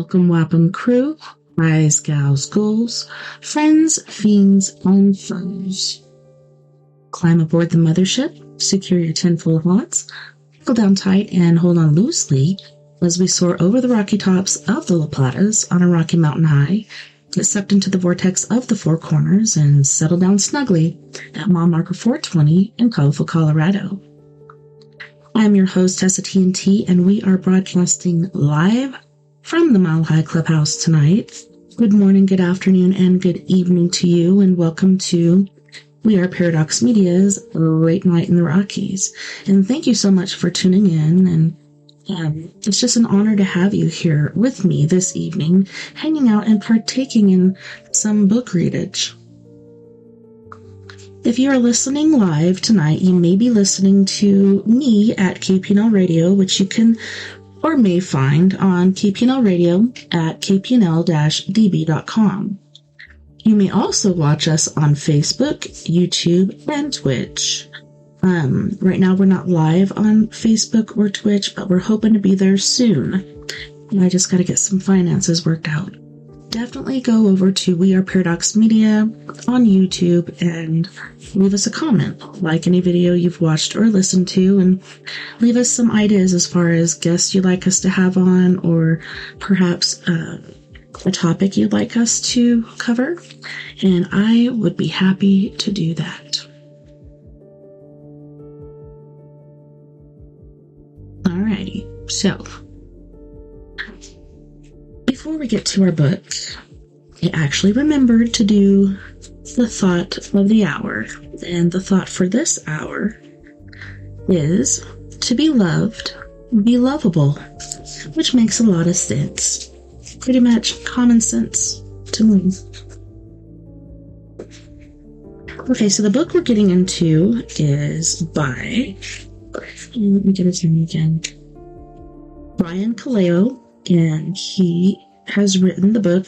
Welcome, Wapping crew, guys, gals, ghouls, friends, fiends, and foes. Climb aboard the mothership, secure your tinfoil hats, buckle down tight, and hold on loosely as we soar over the rocky tops of the La Platas on a rocky mountain high, get sucked into the vortex of the Four Corners, and settle down snugly at mile marker 420 in Calejo, Colorado. I'm your host, TessaTNT, and we are broadcasting live from the Mile High Clubhouse tonight. Good morning, good afternoon, and good evening to you, and welcome to We Are Paradox Media's Late Night in the Rockies. And thank you so much for tuning in, and it's just an honor to have you here with me this evening, hanging out and partaking in some book readage. If you are listening live tonight, you may be listening to me at KPNL Radio, which you can or may find on KPNL Radio at kpnl-db.com. You may also watch us on Facebook, YouTube, and Twitch. Right now we're not live on Facebook or Twitch, but we're hoping to be there soon. I just got to get some finances worked out. Definitely go over to We Are Paradox Media on YouTube and leave us a comment, like any video you've watched or listened to, and leave us some ideas as far as guests you'd like us to have on, or perhaps a topic you'd like us to cover, and I would be happy to do that. Alrighty, so before we get to our book, I actually remembered to do the thought of the hour, and the thought for this hour is to be loved, be lovable, which makes a lot of sense. Pretty much common sense to me. Okay, so the book we're getting into is by, let me get his name again, Brian Calejo, and he has written the book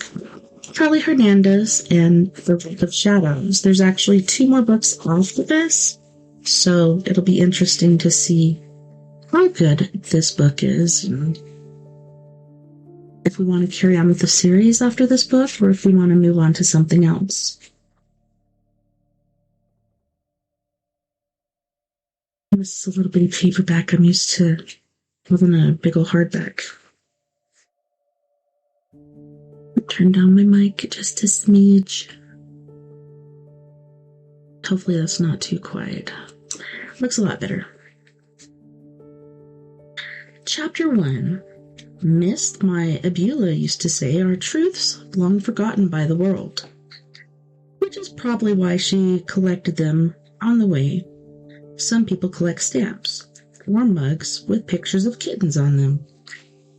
Charlie Hernandez and The World of Shadows. There's actually 2 more books after this, so it'll be interesting to see how good this book is, and if we want to carry on with the series after this book, or if we want to move on to something else. This is a little bitty paperback. I'm used to having a big old hardback. Turn down my mic just a smidge. Hopefully that's not too quiet. Looks a lot better. Chapter 1. Myths, my Abula used to say, are truths long forgotten by the world. Which is probably why she collected them on the way. Some people collect stamps or mugs with pictures of kittens on them.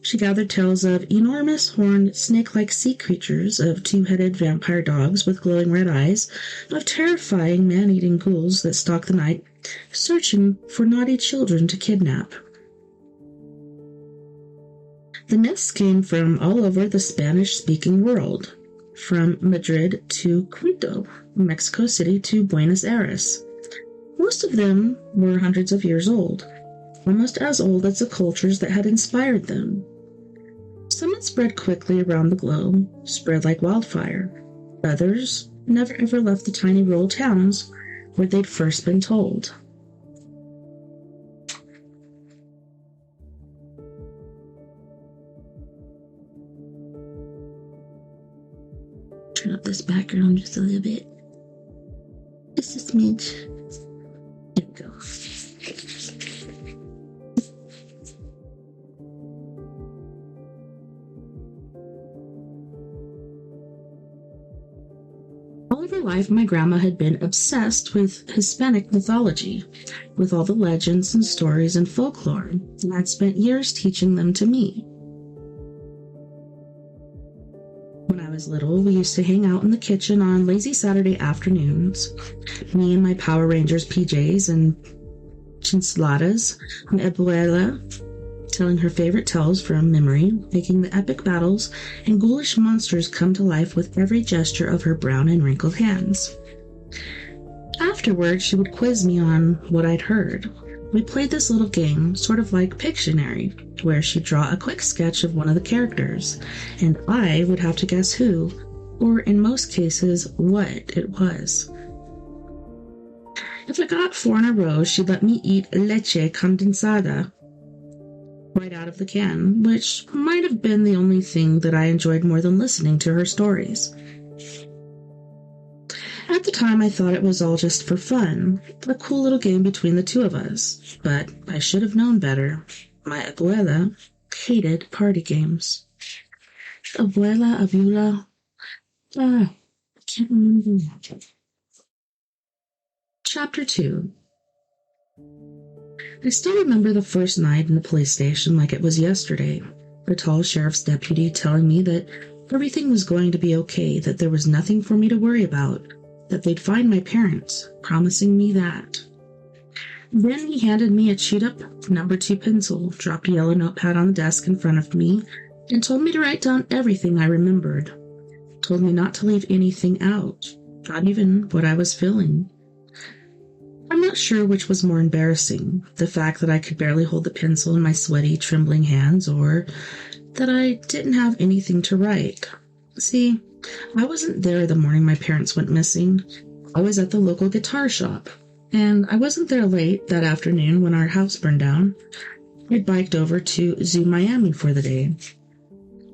She gathered tales of enormous, horned, snake-like sea creatures, of 2-headed vampire dogs with glowing red eyes, of terrifying man-eating ghouls that stalk the night, searching for naughty children to kidnap. The myths came from all over the Spanish-speaking world, from Madrid to Quito, Mexico City to Buenos Aires. Most of them were hundreds of years old, almost as old as the cultures that had inspired them. Some had spread quickly around the globe, spread like wildfire. Others never ever left the tiny rural towns where they'd first been told. Turn up this background just a little bit. Just a smidge. There we go. All of her life, my grandma had been obsessed with Hispanic mythology, with all the legends and stories and folklore, and I'd spent years teaching them to me. When I was little, we used to hang out in the kitchen on lazy Saturday afternoons, me in my Power Rangers PJs and chinchuladas, and abuela telling her favorite tales from memory, making the epic battles and ghoulish monsters come to life with every gesture of her brown and wrinkled hands. Afterward, she would quiz me on what I'd heard, we played this little game, sort of like Pictionary, where she'd draw a quick sketch of one of the characters, and I would have to guess who, or in most cases, what it was. If I got 4 in a row, she'd let me eat leche condensada right out of the can, which might have been the only thing that I enjoyed more than listening to her stories. At the time, I thought it was all just for fun, a cool little game between the two of us, but I should have known better. My abuela hated party games. Abuela, I can't remember. Chapter 2. I still remember the first night in the police station like it was yesterday. The tall sheriff's deputy telling me that everything was going to be okay, that there was nothing for me to worry about, that they'd find my parents, promising me that. Then he handed me a chewed-up number 2 pencil, dropped a yellow notepad on the desk in front of me, and told me to write down everything I remembered. Told me not to leave anything out, not even what I was feeling. I'm not sure which was more embarrassing, the fact that I could barely hold the pencil in my sweaty, trembling hands, or that I didn't have anything to write. See, I wasn't there the morning my parents went missing. I was at the local guitar shop, and I wasn't there late that afternoon when our house burned down. I'd biked over to Zoo Miami for the day.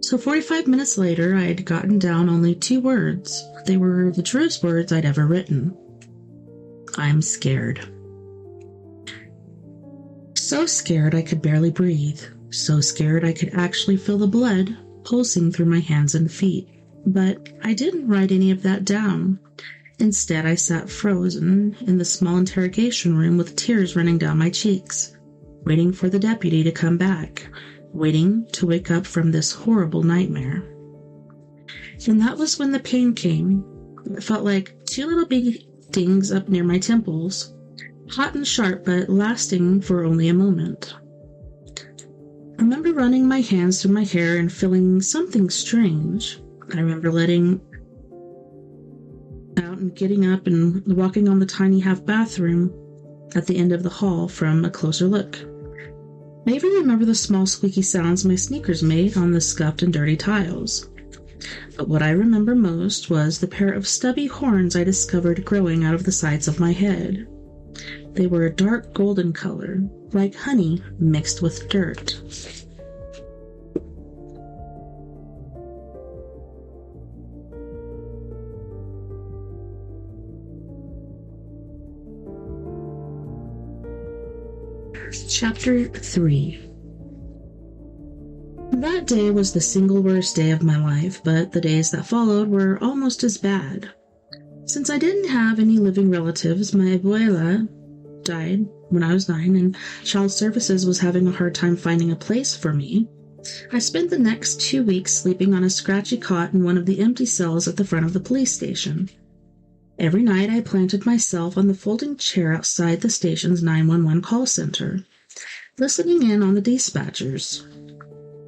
So 45 minutes later, I had gotten down only 2 words. They were the truest words I'd ever written. I'm scared. So scared I could barely breathe. So scared I could actually feel the blood pulsing through my hands and feet. But I didn't write any of that down. Instead, I sat frozen in the small interrogation room with tears running down my cheeks, waiting for the deputy to come back, waiting to wake up from this horrible nightmare. And that was when the pain came. It felt like 2 little big stings up near my temples, hot and sharp but lasting for only a moment. I remember running my hands through my hair and feeling something strange. I remember letting out and getting up and walking on the tiny half bathroom at the end of the hall from a closer look. I even remember the small squeaky sounds my sneakers made on the scuffed and dirty tiles. But what I remember most was the pair of stubby horns I discovered growing out of the sides of my head. They were a dark golden color, like honey mixed with dirt. Chapter 3. That day was the single worst day of my life, but the days that followed were almost as bad. Since I didn't have any living relatives, my abuela died when I was 9, and child services was having a hard time finding a place for me. I spent the next 2 weeks sleeping on a scratchy cot in one of the empty cells at the front of the police station. Every night I planted myself on the folding chair outside the station's 911 call center, listening in on the dispatchers,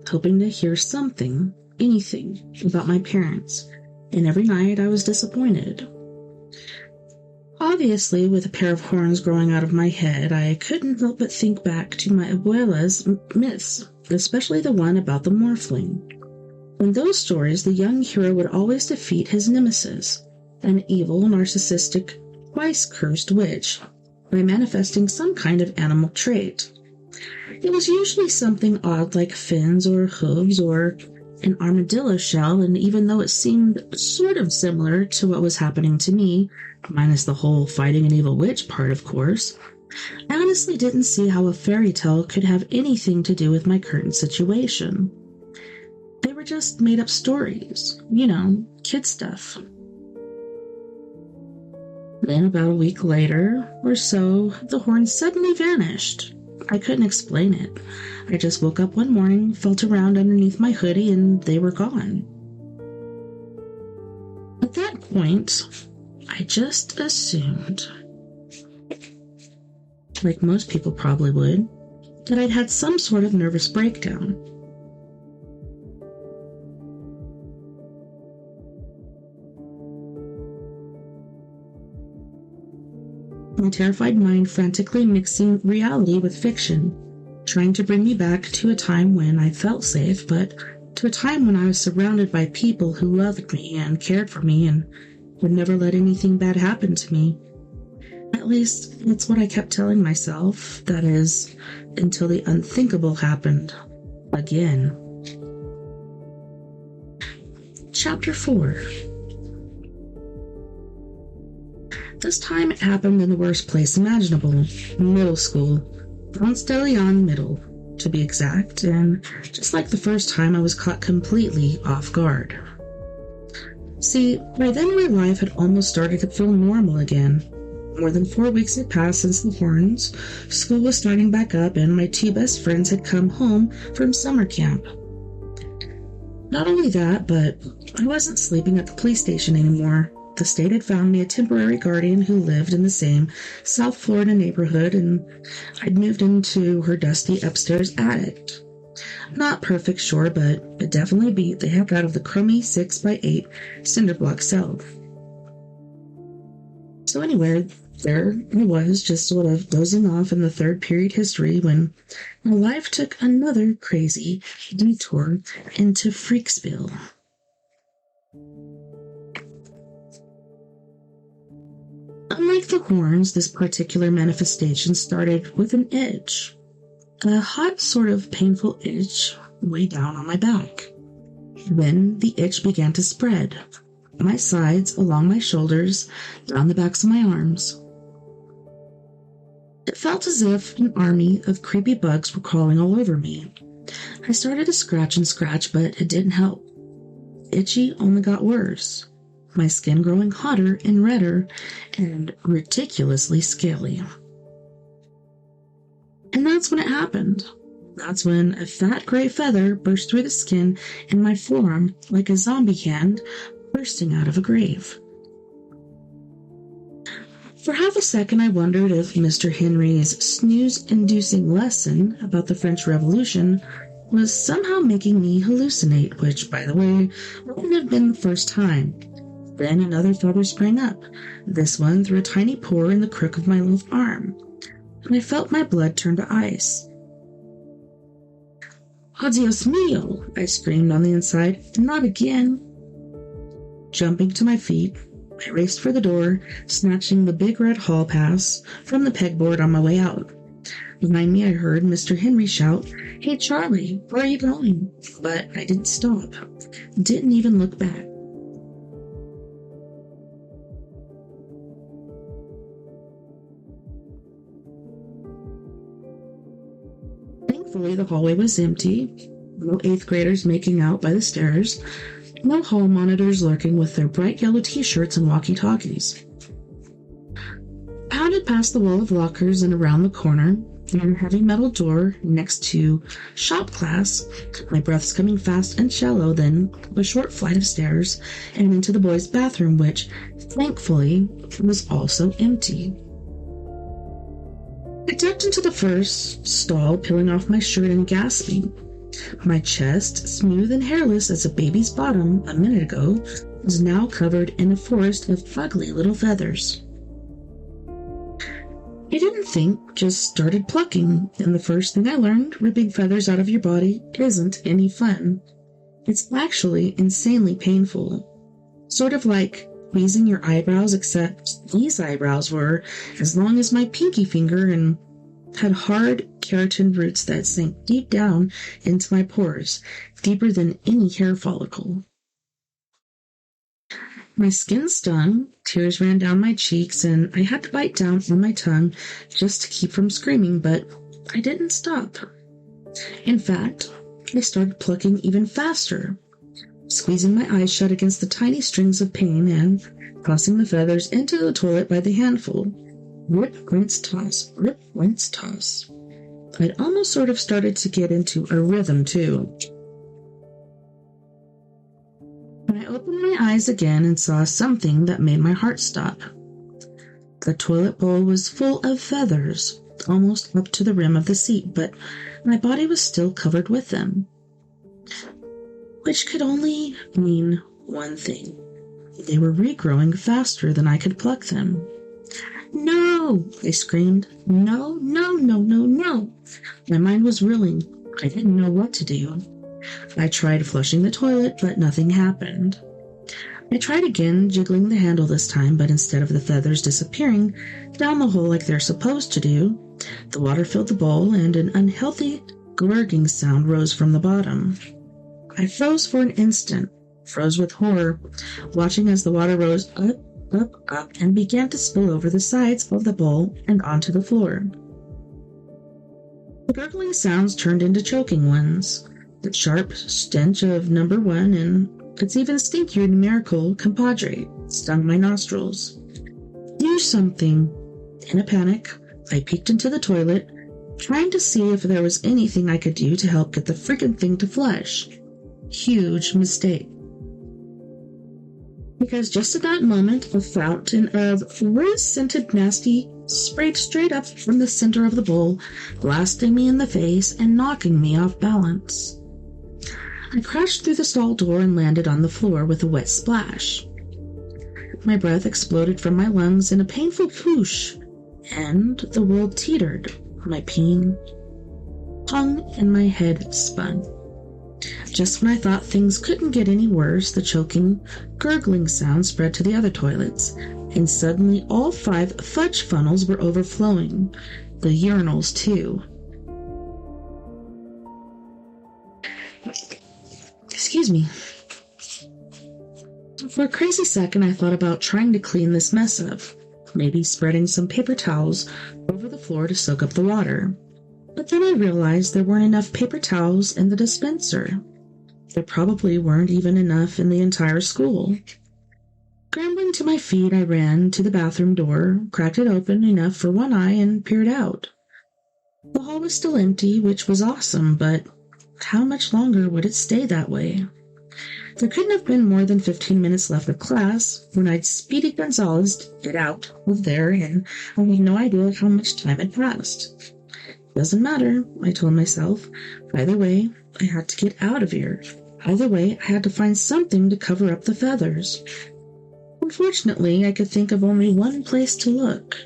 hoping to hear something, anything, about my parents, and every night I was disappointed. Obviously, with a pair of horns growing out of my head, I couldn't help but think back to my abuela's myths, especially the one about the morphling. In those stories, the young hero would always defeat his nemesis, an evil, narcissistic, twice-cursed witch, by manifesting some kind of animal trait. It was usually something odd like fins or hooves or an armadillo shell, and even though it seemed sort of similar to what was happening to me, minus the whole fighting an evil witch part, of course, I honestly didn't see how a fairy tale could have anything to do with my current situation. They were just made-up stories, kid stuff. Then about a week later or so, the horns suddenly vanished. I couldn't explain it. I just woke up one morning, felt around underneath my hoodie, and they were gone. At that point, I just assumed, like most people probably would, that I'd had some sort of nervous breakdown. My terrified mind frantically mixing reality with fiction, trying to bring me back to a time when I felt safe, but to a time when I was surrounded by people who loved me and cared for me and would never let anything bad happen to me. At least, that's what I kept telling myself, that is, until the unthinkable happened. Again. Chapter 4. This time it happened in the worst place imaginable, middle school. Ponce de Leon Middle, to be exact, and just like the first time I was caught completely off guard. See, by then my life had almost started to feel normal again. More than 4 weeks had passed since the horns, school was starting back up, and my 2 best friends had come home from summer camp. Not only that, but I wasn't sleeping at the police station anymore. The state had found me a temporary guardian who lived in the same South Florida neighborhood, and I'd moved into her dusty upstairs attic. Not perfect, sure, but it definitely beat the heck out of the crummy 6x8 cinder block cell. So anyway, there I was, just sort of dozing off in the third period history when my life took another crazy detour into Freaksville. Unlike the horns, this particular manifestation started with an itch. A hot, sort of painful itch way down on my back. Then the itch began to spread. My sides, along my shoulders, down the backs of my arms. It felt as if an army of creepy bugs were crawling all over me. I started to scratch and scratch, but it didn't help. Itchy only got worse, my skin growing hotter and redder and ridiculously scaly. And that's when it happened. That's when a fat gray feather burst through the skin in my forearm like a zombie hand bursting out of a grave. For half a second I wondered if Mr. Henry's snooze-inducing lesson about the French Revolution was somehow making me hallucinate, which, by the way, wouldn't have been the first time. Then another feather sprang up, this one through a tiny pore in the crook of my left arm, and I felt my blood turn to ice. "Oh, Dios mío!" I screamed on the inside. "Not again!" Jumping to my feet, I raced for the door, snatching the big red hall pass from the pegboard on my way out. Behind me I heard Mr. Henry shout, "Hey Charlie, where are you going?" But I didn't stop. Didn't even look back. Thankfully, the hallway was empty. No 8th graders making out by the stairs. No hall monitors lurking with their bright yellow t-shirts and walkie-talkies. Pounded past the wall of lockers and around the corner, and a heavy metal door next to shop class, my breath's coming fast and shallow, then a short flight of stairs, and into the boys' bathroom, which, thankfully, was also empty. I ducked into the first stall, peeling off my shirt and gasping. My chest, smooth and hairless as a baby's bottom a minute ago, was now covered in a forest of ugly little feathers. I didn't think, just started plucking, and the first thing I learned, ripping feathers out of your body isn't any fun. It's actually insanely painful. Sort of like squeezing your eyebrows, except these eyebrows were as long as my pinky finger and had hard keratin roots that sank deep down into my pores, deeper than any hair follicle. My skin stung, tears ran down my cheeks, and I had to bite down on my tongue just to keep from screaming, but I didn't stop. In fact, I started plucking even faster, squeezing my eyes shut against the tiny strings of pain and tossing the feathers into the toilet by the handful. Rip, rinse, toss, rip, rinse, toss. I'd almost sort of started to get into a rhythm, too. When I opened my eyes again and saw something that made my heart stop. The toilet bowl was full of feathers, almost up to the rim of the seat, but my body was still covered with them. Which could only mean one thing. They were regrowing faster than I could pluck them. No! I screamed. No, no, no, no, no. My mind was reeling. I didn't know what to do. I tried flushing the toilet, but nothing happened. I tried again, jiggling the handle this time, but instead of the feathers disappearing down the hole like they're supposed to do, the water filled the bowl and an unhealthy gurgling sound rose from the bottom. I froze for an instant, froze with horror, watching as the water rose up, up, up, and began to spill over the sides of the bowl and onto the floor. The gurgling sounds turned into choking ones. The sharp stench of number one and its even stinkier numerical compadre stung my nostrils. Do something. In a panic, I peeked into the toilet, trying to see if there was anything I could do to help get the freaking thing to flush. Huge mistake. Because just at that moment, a fountain of rose-scented nasty sprayed straight up from the center of the bowl, blasting me in the face and knocking me off balance. I crashed through the stall door and landed on the floor with a wet splash. My breath exploded from my lungs in a painful whoosh, and the world teetered. My peen hung and my head spun. Just when I thought things couldn't get any worse, the choking, gurgling sound spread to the other toilets, and suddenly all 5 fudge funnels were overflowing. The urinals, too. Excuse me. For a crazy second, I thought about trying to clean this mess up, maybe spreading some paper towels over the floor to soak up the water. But then I realized there weren't enough paper towels in the dispenser. There probably weren't even enough in the entire school. Scrambling to my feet, I ran to the bathroom door, cracked it open enough for one eye, and peered out. The hall was still empty, which was awesome, but how much longer would it stay that way? There couldn't have been more than 15 minutes left of class when I'd Speedy Gonzalez get out of there, and I had no idea how much time had passed. Doesn't matter, I told myself. Either way, I had to get out of here. Either way, I had to find something to cover up the feathers. Unfortunately, I could think of only one place to look.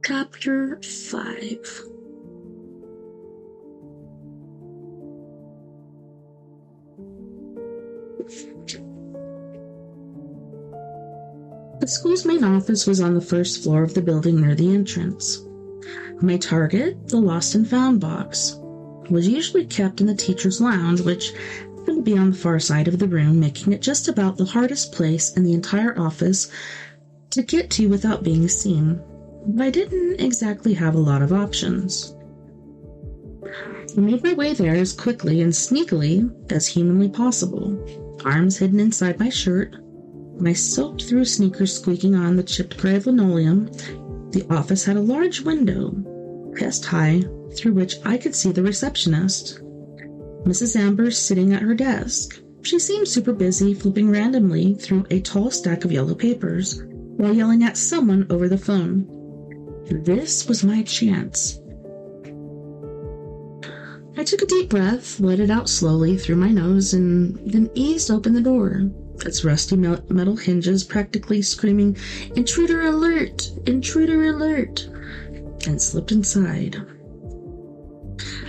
Chapter 5. The school's main office was on the first floor of the building near the entrance. My target, the lost and found box, was usually kept in the teacher's lounge, which happened to be on the far side of the room, making it just about the hardest place in the entire office to get to without being seen. But I didn't exactly have a lot of options. I made my way there as quickly and sneakily as humanly possible, arms hidden inside my shirt, my soaked-through sneakers squeaking on the chipped gray linoleum. The office had a large window, chest high, through which I could see the receptionist, Mrs. Amber, sitting at her desk. She seemed super busy, flipping randomly through a tall stack of yellow papers while yelling at someone over the phone. This was my chance. I took a deep breath, let it out slowly through my nose, and then eased open the door, its rusty metal hinges practically screaming, "Intruder alert! Intruder alert!" and slipped inside.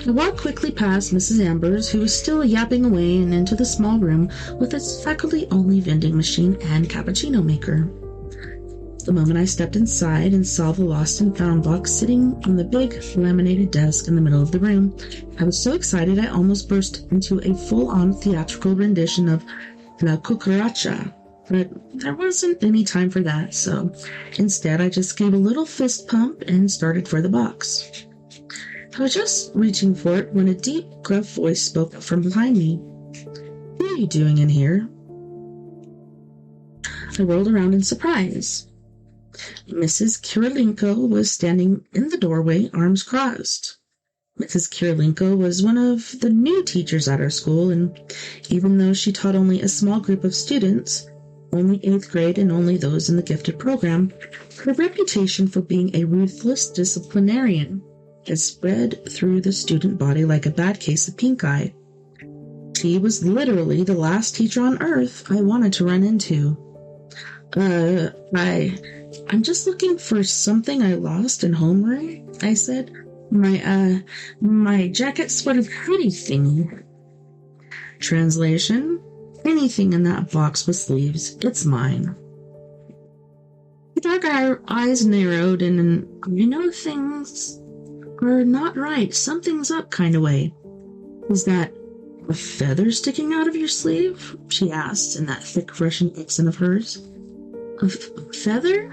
I walked quickly past Mrs. Ambers, who was still yapping away, and into the small room with its faculty-only vending machine and cappuccino maker. The moment I stepped inside and saw the lost and found box sitting on the big laminated desk in the middle of the room, I was so excited I almost burst into a full-on theatrical rendition of La Cucaracha. But there wasn't any time for that, so instead I just gave a little fist pump and started for the box. I was just reaching for it when a deep, gruff voice spoke up from behind me. "What are you doing in here?" I rolled around in surprise. Mrs. Kirilenko was standing in the doorway, arms crossed. Mrs. Kirilenko was one of the new teachers at our school, and even though she taught only a small group of students, only 8th grade and only those in the gifted program, her reputation for being a ruthless disciplinarian has spread through the student body like a bad case of pink eye. She was literally the last teacher on earth I wanted to run into. I'm just looking for something I lost in homeroom, I said. My jacket sweater hoodie thingy. Translation: anything in that box with sleeves, it's mine. The dark eyes narrowed in an things are not right, something's up kind of way. Is that a feather sticking out of your sleeve? She asked in that thick Russian accent of hers. A feather?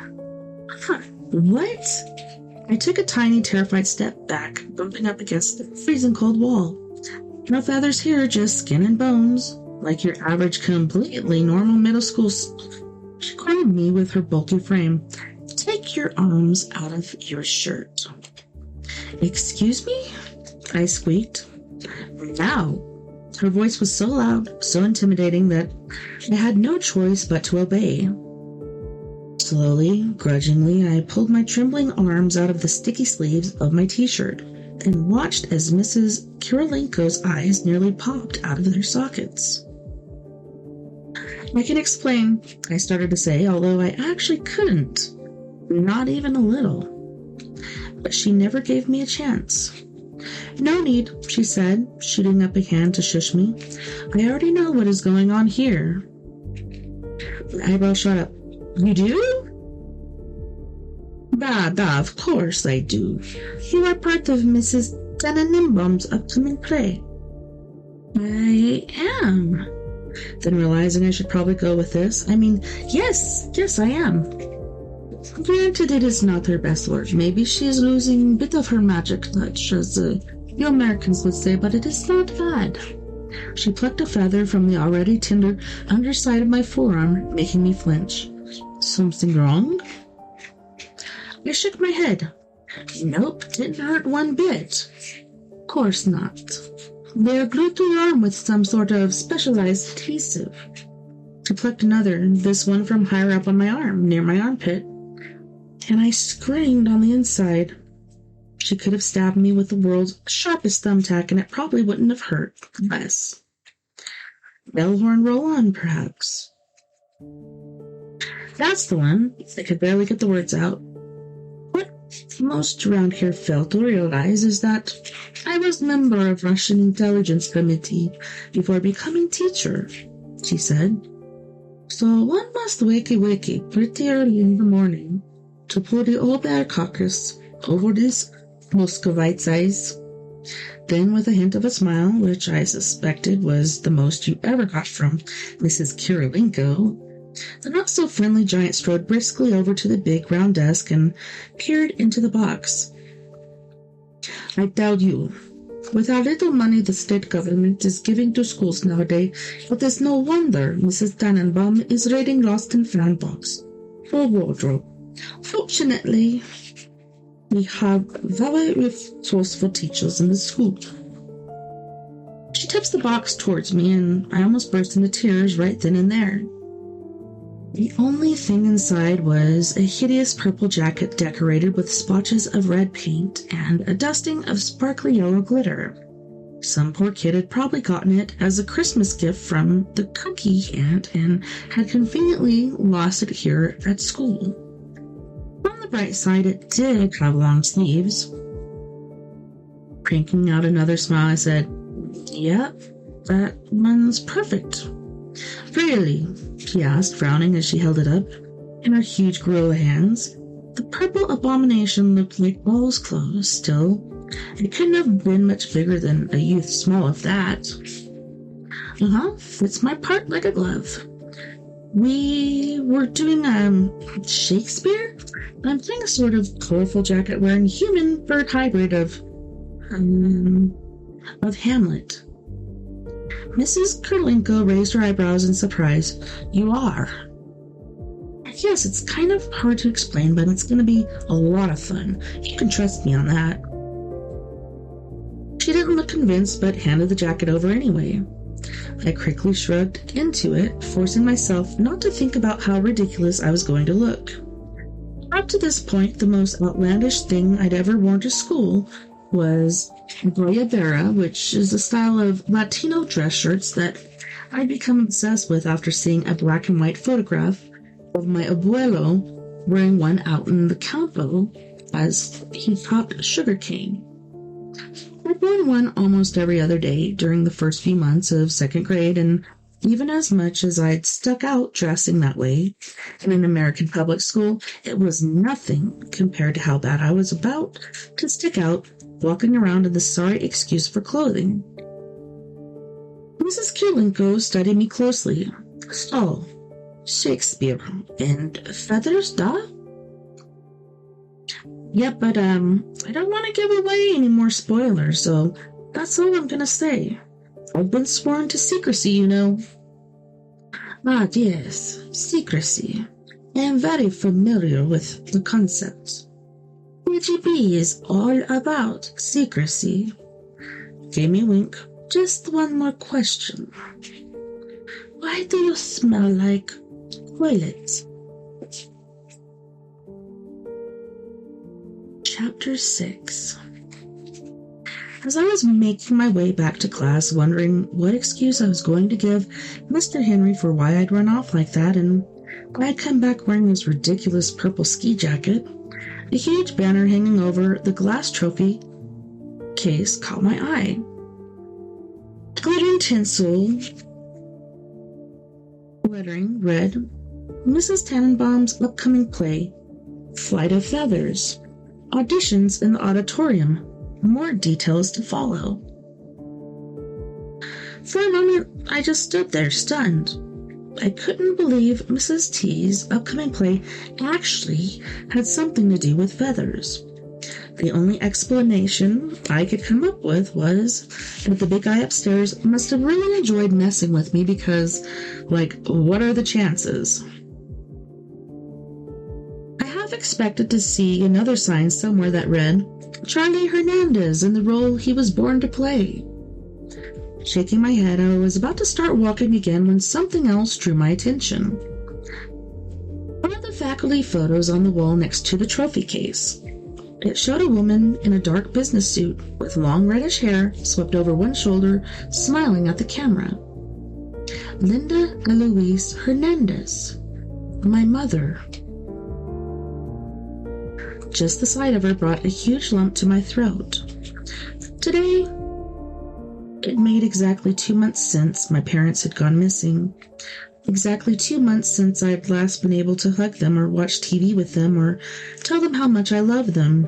Huh, what? I took a tiny, terrified step back, bumping up against the freezing cold wall. No feathers here, just skin and bones, like your average, completely normal middle school. She cornered me with her bulky frame. Take your arms out of your shirt. Excuse me? I squeaked. Now. Her voice was so loud, so intimidating that I had no choice but to obey. Slowly, grudgingly, I pulled my trembling arms out of the sticky sleeves of my t-shirt and watched as Mrs. Kirilenko's eyes nearly popped out of their sockets. I can explain, I started to say, although I actually couldn't. Not even a little. But she never gave me a chance. No need, she said, shooting up a hand to shush me. I already know what is going on here. My eyebrow shot up. You do? Bah, of course I do. You are part of Mrs. Tannenbaum's upcoming play. I am. Then realizing I should probably go with this, yes, I am. Granted, it is not her best work. Maybe she is losing a bit of her magic touch, as you Americans would say, but it is not bad. She plucked a feather from the already tender underside of my forearm, making me flinch. Something wrong? I shook my head. Nope, didn't hurt one bit. Of course not. They are glued to your arm with some sort of specialized adhesive. She plucked another, this one from higher up on my arm, near my armpit, and I screamed on the inside. She could have stabbed me with the world's sharpest thumbtack, and it probably wouldn't have hurt less. Bell horn roll on, perhaps. That's the one. I could barely get the words out. What most around here failed to realize is that I was member of Russian intelligence committee before becoming teacher, she said. So one must wakey pretty early in the morning to pull the old bear caucus over these Muscovite's eyes. Then, with a hint of a smile, which I suspected was the most you ever got from Mrs. Kirilenko, the not-so-friendly giant strode briskly over to the big round desk and peered into the box. I tell you, with how little money the state government is giving to schools nowadays, it is no wonder Mrs. Tannenbaum is raiding lost and found box for wardrobe. Fortunately, we have very resourceful teachers in the school. She tips the box towards me, and I almost burst into tears right then and there. The only thing inside was a hideous purple jacket decorated with splotches of red paint and a dusting of sparkly yellow glitter. Some poor kid had probably gotten it as a Christmas gift from the cookie aunt and had conveniently lost it here at school. On the bright side, it did have long sleeves. Cranking out another smile, I said, Yep, that one's perfect. Really? She asked, frowning as she held it up in her huge gorilla hands. The purple abomination looked like Ball's clothes. Still, it couldn't have been much bigger than a youth small of that. Fits my part like a glove. We were doing Shakespeare. I'm playing a sort of colorful jacket-wearing human-bird hybrid of Hamlet. Mrs. Kirilenko raised her eyebrows in surprise. You are? Yes, it's kind of hard to explain, but it's going to be a lot of fun. You can trust me on that. She didn't look convinced, but handed the jacket over anyway. I quickly shrugged into it, forcing myself not to think about how ridiculous I was going to look. Up to this point, the most outlandish thing I'd ever worn to school was guayabera, which is a style of Latino dress shirts that I'd become obsessed with after seeing a black and white photograph of my abuelo wearing one out in the campo as he chopped sugarcane. I'd worn one almost every other day during the first few months of second grade, and even as much as I'd stuck out dressing that way in an American public school, it was nothing compared to how bad I was about to stick out walking around in the sorry excuse for clothing. Mrs. Kirlenko studied me closely. "So, Shakespeare and feathers, da?" "Yeah, but I don't want to give away any more spoilers, so that's all I'm gonna say. I've been sworn to secrecy, you know." "Ah, yes, secrecy. I am very familiar with the concept. KGB is all about secrecy." Gave me a wink. "Just one more question. Why do you smell like toilets?" Chapter 6. As I was making my way back to class, wondering what excuse I was going to give Mr. Henry for why I'd run off like that, and why I'd come back wearing this ridiculous purple ski jacket, a huge banner hanging over the glass trophy case caught my eye. Glittering tinsel lettering read, "Mrs. Tannenbaum's upcoming play, Flight of Feathers. Auditions in the auditorium. More details to follow." For a moment, I just stood there, stunned. I couldn't believe Mrs. T's upcoming play actually had something to do with feathers. The only explanation I could come up with was that the big guy upstairs must have really enjoyed messing with me because, what are the chances? I half expected to see another sign somewhere that read, "Charlie Hernandez in the role he was born to play." Shaking my head, I was about to start walking again when something else drew my attention. One of the faculty photos on the wall next to the trophy case. It showed a woman in a dark business suit with long reddish hair swept over one shoulder, smiling at the camera. Linda Eloise Hernandez. My mother. Just the sight of her brought a huge lump to my throat. Today, it made exactly 2 months since my parents had gone missing. Exactly 2 months since I'd last been able to hug them or watch TV with them or tell them how much I loved them.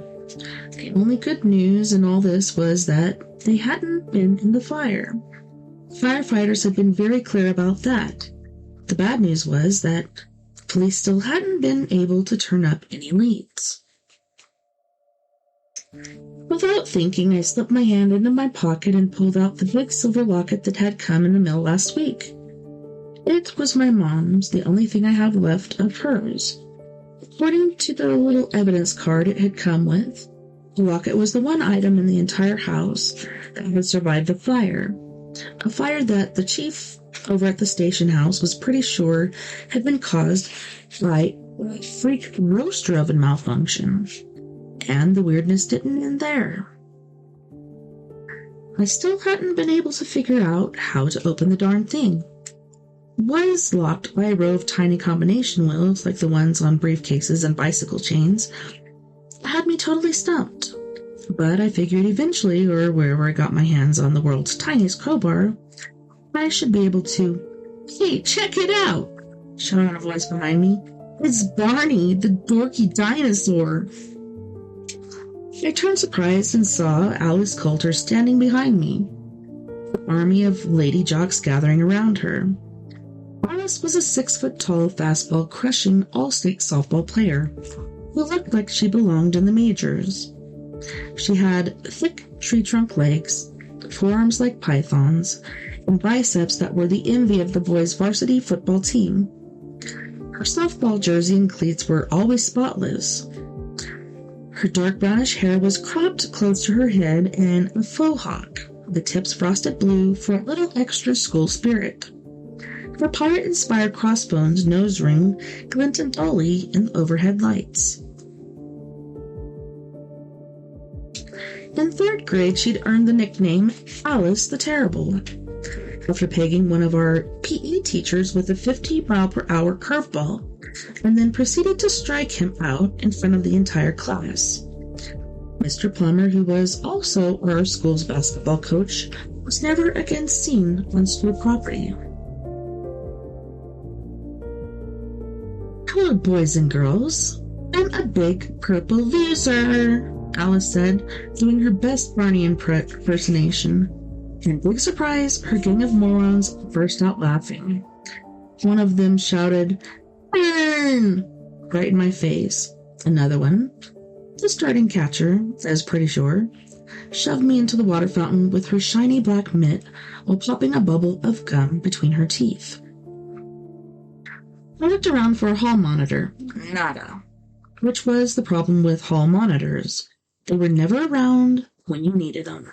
The only good news in all this was that they hadn't been in the fire. Firefighters had been very clear about that. The bad news was that police still hadn't been able to turn up any leads. Without thinking, I slipped my hand into my pocket and pulled out the big silver locket that had come in the mail last week. It was my mom's, the only thing I have left of hers. According to the little evidence card it had come with, the locket was the one item in the entire house that had survived the fire. A fire that the chief over at the station house was pretty sure had been caused by a freak roaster oven malfunction. And the weirdness didn't end there. I still hadn't been able to figure out how to open the darn thing. It was locked by a row of tiny combination wheels like the ones on briefcases and bicycle chains. It had me totally stumped. But I figured eventually, or wherever I got my hands on the world's tiniest crowbar, I should be able to. "Hey, check it out!" shouted out a voice behind me. "It's Barney, the dorky dinosaur." I turned surprised and saw Alice Coulter standing behind me, an army of lady jocks gathering around her. Alice was a 6-foot-tall fastball-crushing all-state softball player who looked like she belonged in the majors. She had thick tree-trunk legs, forearms like pythons, and biceps that were the envy of the boys' varsity football team. Her softball jersey and cleats were always spotless. Her dark brownish hair was cropped close to her head in a faux hawk, the tips frosted blue for a little extra school spirit. Her pirate-inspired crossbones nose ring glinted dully in the overhead lights. In 3rd grade, she'd earned the nickname Alice the Terrible, after pegging one of our PE teachers with a 50-mile-per-hour curveball, and then proceeded to strike him out in front of the entire class. Mr. Plummer, who was also our school's basketball coach, was never again seen on school property. "Hello, boys and girls. I'm a big purple loser," Alice said, doing her best Barney impersonation. In big surprise, her gang of morons burst out laughing. One of them shouted, "Burn!" right in my face. Another one, the starting catcher, I was pretty sure, shoved me into the water fountain with her shiny black mitt while popping a bubble of gum between her teeth. I looked around for a hall monitor. Nada. Which was the problem with hall monitors. They were never around when you needed them.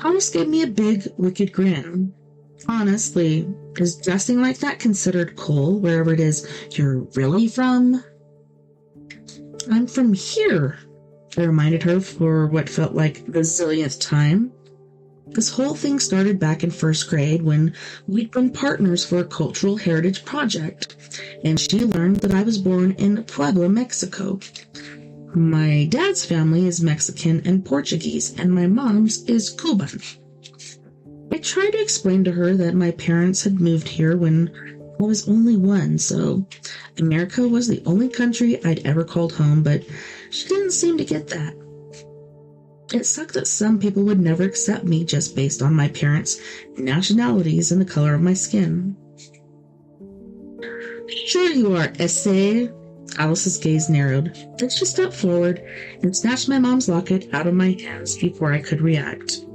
Alice gave me a big, wicked grin. Honestly, is dressing like that considered cool wherever it is you're really from? "I'm from here," I reminded her for what felt like the zillionth time. This whole thing started back in 1st grade when we'd been partners for a cultural heritage project, and she learned that I was born in Puebla, Mexico. My dad's family is Mexican and Portuguese, and my mom's is Cuban. I tried to explain to her that my parents had moved here when I was only 1, so America was the only country I'd ever called home, but she didn't seem to get that. It sucked that some people would never accept me just based on my parents' nationalities and the color of my skin. "Sure you are, essay." Alice's gaze narrowed. Then she stepped forward and snatched my mom's locket out of my hands before I could react.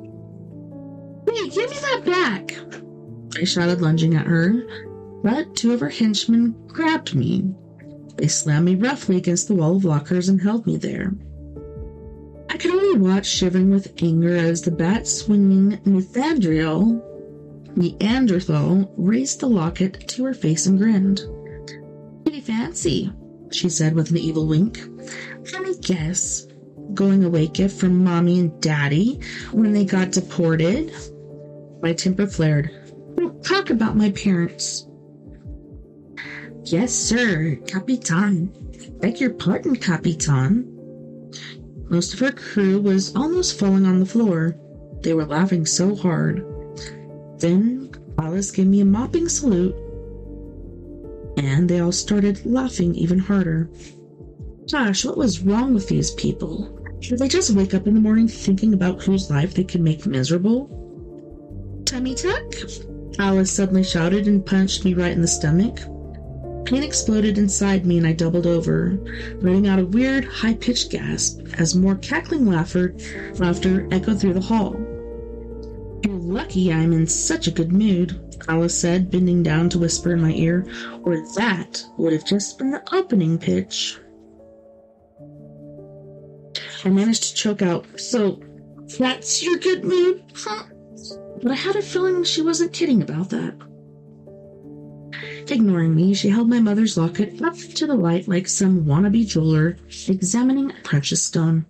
"Hey, give me that back!" I shouted, lunging at her, but 2 of her henchmen grabbed me. They slammed me roughly against the wall of lockers and held me there. I could only watch, shivering with anger, as the bat-swinging Neanderthal raised the locket to her face and grinned. "Pretty fancy," she said with an evil wink. "Let me guess. Going away gift from Mommy and Daddy when they got deported?" My temper flared. "Don't talk about my parents." "Yes, sir, Capitan. Beg your pardon, Capitan." Most of her crew was almost falling on the floor. They were laughing so hard. Then Alice gave me a mopping salute, and they all started laughing even harder. Gosh, what was wrong with these people? Did they just wake up in the morning thinking about whose life they could make miserable? "Tummy tuck?" Alice suddenly shouted and punched me right in the stomach. Pain exploded inside me and I doubled over, letting out a weird, high-pitched gasp as more cackling laughter echoed through the hall. "You're lucky I'm in such a good mood," Alice said, bending down to whisper in my ear, "or that would have just been the opening pitch." I managed to choke out, "So, that's your good mood, huh?" But I had a feeling she wasn't kidding about that. Ignoring me, she held my mother's locket up to the light like some wannabe jeweler examining a precious stone.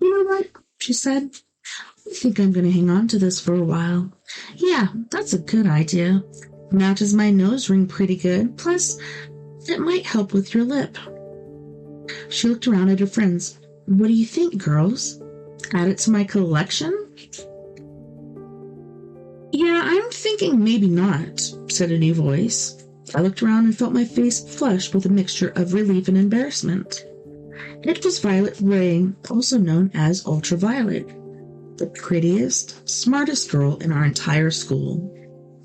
"You know what?" she said. "I think I'm going to hang on to this for a while. Yeah, that's a good idea. Matches my nose ring pretty good, plus it might help with your lip." She looked around at her friends. "What do you think, girls? Add it to my collection?" "Yeah, I'm thinking maybe not," said a new voice. I looked around and felt my face flush with a mixture of relief and embarrassment. It was Violet Ray, also known as Ultraviolet, the prettiest, smartest girl in our entire school,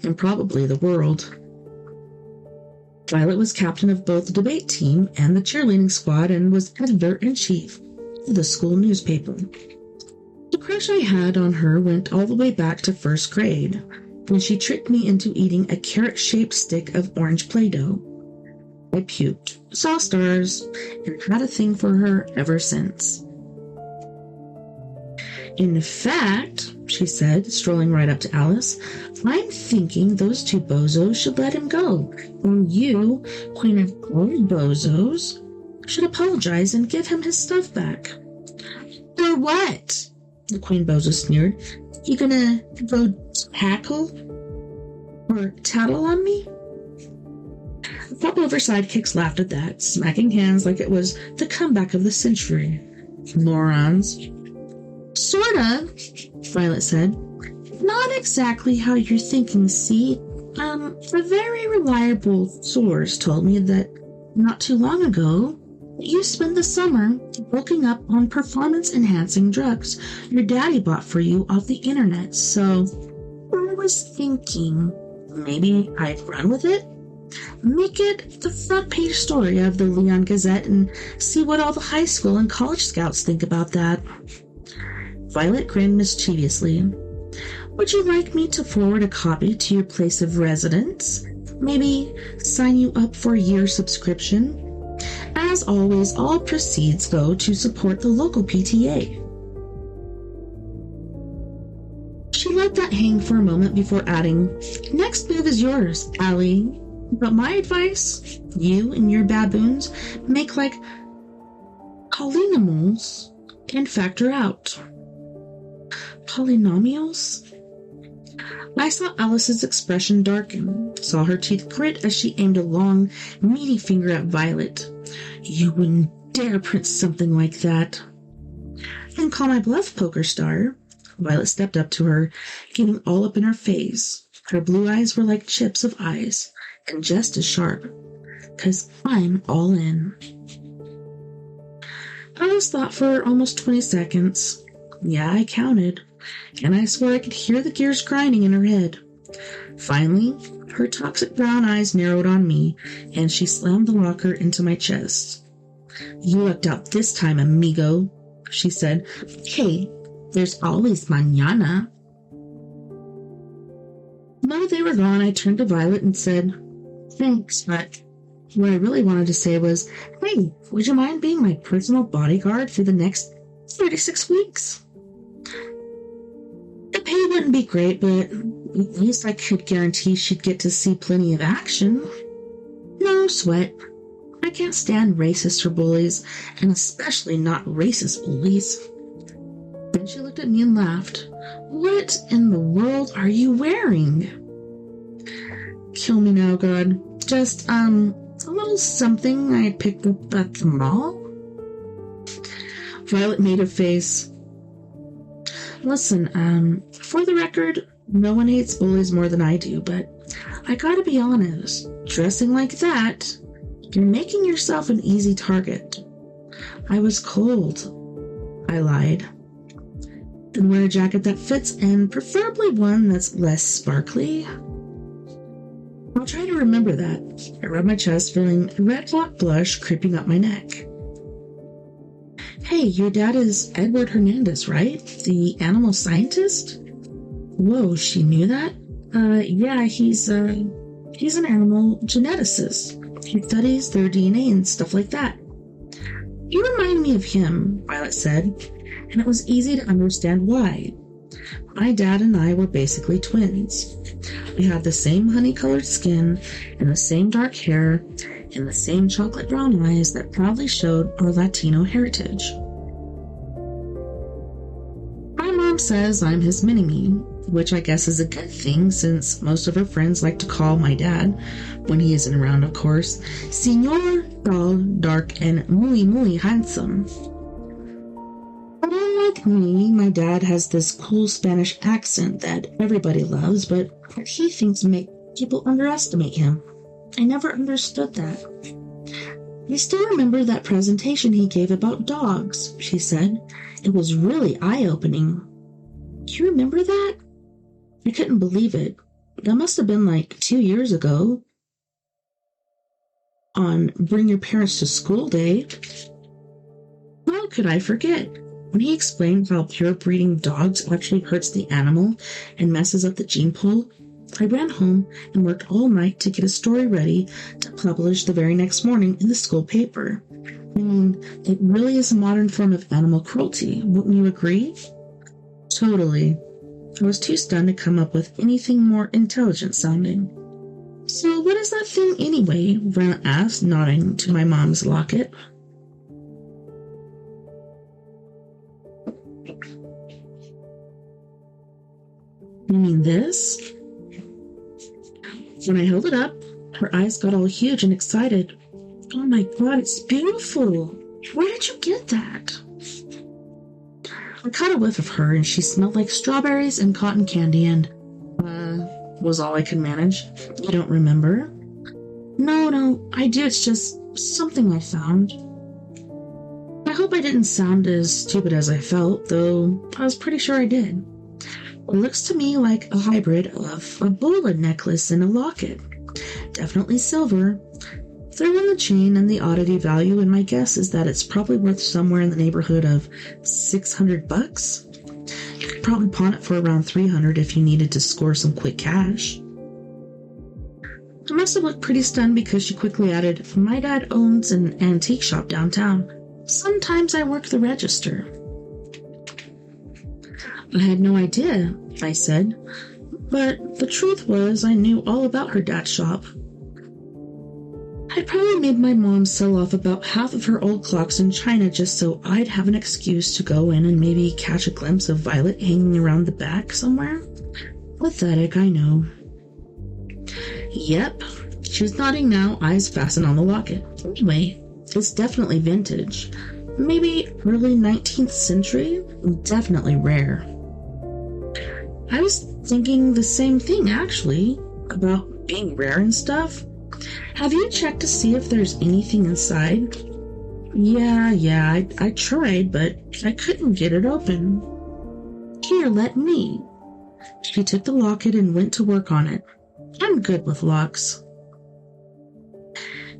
and probably the world. Violet was captain of both the debate team and the cheerleading squad and was editor-in-chief of the school newspaper. The crush I had on her went all the way back to 1st grade, when she tricked me into eating a carrot-shaped stick of orange Play-Doh. I puked, saw stars, and had a thing for her ever since. In fact, she said, strolling right up to Alice, I'm thinking those two bozos should let him go. And you, queen of all bozos, should apologize and give him his stuff back. For what? The queen bozo sneered. You gonna go tackle or tattle on me? A couple of her sidekicks laughed at that, smacking hands like it was the comeback of the century. Morons. Sorta, Violet said. Not exactly how you're thinking, see? A very reliable source told me that not too long ago, you spent the summer bulking up on performance-enhancing drugs your daddy bought for you off the internet, so I was thinking maybe I'd run with it? Make it the front page story of the Leon Gazette and see what all the high school and college scouts think about that. Violet grinned mischievously. Would you like me to forward a copy to your place of residence? Maybe sign you up for a year subscription? As always, all proceeds go to support the local PTA. She let that hang for a moment before adding, Next move is yours, Allie. But my advice, you and your baboons make like polynomials and factor out. Polynomials? I saw Alice's expression darken, saw her teeth grit as she aimed a long, meaty finger at Violet. You wouldn't dare print something like that. Then call my bluff, poker star. Violet stepped up to her, getting all up in her face. Her blue eyes were like chips of ice, and just as sharp. 'Cause I'm all in. Alice thought for almost 20 seconds. Yeah, I counted, and I swore I could hear the gears grinding in her head. Finally, her toxic brown eyes narrowed on me, and she slammed the locker into my chest. You lucked out this time, amigo, she said. Hey, there's always mañana. Now they were gone, I turned to Violet and said, Thanks, but what I really wanted to say was, hey, would you mind being my personal bodyguard for the next 36 weeks? The pay wouldn't be great, but at least I could guarantee she'd get to see plenty of action. No sweat. I can't stand racists or bullies, and especially not racist bullies. Then she looked at me and laughed. What in the world are you wearing? Kill me now, God. Just, a little something I picked up at the mall. Violet made a face. Listen, for the record, no one hates bullies more than I do, but I gotta be honest, dressing like that, you're making yourself an easy target. I was cold. I lied. Then wear a jacket that fits and preferably one that's less sparkly. I'll try to remember that. I rubbed my chest, feeling a red hot blush creeping up my neck. Hey, your dad is Edward Hernandez, right? The animal scientist? Whoa, she knew that? Yeah, he's an animal geneticist. He studies their DNA and stuff like that. You remind me of him, Violet said, and it was easy to understand why. My dad and I were basically twins. We had the same honey-colored skin and the same dark hair and the same chocolate brown eyes that proudly showed our Latino heritage. My mom says I'm his mini-me, which I guess is a good thing since most of her friends like to call my dad, when he isn't around of course, Señor, tall, dark, and muy handsome. But unlike me, my dad has this cool Spanish accent that everybody loves, but he thinks make people underestimate him. I never understood that. I still remember that presentation he gave about dogs, she said. It was really eye-opening. Do you remember that? I couldn't believe it. That must have been like 2 years ago. On Bring Your Parents to School Day. How could I forget? When he explained how pure breeding dogs actually hurts the animal and messes up the gene pool, I ran home and worked all night to get a story ready to publish the very next morning in the school paper. I mean, it really is a modern form of animal cruelty, wouldn't you agree? Totally. I was too stunned to come up with anything more intelligent sounding. So what is that thing anyway? Violet asked, nodding to my mom's locket. You mean this? When I held it up, her eyes got all huge and excited. Oh my god, it's beautiful! Where did you get that? I caught a whiff of her and she smelled like strawberries and cotton candy and, was all I could manage. You don't remember? No, I do. It's just something I found. I hope I didn't sound as stupid as I felt, though I was pretty sure I did. It looks to me like a hybrid of a bullet necklace and a locket. Definitely silver. Throw in the chain and the oddity value, and my guess is that it's probably worth somewhere in the neighborhood of $600. You could probably pawn it for around $300 if you needed to score some quick cash. I must have looked pretty stunned because she quickly added, my dad owns an antique shop downtown. Sometimes I work the register. I had no idea, I said, but the truth was I knew all about her dad's shop. I probably made my mom sell off about half of her old clocks in China just so I'd have an excuse to go in and maybe catch a glimpse of Violet hanging around the back somewhere. Pathetic, I know. Yep, she was nodding now, eyes fastened on the locket. Anyway, it's definitely vintage. Maybe early 19th century? Definitely rare. I was thinking the same thing, actually, about being rare and stuff. Have you checked to see if there's anything inside? Yeah, I tried, but I couldn't get it open. Here, let me. She took the locket and went to work on it. I'm good with locks.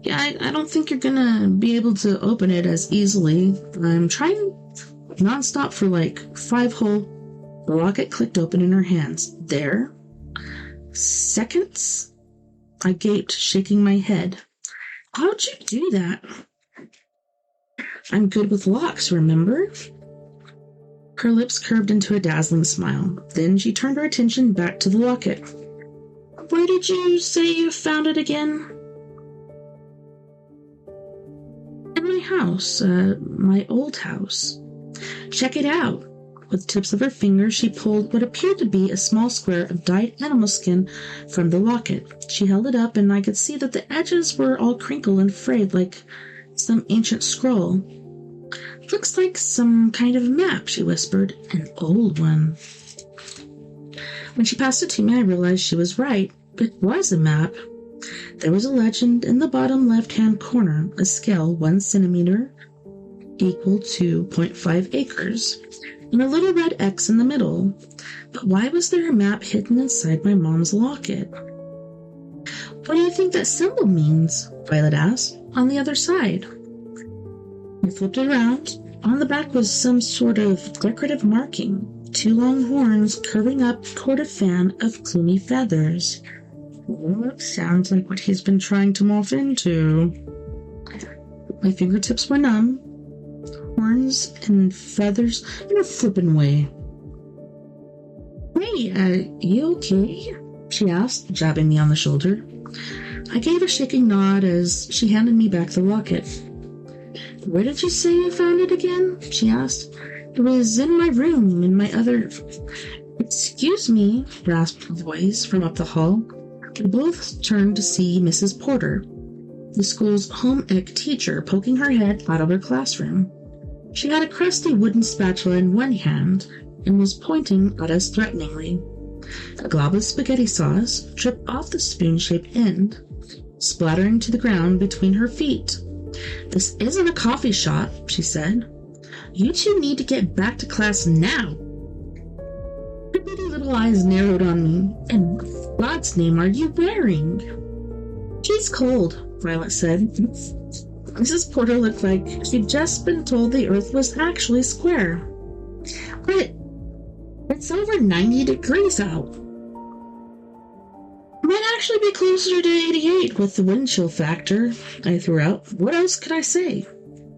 Yeah, I don't think you're gonna be able to open it as easily. I'm trying nonstop for like 5 whole. The locket clicked open in her hands. There. Seconds? I gaped, shaking my head. How'd you do that? I'm good with locks, remember? Her lips curved into a dazzling smile. Then she turned her attention back to the locket. Where did you say you found it again? In my house, my old house. Check it out. With tips of her fingers, she pulled what appeared to be a small square of dyed animal skin from the locket. She held it up, and I could see that the edges were all crinkled and frayed like some ancient scroll. Looks like some kind of map, she whispered. An old one. When she passed it to me, I realized she was right. It was a map. There was a legend in the bottom left-hand corner, a scale 1 centimeter equal to 0.5 acres. And a little red X in the middle. But why was there a map hidden inside my mom's locket? What do you think that symbol means? Violet asked. On the other side. I flipped it around. On the back was some sort of decorative marking. 2 long horns curving up toward a fan of gloomy feathers. Well, sounds like what he's been trying to morph into. My fingertips were numb. Horns and feathers in a flippin' way. Hey, you okay? She asked, jabbing me on the shoulder. I gave a shaking nod as she handed me back the locket. Where did you say you found it again? She asked. It was in my room, in my other... Excuse me, rasped a voice from up the hall. We both turned to see Mrs. Porter, the school's home ec teacher, poking her head out of her classroom. She had a crusty wooden spatula in one hand and was pointing at us threateningly. A glob of spaghetti sauce dripped off the spoon-shaped end, splattering to the ground between her feet. This isn't a coffee shop, she said. You two need to get back to class now. Her pretty little eyes narrowed on me. And what God's name are you wearing? She's cold, Violet said. Mrs. Porter looked like she'd just been told the earth was actually square. But it's over 90 degrees out. Might actually be closer to 88 with the wind chill factor, I threw out. What else could I say?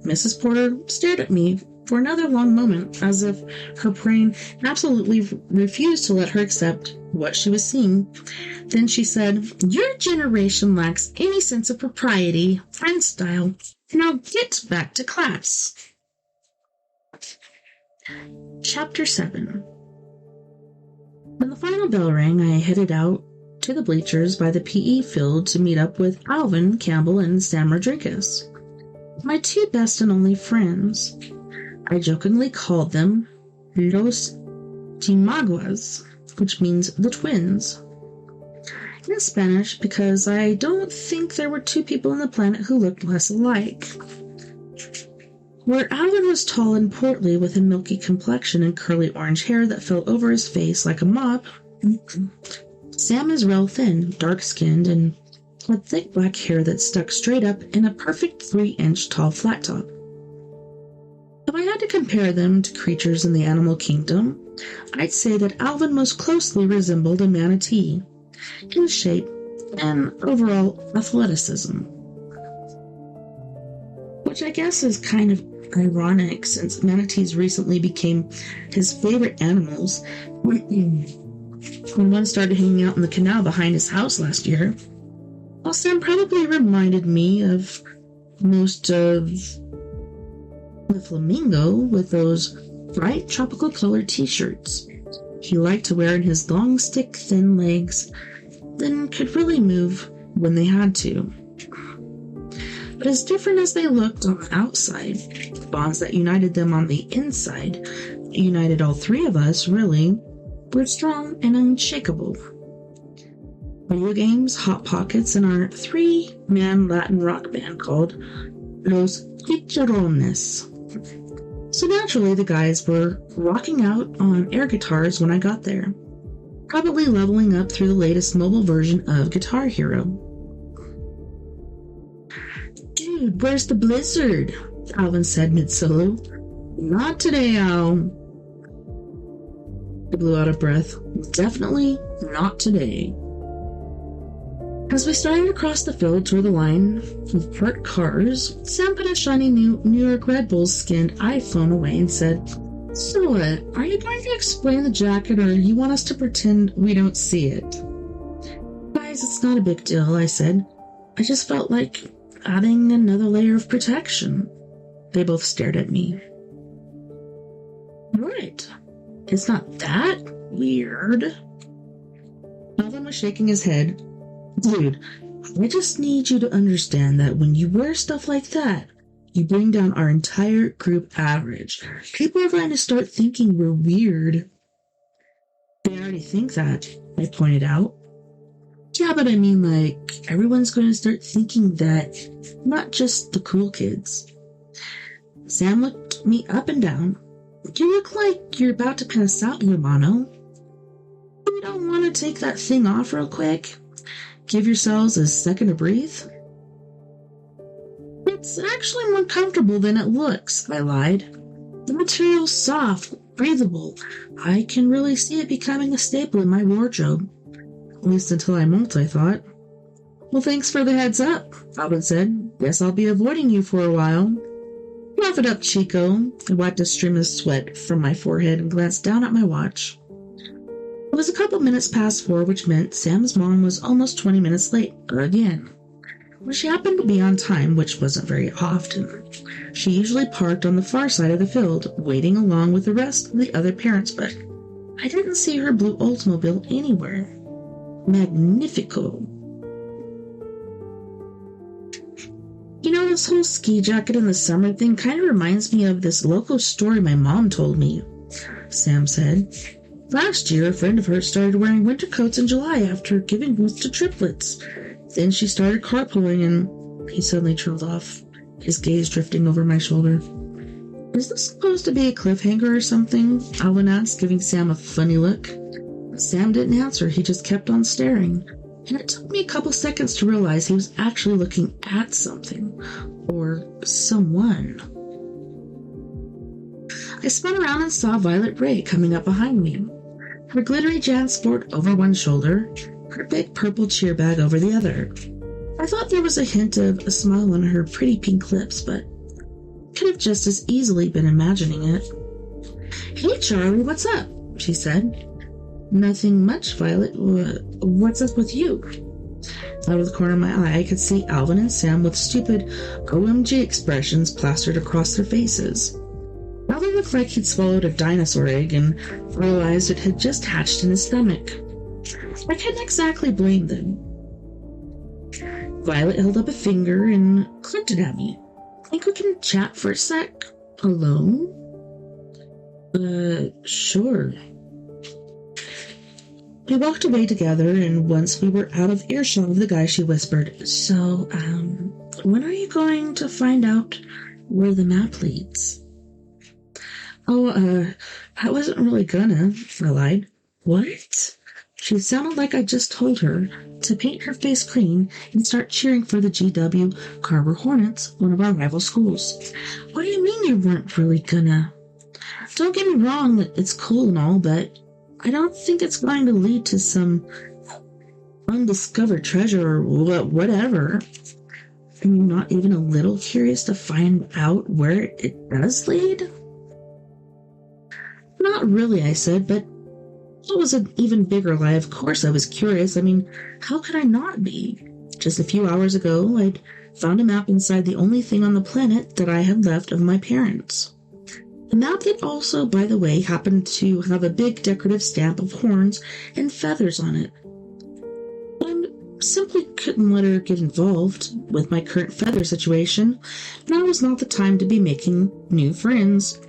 Mrs. Porter stared at me for another long moment, as if her brain absolutely refused to let her accept what she was seeing. Then she said, "Your generation lacks any sense of propriety, friend style. Now get back to class." Chapter 7. When the final bell rang, I headed out to the bleachers by the PE field to meet up with Alvin Campbell and Sam Rodriguez, my two best and only friends. I jokingly called them Los Chimaguas, which means the twins, in Spanish, because I don't think there were two people on the planet who looked less alike. Where Alvin was tall and portly with a milky complexion and curly orange hair that fell over his face like a mop, Sam is real thin, dark-skinned, and had thick black hair that stuck straight up in a perfect 3-inch tall flat top. If I had to compare them to creatures in the animal kingdom, I'd say that Alvin most closely resembled a manatee in shape and overall athleticism, which I guess is kind of ironic since manatees recently became his favorite animals when one started hanging out in the canal behind his house last year. While Sam probably reminded me of most of the flamingo with those bright tropical colored t-shirts he liked to wear in his long, stick, thin legs, then could really move when they had to. But as different as they looked on the outside, the bonds that united them on the inside, united all three of us, really, were strong and unshakable. Video games, Hot Pockets, and our 3-man Latin rock band called Los Chicharrones. So naturally, the guys were rocking out on air guitars when I got there, probably leveling up through the latest mobile version of Guitar Hero. "Dude, where's the blizzard?" Alvin said mid-solo. "Not today, Al." I blew out of breath. "Definitely not today." As we started across the field toward the line of parked cars, Sam put a shiny New York Red Bull skinned iPhone away and said, "So what? Are you going to explain the jacket, or you want us to pretend we don't see it?" "Guys, it's not a big deal," I said. "I just felt like adding another layer of protection." They both stared at me. "Right. It's not that weird." Alvin was shaking his head. "Dude, I just need you to understand that when you wear stuff like that, you bring down our entire group average. People are going to start thinking we're weird." "They already think that," I pointed out. "Yeah, but I mean, like, everyone's going to start thinking that, not just the cool kids." Sam looked me up and down. "You look like you're about to pass out, hermano. You don't want to take that thing off real quick? Give yourselves a second to breathe?" "It's actually more comfortable than it looks," I lied. "The material's soft, breathable. I can really see it becoming a staple in my wardrobe. At least until I molt," I thought. "Well, thanks for the heads up," Alvin said. "Guess I'll be avoiding you for a while." "Laugh it up, Chico." I wiped a stream of sweat from my forehead and glanced down at my watch. It was a couple minutes past 4, which meant Sam's mom was almost 20 minutes late, again. When she happened to be on time, which wasn't very often, she usually parked on the far side of the field, waiting along with the rest of the other parents, but I didn't see her blue Oldsmobile anywhere. Magnifico. "You know, this whole ski jacket in the summer thing kind of reminds me of this local story my mom told me," Sam said. "Last year, a friend of hers started wearing winter coats in July after giving birth to triplets. Then she started carpooling," and he suddenly trailed off, his gaze drifting over my shoulder. "Is this supposed to be a cliffhanger or something?" Alvin asked, giving Sam a funny look. Sam didn't answer. He just kept on staring, and it took me a couple seconds to realize he was actually looking at something, or someone. I spun around and saw Violet Ray coming up behind me, her glittery JanSport over one shoulder, her big purple cheer bag over the other. I thought there was a hint of a smile on her pretty pink lips, but could have just as easily been imagining it. "Hey, Charlie, what's up?" she said. "Nothing much, Violet. What's up with you?" Out of the corner of my eye, I could see Alvin and Sam with stupid OMG expressions plastered across their faces. Alvin looked like he'd swallowed a dinosaur egg and realized it had just hatched in his stomach. I couldn't exactly blame them. Violet held up a finger and clicked it at me. "Think we can chat for a sec? Alone?" Sure." We walked away together, and once we were out of earshot of the guy, she whispered, "So, when are you going to find out where the map leads?" "Oh, I wasn't really gonna," I lied. "What?" She sounded like I just told her to paint her face green and start cheering for the GW Carver Hornets, one of our rival schools. "What do you mean you weren't really gonna?" "Don't get me wrong, it's cool and all, but I don't think it's going to lead to some undiscovered treasure or whatever. Are you not even a little curious to find out where it does lead?" "Not really," I said, but it was an even bigger lie. Of course I was curious. I mean, how could I not be? Just a few hours ago, I'd found a map inside the only thing on the planet that I had left of my parents. The map that also, by the way, happened to have a big decorative stamp of horns and feathers on it. I simply couldn't let her get involved with my current feather situation. Now was not the time to be making new friends,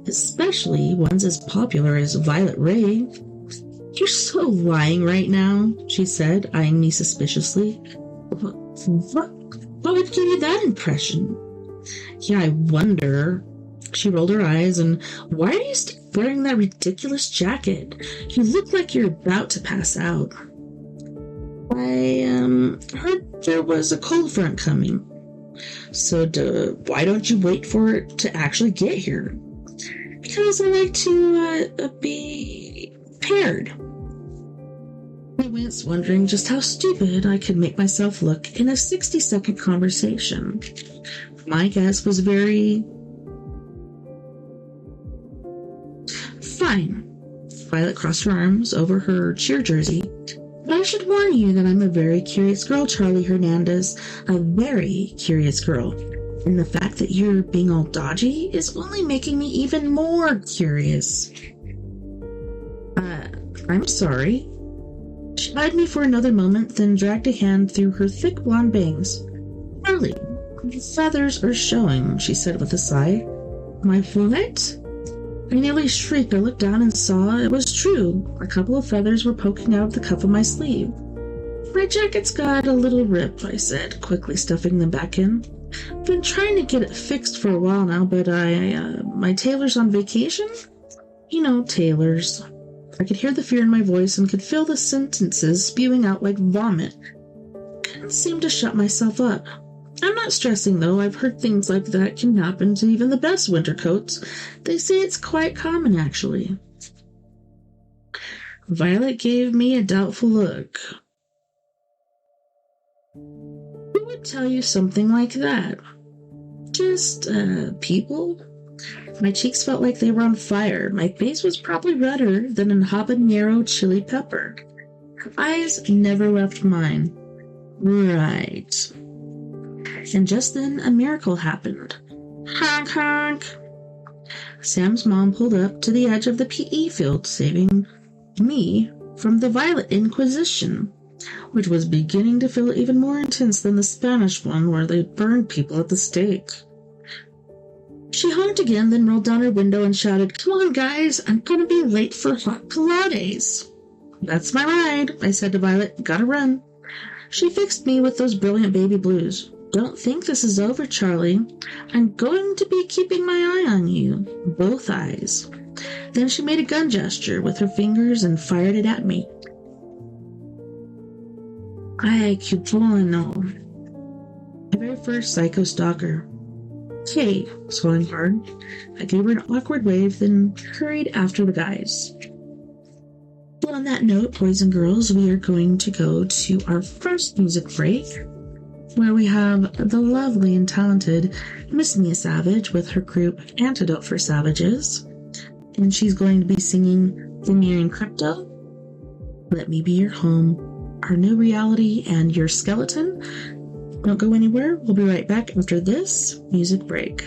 especially ones as popular as Violet Ray. "You're so lying right now," she said, eyeing me suspiciously. What would give you that impression?" "Yeah, I wonder." She rolled her eyes. "And why are you still wearing that ridiculous jacket? You look like you're about to pass out." "I heard there was a cold front coming." "So why don't you wait for it to actually get here?" "Because I like to be prepared." I winced, wondering just how stupid I could make myself look in a 60-second conversation. My guess was very... "Fine." Violet crossed her arms over her cheer jersey. "But I should warn you that I'm a very curious girl, Charlie Hernandez. A very curious girl. And the fact that you're being all dodgy is only making me even more curious." I'm sorry." She eyed me for another moment, then dragged a hand through her thick blonde bangs. "Charlie, the feathers are showing," she said with a sigh. "My what?" I nearly shrieked. I looked down and saw it was true. A couple of feathers were poking out of the cuff of my sleeve. "My jacket's got a little rip," I said, quickly stuffing them back in. "I've been trying to get it fixed for a while now, but my tailor's on vacation?" "You know, tailors." I could hear the fear in my voice and could feel the sentences spewing out like vomit. Couldn't seem to shut myself up. I'm not stressing, though. I've heard things like that can happen to even the best winter coats. They say it's quite common, actually. Violet gave me a doubtful look. "Who would tell you something like that?" "Just, people?" My cheeks felt like they were on fire. My face was probably redder than a habanero chili pepper. Her eyes never left mine. "Right." And just then, a miracle happened. Honk, honk. Sam's mom pulled up to the edge of the PE field, saving me from the Violet Inquisition, which was beginning to feel even more intense than the Spanish one where they burned people at the stake. She honked again, then rolled down her window and shouted, "Come on, guys, I'm gonna be late for hot Pilates." "That's my ride," I said to Violet. "Gotta run." She fixed me with those brilliant baby blues. "Don't think this is over, Charlie. I'm going to be keeping my eye on you. Both eyes." Then she made a gun gesture with her fingers and fired it at me. Ay, que bueno. My very first psycho stalker. "Okay," swallowing hard. I gave her an awkward wave, then hurried after the guys. Well, on that note, boys and girls, we are going to go to our first music break. where we have the lovely and talented Miss Mia Savage with her group Antidote for Savages. And she's going to be singing Lemurian Crypto, Let Me Be Your Home, Our New Reality, and Your Skeleton. Don't go anywhere. We'll be right back after this music break.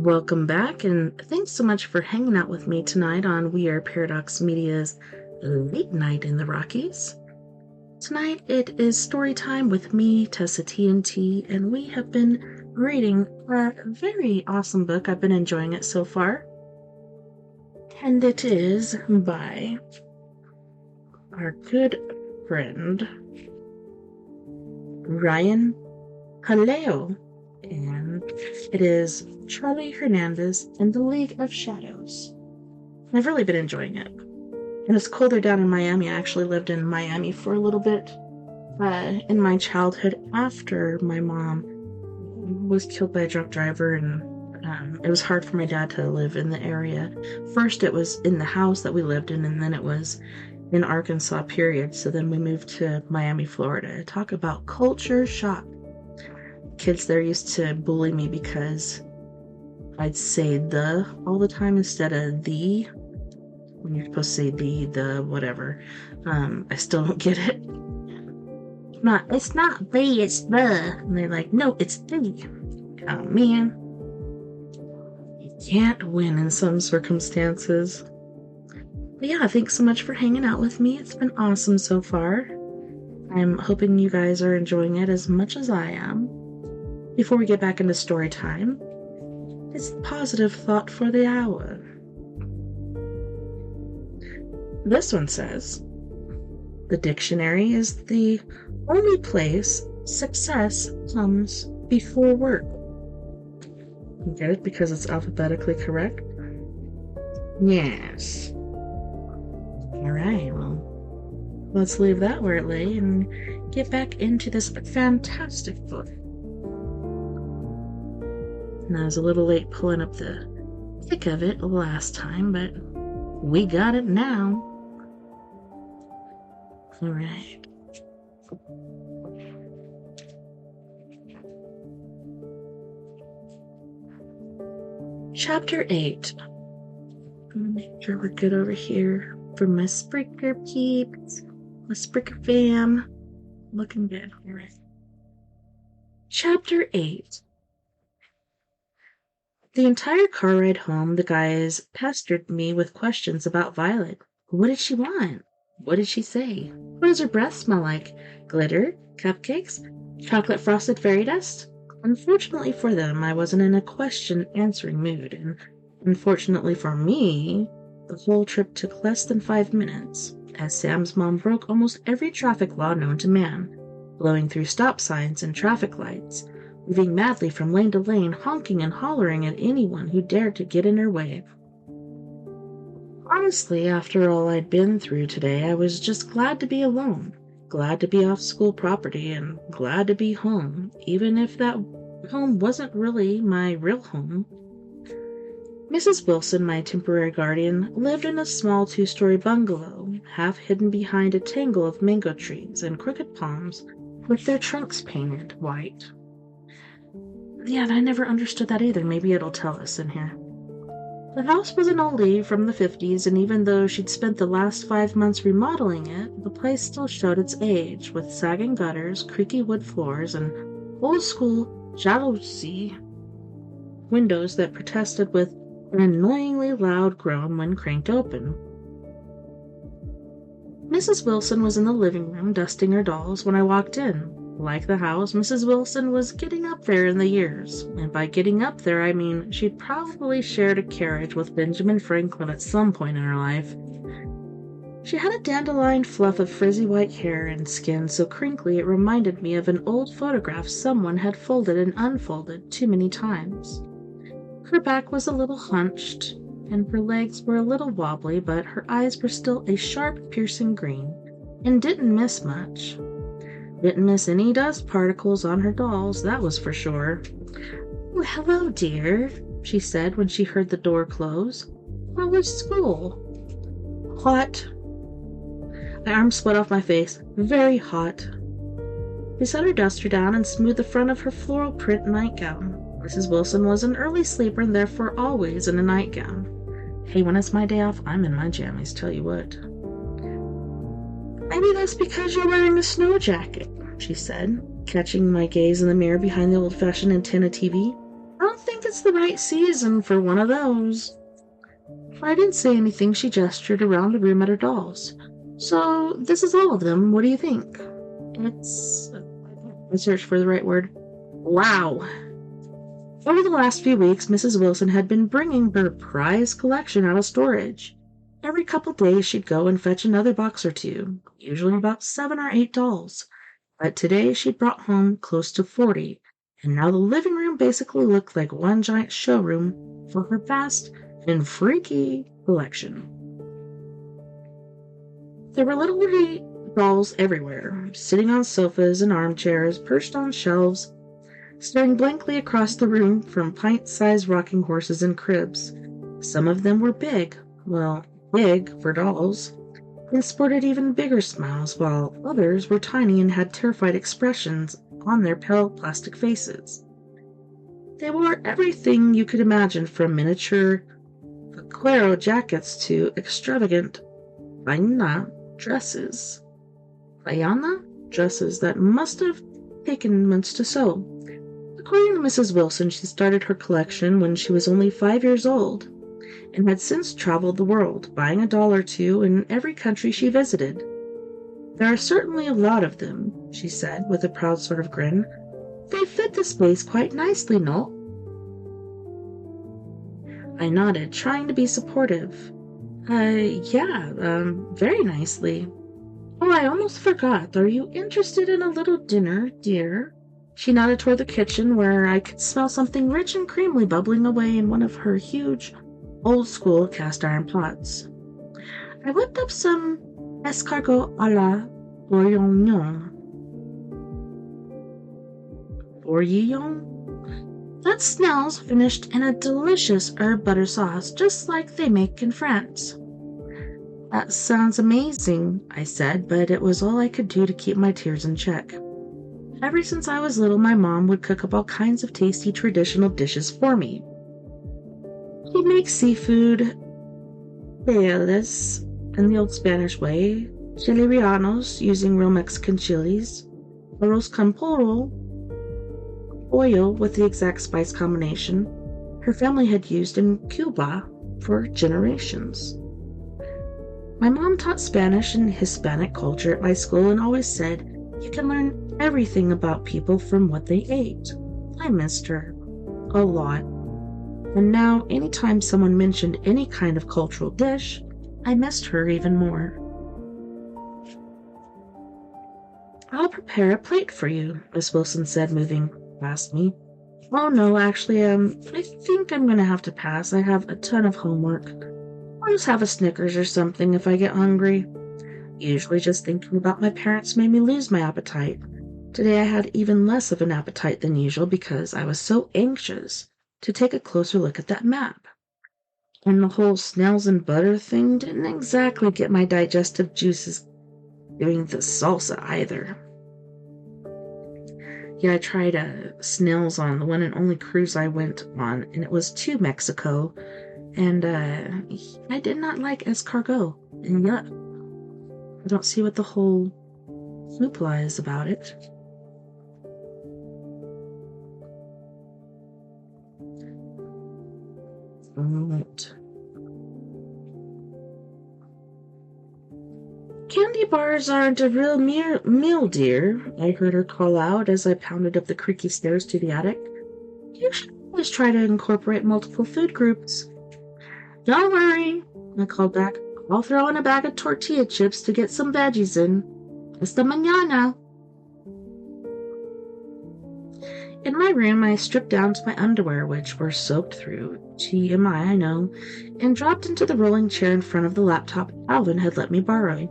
Welcome back, and thanks so much for hanging out with me tonight on We Are Paradox Media's Late Night in the Rockies. Tonight it is story time with me, TessaTNT, and we have been reading a very awesome book. I've been enjoying it so far. And it is by our good friend, Ryan Calejo. And It is Charlie Hernandez and the League of Shadows. I've really been enjoying it. And it's colder down in Miami. I actually lived in Miami for a little bit in my childhood after my mom was killed by a drunk driver, and it was hard for my dad to live in the area. First, it was in the house that we lived in, and then it was in Arkansas, period. So then we moved to Miami, Florida. Talk about culture shock. Kids there used to bully me because I'd say the all the time instead of the. When you're supposed to say the, whatever. I still don't get it. It's not the, it's the. And they're like, no, it's the. Oh, man. You can't win in some circumstances. But yeah, thanks so much for hanging out with me. It's been awesome so far. I'm hoping you guys are enjoying it as much as I am. Before we get back into story time, it's the positive thought for the hour. This one says, the dictionary is the only place success comes before work. You get it? Because it's alphabetically correct? Yes. Alright, well, let's leave that where it lay and get back into this fantastic book. And I was a little late pulling up the thick of it last time, but we got it now. All right. Chapter 8. Make sure we're good over here for my Spreaker peeps, my Spreaker fam. Looking good. All right. Chapter 8. The entire car ride home, the guys pestered me with questions about Violet. What did she want? What did she say? What does her breath smell like? Glitter? Cupcakes? Chocolate frosted fairy dust? Unfortunately for them, I wasn't in a question-answering mood, and unfortunately for me, the whole trip took less than 5 minutes, as Sam's mom broke almost every traffic law known to man, blowing through stop signs and traffic lights, moving madly from lane to lane, honking and hollering at anyone who dared to get in her way. Honestly, after all I'd been through today, I was just glad to be alone, glad to be off school property, and glad to be home, even if that home wasn't really my real home. Mrs. Wilson, my temporary guardian, lived in a small 2-story bungalow, half hidden behind a tangle of mango trees and crooked palms, with their trunks painted white. Yeah, I never understood that either. Maybe it'll tell us in here. The house was an oldie from the 50s, and even though she'd spent the last 5 months remodeling it, the place still showed its age, with sagging gutters, creaky wood floors, and old-school jalousie windows that protested with an annoyingly loud groan when cranked open. Mrs. Wilson was in the living room dusting her dolls when I walked in. Like the house, Mrs. Wilson was getting up there in the years, and by getting up there I mean she'd probably shared a carriage with Benjamin Franklin at some point in her life. She had a dandelion fluff of frizzy white hair and skin so crinkly it reminded me of an old photograph someone had folded and unfolded too many times. Her back was a little hunched, and her legs were a little wobbly, but her eyes were still a sharp, piercing green, and didn't miss much. Didn't miss any dust particles on her dolls, that was for sure. "Oh, hello, dear," she said when she heard the door close. "How was school?" "Hot." My arm split off my face. "Very hot." She set her duster down and smoothed the front of her floral print nightgown. Mrs. Wilson was an early sleeper and therefore always in a nightgown. Hey, when it's my day off, I'm in my jammies, tell you what. "Maybe that's because you're wearing a snow jacket," she said, catching my gaze in the mirror behind the old-fashioned antenna TV. "I don't think it's the right season for one of those." I didn't say anything. She gestured around the room at her dolls. "So, this is all of them. What do you think?" It's... I searched for the right word. Wow. Over the last few weeks, Mrs. Wilson had been bringing her prized collection out of storage. Every couple days she'd go and fetch another box or two, usually about 7 or 8 dolls. But today she'd brought home close to 40, and now the living room basically looked like one giant showroom for her vast and freaky collection. There were little dolls everywhere, sitting on sofas and armchairs, perched on shelves, staring blankly across the room from pint-sized rocking horses and cribs. Some of them were big for dolls, and sported even bigger smiles, while others were tiny and had terrified expressions on their pale plastic faces. They wore everything you could imagine, from miniature vaquero jackets to extravagant baina dresses. Bayana dresses that must have taken months to sew. According to Mrs. Wilson, she started her collection when she was only 5 years old, and had since traveled the world, buying a doll or two in every country she visited. There are certainly a lot of them, she said, with a proud sort of grin. They fit the space quite nicely, no? I nodded, trying to be supportive. Very nicely. Oh, I almost forgot. Are you interested in a little dinner, dear? She nodded toward the kitchen, where I could smell something rich and creamy bubbling away in one of her huge, old-school cast-iron pots. I whipped up some escargot à la bourguignon. Bourguignon? That smells finished in a delicious herb butter sauce, just like they make in France. That sounds amazing, I said, but it was all I could do to keep my tears in check. Ever since I was little, my mom would cook up all kinds of tasty traditional dishes for me. She'd make seafood, paellas, in the old Spanish way, chili rellenos using real Mexican chilies, arroz con pollo, pollo with the exact spice combination her family had used in Cuba for generations. My mom taught Spanish and Hispanic culture at my school and always said, you can learn everything about people from what they ate. I missed her a lot. And now, anytime someone mentioned any kind of cultural dish, I missed her even more. I'll prepare a plate for you, Miss Wilson said, moving past me. Oh no, actually, I think I'm gonna have to pass. I have a ton of homework. I'll just have a Snickers or something if I get hungry. Usually just thinking about my parents made me lose my appetite. Today I had even less of an appetite than usual because I was so anxious to take a closer look at that map. And the whole snails and butter thing didn't exactly get my digestive juices doing the salsa either. Yeah, I tried snails on the one and only cruise I went on, and it was to Mexico, and I did not like escargot, and yuck. I don't see what the whole hoopla is about it. Right. Candy bars aren't a real meal, dear, I heard her call out as I pounded up the creaky stairs to the attic. You should always try to incorporate multiple food groups. Don't worry, I called back. I'll throw in a bag of tortilla chips to get some veggies in. Hasta mañana. In my room, I stripped down to my underwear, which were soaked through. TMI, I know, and dropped into the rolling chair in front of the laptop Alvin had let me borrow.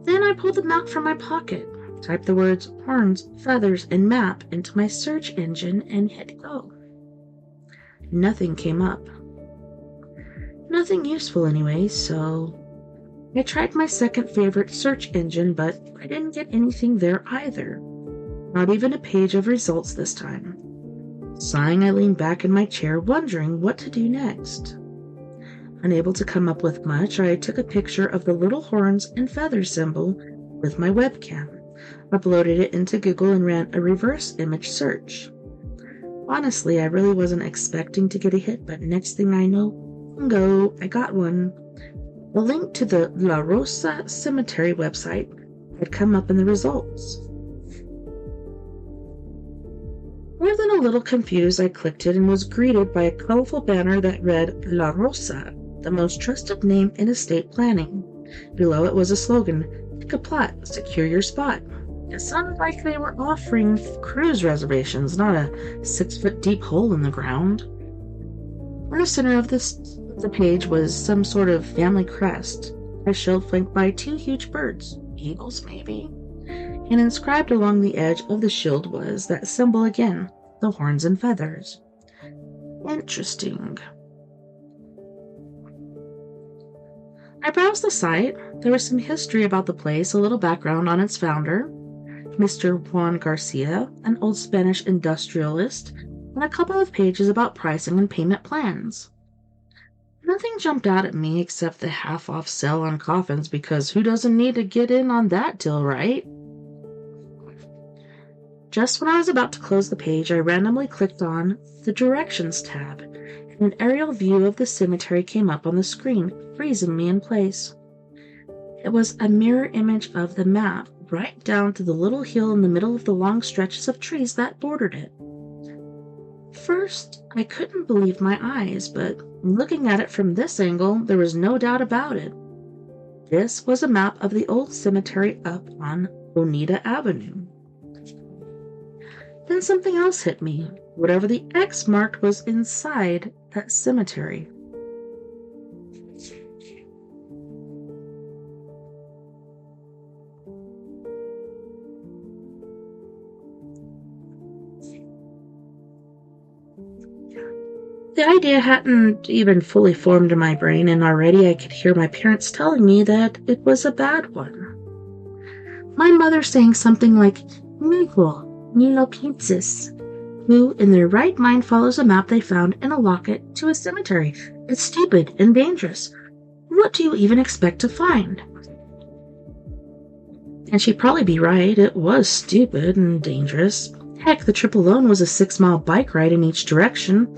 Then I pulled them out from my pocket, typed the words horns, feathers, and map into my search engine, and hit go. Nothing came up. Nothing useful anyway, so I tried my second favorite search engine, but I didn't get anything there either. Not even a page of results this time. Sighing, I leaned back in my chair, wondering what to do next. Unable to come up with much, I took a picture of the little horns and feathers symbol with my webcam, uploaded it into Google, and ran a reverse image search. Honestly, I really wasn't expecting to get a hit, but next thing I know, bingo, I got one. The link to the La Rosa Cemetery website had come up in the results. More than a little confused, I clicked it and was greeted by a colorful banner that read La Rosa, the most trusted name in estate planning. Below it was a slogan, pick a plot, secure your spot. It sounded like they were offering cruise reservations, not a 6-foot deep hole in the ground. In the center of the page was some sort of family crest, a shield flanked by 2 huge birds, eagles maybe, and inscribed along the edge of the shield was that symbol again, the horns and feathers. Interesting. I browsed the site. There was some history about the place, a little background on its founder, Mr. Juan Garcia, an old Spanish industrialist, and a couple of pages about pricing and payment plans. Nothing jumped out at me except the half-off sale on coffins, because who doesn't need to get in on that deal, right? Just when I was about to close the page, I randomly clicked on the Directions tab, and an aerial view of the cemetery came up on the screen, freezing me in place. It was a mirror image of the map, right down to the little hill in the middle of the long stretches of trees that bordered it. First, I couldn't believe my eyes, but looking at it from this angle, there was no doubt about it. This was a map of the old cemetery up on Bonita Avenue. Then something else hit me. Whatever the X marked was inside that cemetery. The idea hadn't even fully formed in my brain, and already I could hear my parents telling me that it was a bad one. My mother saying something like, "Mijo, ni lo pienses." Who in their right mind follows a map they found in a locket to a cemetery? It's stupid and dangerous. What do you even expect to find? And she'd probably be right. It was stupid and dangerous. Heck, the trip alone was a 6-mile bike ride in each direction.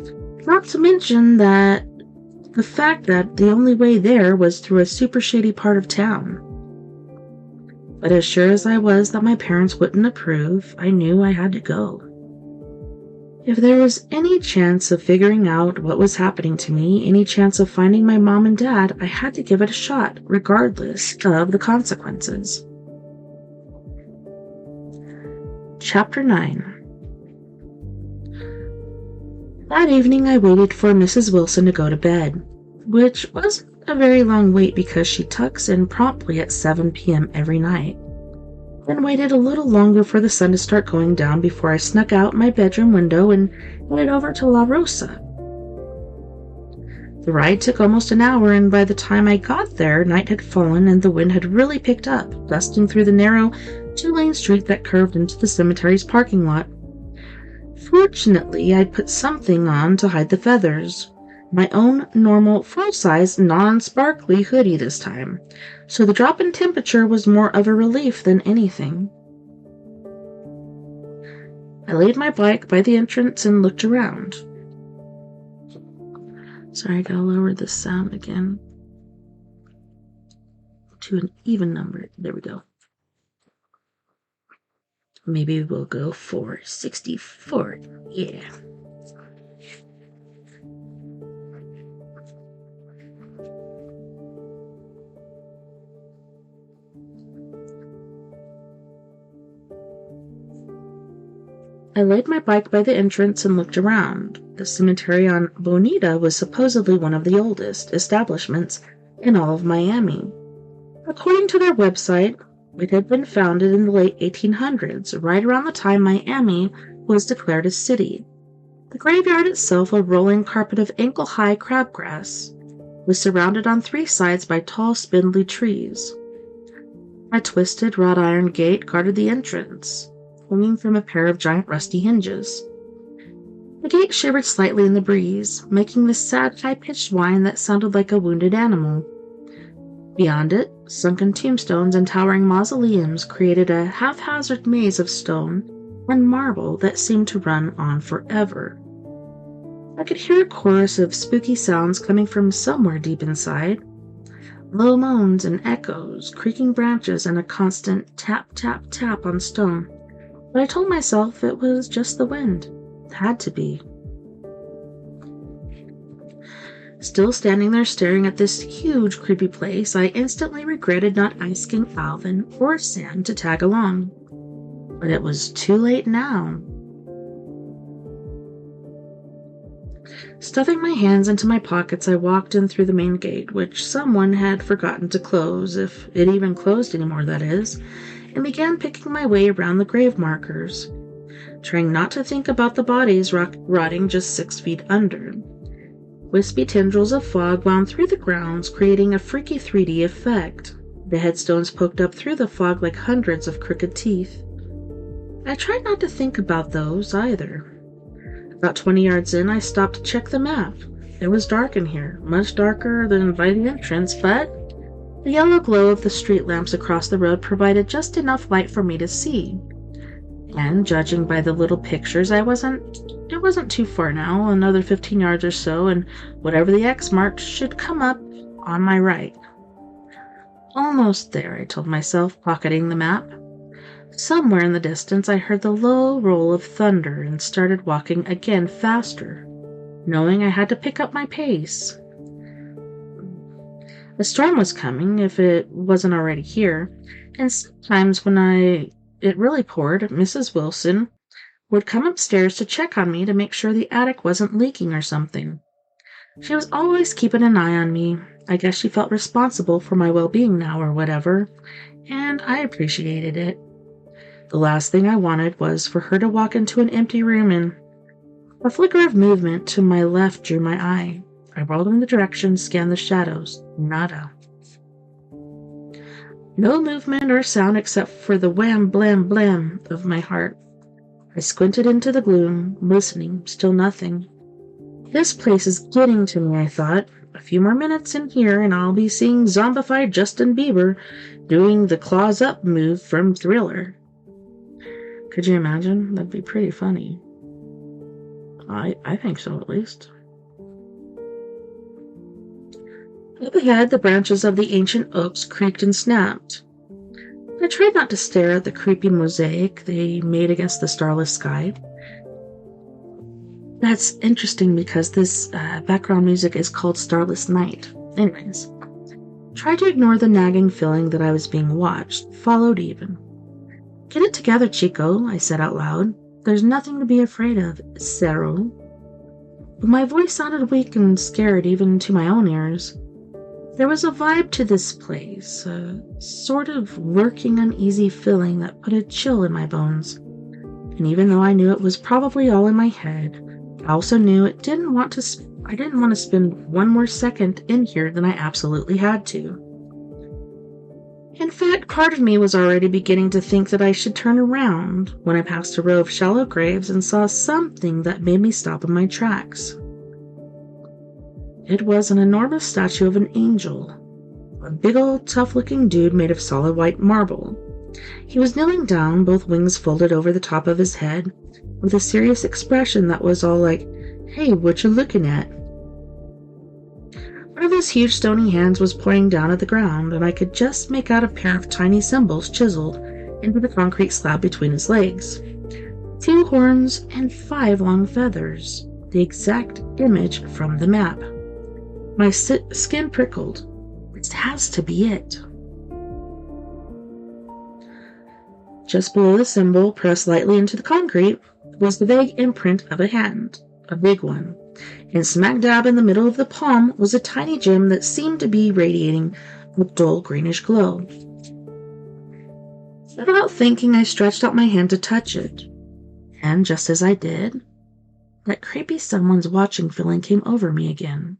Not to mention that the fact that the only way there was through a super shady part of town. But as sure as I was that my parents wouldn't approve, I knew I had to go. If there was any chance of figuring out what was happening to me, any chance of finding my mom and dad, I had to give it a shot, regardless of the consequences. Chapter 9. That evening I waited for Mrs. Wilson to go to bed, which wasn't a very long wait because she tucks in promptly at 7 p.m. every night. Then waited a little longer for the sun to start going down before I snuck out my bedroom window and headed over to La Rosa. The ride took almost an hour, and by the time I got there, night had fallen and the wind had really picked up, dusting through the narrow 2-lane street that curved into the cemetery's parking lot. Fortunately, I'd put something on to hide the feathers. My own normal full-size, non-sparkly hoodie this time, so the drop in temperature was more of a relief than anything. I laid my bike by the entrance and looked around. Sorry, I gotta lower the sound again to an even number. There we go. Maybe we'll go for 64. Yeah. I laid my bike by the entrance and looked around. The cemetery on Bonita was supposedly one of the oldest establishments in all of Miami. According to their website, it had been founded in the late 1800s, right around the time Miami was declared a city. The graveyard itself, a rolling carpet of ankle-high crabgrass, was surrounded on 3 sides by tall, spindly trees. A twisted wrought iron gate guarded the entrance, hanging from a pair of giant rusty hinges. The gate shivered slightly in the breeze, making this sad, high-pitched whine that sounded like a wounded animal. Beyond it, sunken tombstones and towering mausoleums created a haphazard maze of stone and marble that seemed to run on forever. I could hear a chorus of spooky sounds coming from somewhere deep inside. Low moans and echoes, creaking branches, and a constant tap, tap, tap on stone. But I told myself it was just the wind. It had to be. Still standing there staring at this huge, creepy place, I instantly regretted not asking Alvin or Sam to tag along. But it was too late now. Stuffing my hands into my pockets, I walked in through the main gate, which someone had forgotten to close, if it even closed anymore, that is, and began picking my way around the grave markers, trying not to think about the bodies rotting just 6 feet under. Wispy tendrils of fog wound through the grounds, creating a freaky 3D effect. The headstones poked up through the fog like hundreds of crooked teeth. I tried not to think about those either. About 20 yards in, I stopped to check the map. It was dark in here, much darker than by the entrance, but the yellow glow of the street lamps across the road provided just enough light for me to see. And judging by the little pictures, it wasn't too far now, another 15 yards or so, and whatever the X marked should come up on my right. Almost there, I told myself, pocketing the map. Somewhere in the distance, I heard the low roll of thunder and started walking again faster, knowing I had to pick up my pace. A storm was coming, if it wasn't already here, and sometimes when it really poured, Mrs. Wilson would come upstairs to check on me to make sure the attic wasn't leaking or something. She was always keeping an eye on me. I guess she felt responsible for my well-being now or whatever, and I appreciated it. The last thing I wanted was for her to walk into an empty room, and a flicker of movement to my left drew my eye. I rolled in the direction, scanned the shadows. Nada. No movement or sound except for the wham, blam, blam of my heart. I squinted into the gloom, listening, still nothing. This place is getting to me, I thought. A few more minutes in here and I'll be seeing zombified Justin Bieber doing the claws up move from Thriller. Could you imagine? That'd be pretty funny. I think so, at least. Up ahead, the branches of the ancient oaks creaked and snapped. I tried not to stare at the creepy mosaic they made against the starless sky. That's interesting because this background music is called Starless Night. Anyways, tried to ignore the nagging feeling that I was being watched, followed even. Get it together, Chico, I said out loud. There's nothing to be afraid of, Cero. But my voice sounded weak and scared even to my own ears. There was a vibe to this place, a sort of lurking uneasy feeling that put a chill in my bones. And even though I knew it was probably all in my head, I also knew I didn't want to spend one more second in here than I absolutely had to. In fact, part of me was already beginning to think that I should turn around when I passed a row of shallow graves and saw something that made me stop in my tracks. It was an enormous statue of an angel, a big old tough-looking dude made of solid white marble. He was kneeling down, both wings folded over the top of his head, with a serious expression that was all like, "Hey, what you looking at?" One of his huge stony hands was pointing down at the ground, and I could just make out a pair of tiny symbols chiseled into the concrete slab between his legs. 2 horns and 5 long feathers, the exact image from the map. My skin prickled. This has to be it. Just below the symbol, pressed lightly into the concrete, was the vague imprint of a hand, a big one. And smack dab in the middle of the palm was a tiny gem that seemed to be radiating a dull greenish glow. Without thinking, I stretched out my hand to touch it. And just as I did, that creepy someone's watching feeling came over me again.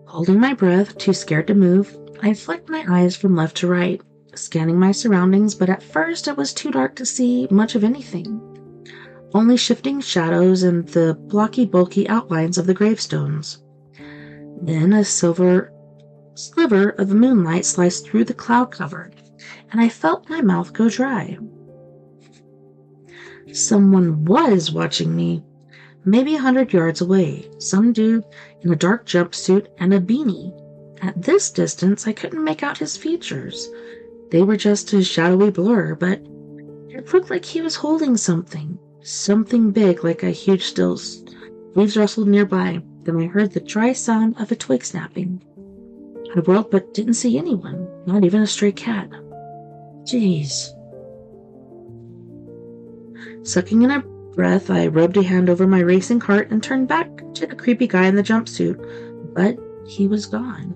Holding my breath, too scared to move, I flicked my eyes from left to right, scanning my surroundings, but at first it was too dark to see much of anything. Only shifting shadows and the blocky, bulky outlines of the gravestones. Then a silver sliver of moonlight sliced through the cloud cover, and I felt my mouth go dry. Someone was watching me, maybe 100 yards away, some dude in a dark jumpsuit and a beanie. At this distance, I couldn't make out his features. They were just a shadowy blur, but it looked like he was holding something big like a huge still. Leaves rustled nearby. Then I heard the dry sound of a twig snapping. I whirled but didn't see anyone, not even a stray cat. Jeez. Sucking in a breath, I rubbed a hand over my racing heart and turned back to the creepy guy in the jumpsuit, but he was gone.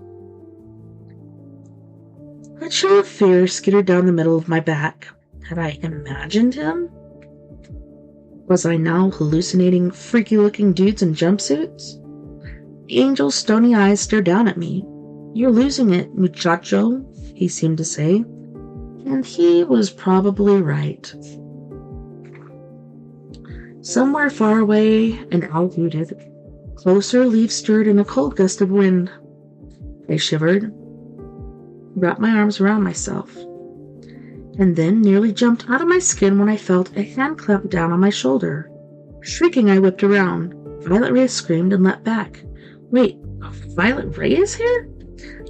A chill of fear skittered down the middle of my back. Had I imagined him? Was I now hallucinating freaky-looking dudes in jumpsuits? The angel's stony eyes stared down at me. "You're losing it, muchacho," he seemed to say. And he was probably right. Somewhere far away, an owl hooted. Closer, leaves stirred in a cold gust of wind. I shivered, wrapped my arms around myself, and then nearly jumped out of my skin when I felt a hand clamp down on my shoulder. Shrieking, I whipped around. Violet Ray screamed and leapt back. "Wait, Violet Ray is here?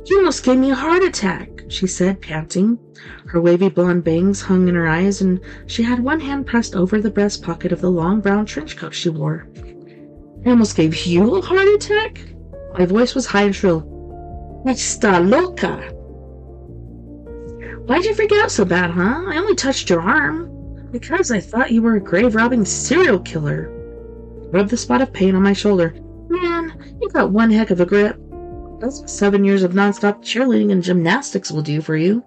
You almost gave me a heart attack," she said, panting. Her wavy blonde bangs hung in her eyes, and she had one hand pressed over the breast pocket of the long brown trench coat she wore. "I almost gave you a heart attack?" My voice was high and shrill. "Está loca!" "Why'd you freak out so bad, huh? I only touched your arm." "Because I thought you were a grave-robbing serial killer." I rubbed the spot of pain on my shoulder. "Man, you got one heck of a grip. That's what 7 years of nonstop cheerleading and gymnastics will do for you."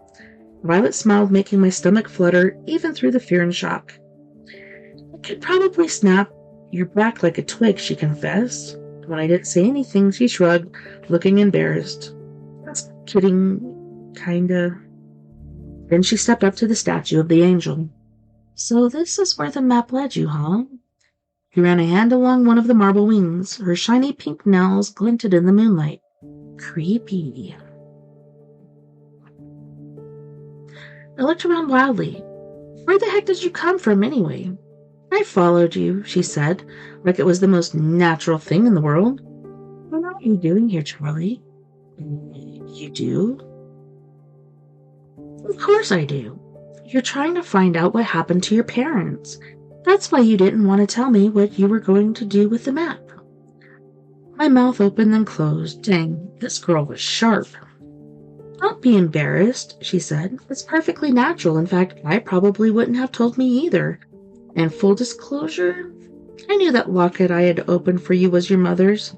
Violet smiled, making my stomach flutter even through the fear and shock. "I could probably snap your back like a twig," she confessed. When I didn't say anything, she shrugged, looking embarrassed. "That's kidding, kinda." Then she stepped up to the statue of the angel. "So this is where the map led you, huh?" She ran a hand along one of the marble wings. Her shiny pink nails glinted in the moonlight. Creepy. I looked around wildly. "Where the heck did you come from, anyway?" "I followed you," she said, like it was the most natural thing in the world. "What are you doing here, Charlie?" "You do?" "Of course I do. You're trying to find out what happened to your parents. That's why you didn't want to tell me what you were going to do with the map." My mouth opened and closed. Dang, this girl was sharp. "Don't be embarrassed," she said. "It's perfectly natural. In fact, I probably wouldn't have told me either. And full disclosure, I knew that locket I had opened for you was your mother's.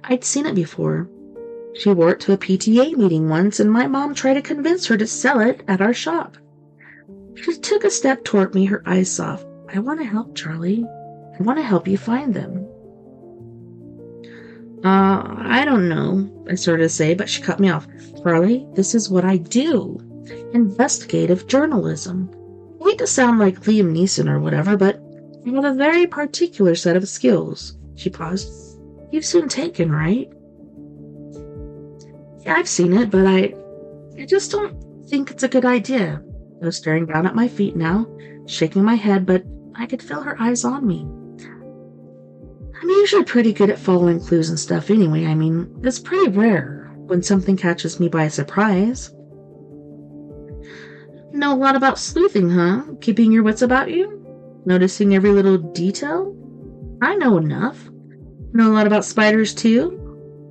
I'd seen it before. She wore it to a PTA meeting once, and my mom tried to convince her to sell it at our shop." She took a step toward me, her eyes soft. "I want to help, Charlie. I want to help you find them." I don't know," I started to say, but she cut me off. "Charlie, this is what I do. Investigative journalism. I hate to sound like Liam Neeson or whatever, but I have a very particular set of skills." She paused. "You've seen Taken, right?" "Yeah, I've seen it, but I just don't think it's a good idea." I was staring down at my feet now, shaking my head, but I could feel her eyes on me. "I'm usually pretty good at following clues and stuff anyway. I mean, it's pretty rare when something catches me by surprise." "Know a lot about sleuthing, huh? Keeping your wits about you? Noticing every little detail?" "I know enough." "Know a lot about spiders, too?"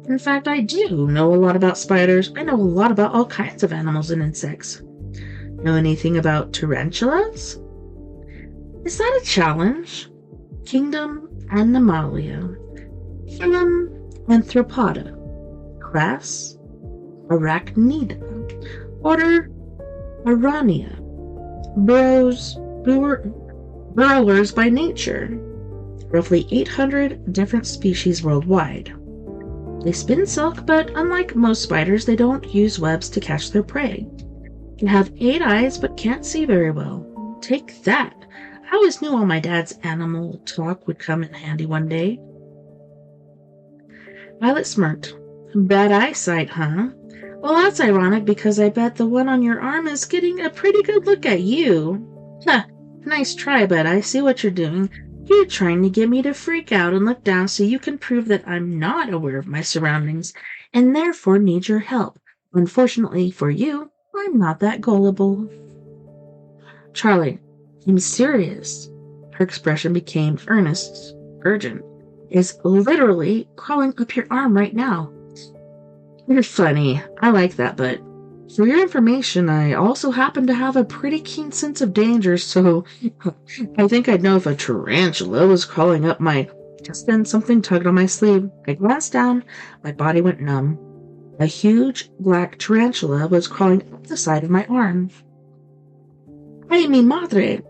"In fact, I do know a lot about spiders. I know a lot about all kinds of animals and insects." "Know anything about tarantulas?" "Is that a challenge?" "Kingdom Animalia. Phylum Arthropoda. Class Arachnida. Order Arania. Burrowers by nature. Roughly 800 different species worldwide. They spin silk, but unlike most spiders, they don't use webs to catch their prey. They have 8 eyes, but can't see very well. Take that. I always knew all my dad's animal talk would come in handy one day." Violet smirked. "Bad eyesight, huh? Well, that's ironic because I bet the one on your arm is getting a pretty good look at you." "Huh, nice try, but I see what you're doing. You're trying to get me to freak out and look down so you can prove that I'm not aware of my surroundings and therefore need your help. Unfortunately for you, I'm not that gullible." "Charlie, I'm serious." Her expression became earnest, urgent. is literally crawling up your arm right now. You're funny. I like that, but for your information, I also happen to have a pretty keen sense of danger, so I think I'd know if a tarantula was crawling up my... Just then, something tugged on my sleeve. I glanced down. My body went numb. A huge black tarantula was crawling up the side of my arm. "Ay, mi madre!"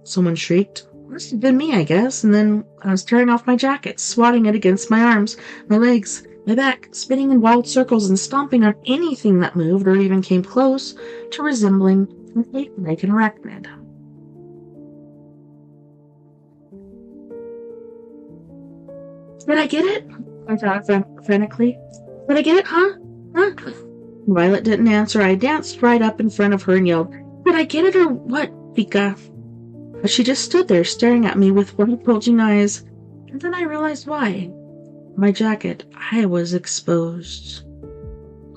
Someone shrieked. Must have been me, I guess, and then I was tearing off my jacket, swatting it against my arms, my legs, my back, spinning in wild circles and stomping on anything that moved or even came close to resembling an ape-like arachnid. "Did I get it?" I thought frantically. "Did I get it, huh? Huh?" Violet didn't answer. I danced right up in front of her and yelled, "Did I get it or what, Pika?" But she just stood there staring at me with wide bulging eyes, and then I realized why. My jacket, I was exposed.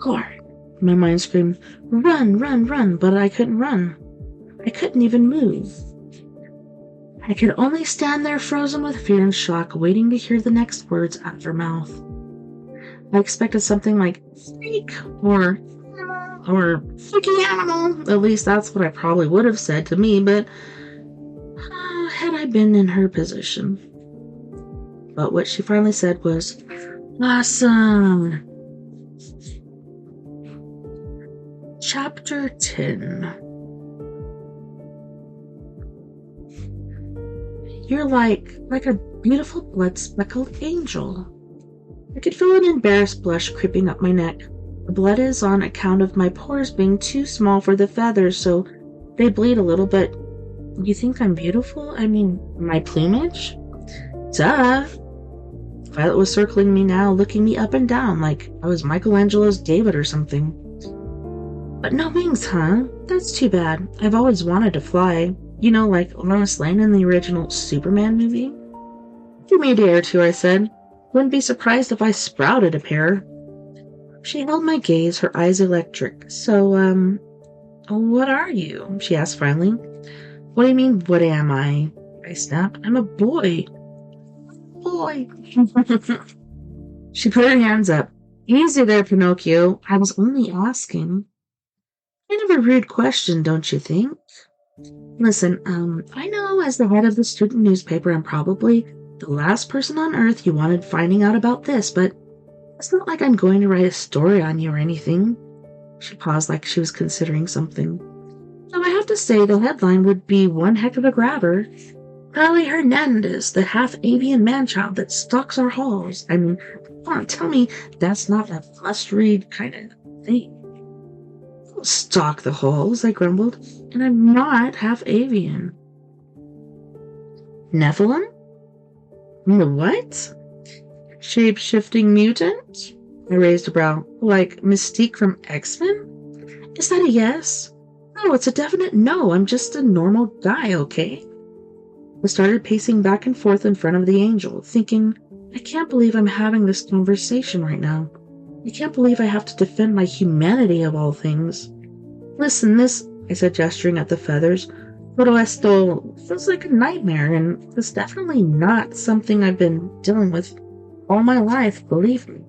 "Lord," my mind screamed, "Run, run, run," but I couldn't run. I couldn't even move. I could only stand there frozen with fear and shock, waiting to hear the next words out of her mouth. I expected something like "freak" or "freaky animal." At least that's what I probably would have said to me, but had I been in her position. But what she finally said was, "Awesome." Chapter 10. You're like a beautiful blood-speckled angel. I could feel an embarrassed blush creeping up my neck. The blood is on account of my pores being too small for the feathers, so they bleed a little, but you think I'm beautiful? I mean, my plumage? Duh. Violet was circling me now, looking me up and down like I was Michelangelo's David or something. "But no wings, huh? That's too bad. I've always wanted to fly. You know, like Lois Lane in the original Superman movie." "Give me a day or two," I said. "Wouldn't be surprised if I sprouted a pair." She held my gaze, her eyes electric. "So, what are you?" she asked finally. "What do you mean, what am I?" I snapped. "I'm a boy." "Boy." She put her hands up. "Easy there, Pinocchio. I was only asking." Kind of a rude question, don't you think? Listen, I know as the head of the student newspaper, I'm probably the last person on earth you wanted finding out about this, but it's not like I'm going to write a story on you or anything. She paused like she was considering something. So I have to say the headline would be one heck of a grabber. "Probably Hernandez, the half-avian man-child that stalks our halls." I mean, come on, tell me that's not a must-read kind of thing. "Don't stalk the halls," I grumbled, "and I'm not half-avian." "Nephilim? What? Shape-shifting mutant?" I raised a brow. "Like Mystique from X-Men? Is that a yes?" "No, it's a definite no. I'm just a normal guy, okay?" I started pacing back and forth in front of the angel, thinking, I can't believe I'm having this conversation right now. I can't believe I have to defend my humanity of all things. "Listen, this," I said, gesturing at the feathers, "todo esto feels like a nightmare, and it's definitely not something I've been dealing with all my life, believe me."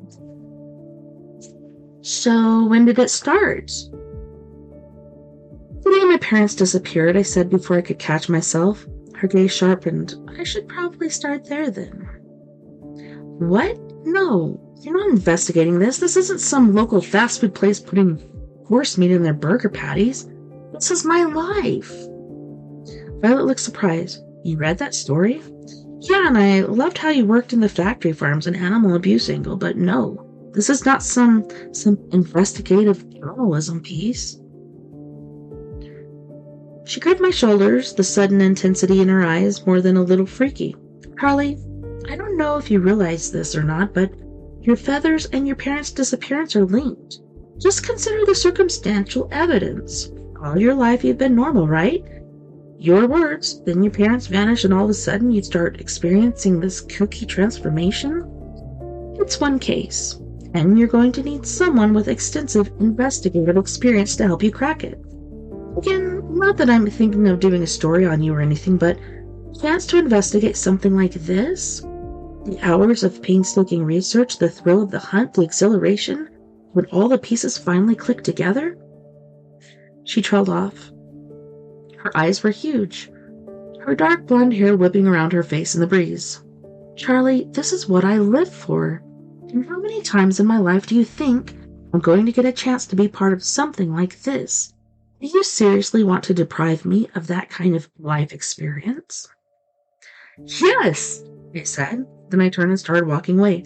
"So, when did it start?" "The day my parents disappeared," I said before I could catch myself. Her gaze sharpened. "I should probably start there then." "What? No, you're not investigating this. This isn't some local fast food place putting horse meat in their burger patties. This is my life." Violet looked surprised. "You read that story?" "Yeah, and I loved how you worked in the factory farms and animal abuse angle, but no, this is not some investigative journalism piece." She gripped my shoulders, the sudden intensity in her eyes more than a little freaky. "Carly, I don't know if you realize this or not, but your feathers and your parents' disappearance are linked. Just consider the circumstantial evidence. All your life you've been normal, right? Your words, then your parents vanish and all of a sudden you'd start experiencing this kooky transformation? It's one case, and you're going to need someone with extensive investigative experience to help you crack it. Again, not that I'm thinking of doing a story on you or anything, but a chance to investigate something like this? The hours of painstaking research, the thrill of the hunt, the exhilaration, when all the pieces finally clicked together? She trailed off. Her eyes were huge, her dark blonde hair whipping around her face in the breeze. Charlie, this is what I live for. And how many times in my life do you think I'm going to get a chance to be part of something like this? Do you seriously want to deprive me of that kind of life experience? Yes, I said. Then I turned and started walking away.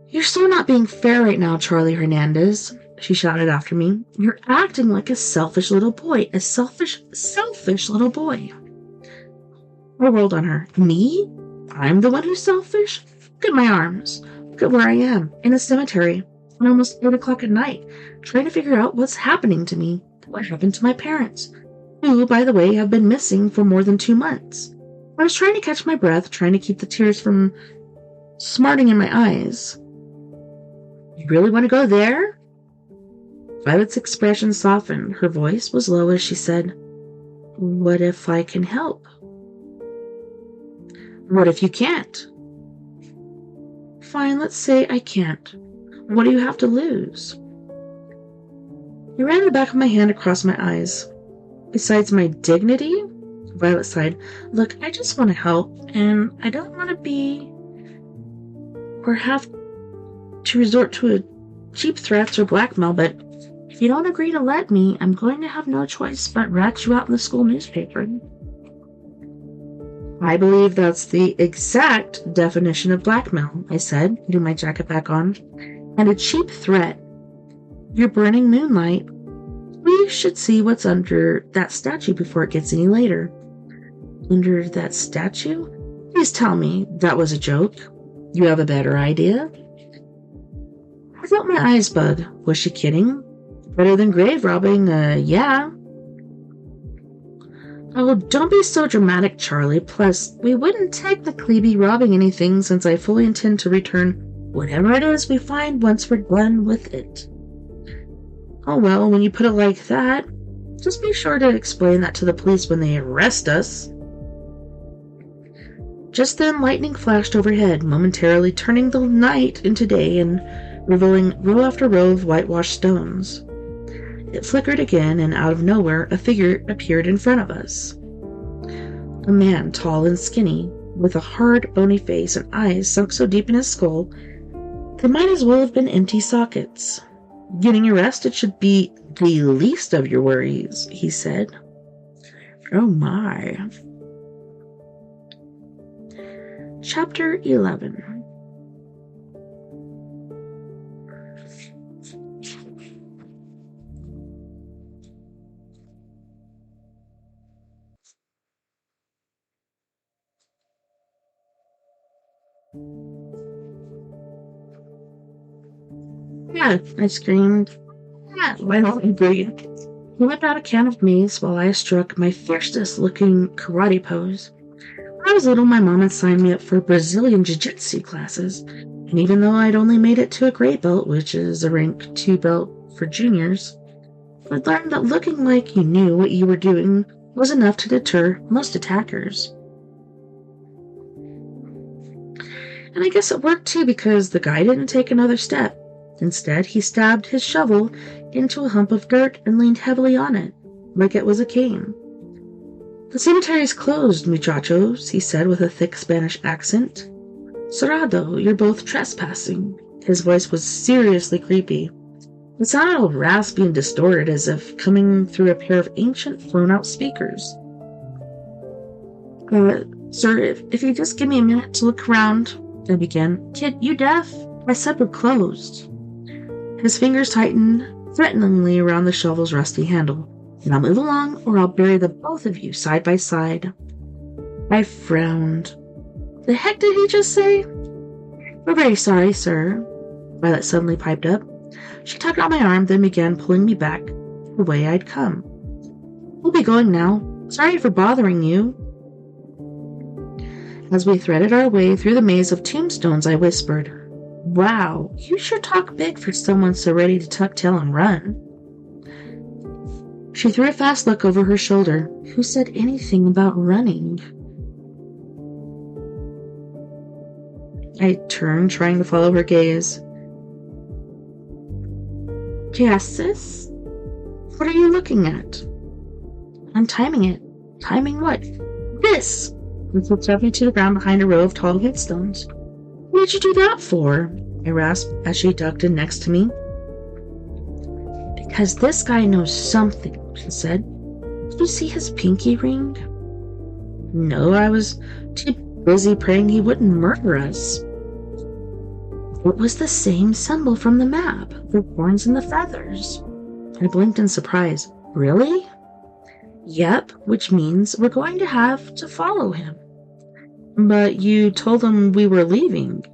You're so not being fair right now, Charlie Hernandez, she shouted after me. You're acting like a selfish little boy. A selfish little boy. I rolled on her. Me? I'm the one who's selfish? Look at my arms. Look at where I am, in a cemetery, at almost 8 o'clock at night, trying to figure out what's happening to me, what happened to my parents, who, by the way, have been missing for more than 2 months. I was trying to catch my breath, trying to keep the tears from smarting in my eyes. You really want to go there? Violet's expression softened. Her voice was low as she said, What if I can help? What if you can't? Fine, let's say I can't. What do you have to lose? I ran the back of my hand across my eyes. Besides my dignity? Violet sighed. Look, I just want to help, and I don't want to be or have to resort to cheap threats or blackmail, but if you don't agree to let me, I'm going to have no choice but rat you out in the school newspaper. I believe that's the exact definition of blackmail, I said, putting my jacket back on. And a cheap threat. You're burning moonlight. We should see what's under that statue before it gets any later. Under that statue? Please tell me that was a joke. You have a better idea? I felt my eyes bug. Was she kidding? Better than grave robbing, yeah. Oh, don't be so dramatic, Charlie. Plus, we wouldn't technically be robbing anything since I fully intend to return whatever it is we find once we're done with it. Oh well, when you put it like that, just be sure to explain that to the police when they arrest us. Just then, lightning flashed overhead, momentarily turning the night into day and revealing row after row of whitewashed stones. It flickered again, and out of nowhere, a figure appeared in front of us. A man, tall and skinny, with a hard, bony face and eyes sunk so deep in his skull, they might as well have been empty sockets. Getting arrested should be the least of your worries, he said. Oh my. Chapter 11. Yeah, I screamed. Yeah, why don't you breathe? He whipped out a can of mace while I struck my fiercest-looking karate pose. When I was little, my mom had signed me up for Brazilian jiu-jitsu classes, and even though I'd only made it to a gray belt, which is a rank 2 belt for juniors, I'd learned that looking like you knew what you were doing was enough to deter most attackers. And I guess it worked too, because the guy didn't take another step. Instead, he stabbed his shovel into a hump of dirt and leaned heavily on it, like it was a cane. The cemetery's closed, muchachos, he said with a thick Spanish accent. Cerrado, you're both trespassing. His voice was seriously creepy. It sounded all raspy and distorted, as if coming through a pair of ancient, thrown-out speakers. Sir, if you just give me a minute to look around, I began. Kid, you deaf? I said we're closed. His fingers tightened threateningly around the shovel's rusty handle. Now move along, or I'll bury the both of you side by side. I frowned. The heck did he just say? We're very sorry, sir. Violet suddenly piped up. She tugged on my arm, then began pulling me back the way I'd come. We'll be going now. Sorry for bothering you. As we threaded our way through the maze of tombstones, I whispered, Wow, you sure talk big for someone so ready to tuck tail and run. She threw a fast look over her shoulder. Who said anything about running? I turned, trying to follow her gaze. Yes, sis? What are you looking at? I'm timing it. Timing what? This! And she shoved me to the ground behind a row of tall headstones. What did you do that for? I rasped as she ducked in next to me. Because this guy knows something, she said. Did you see his pinky ring? No, I was too busy praying he wouldn't murder us. It was the same symbol from the map, the horns and the feathers. I blinked in surprise. Really? Yep, which means we're going to have to follow him. But you told him we were leaving.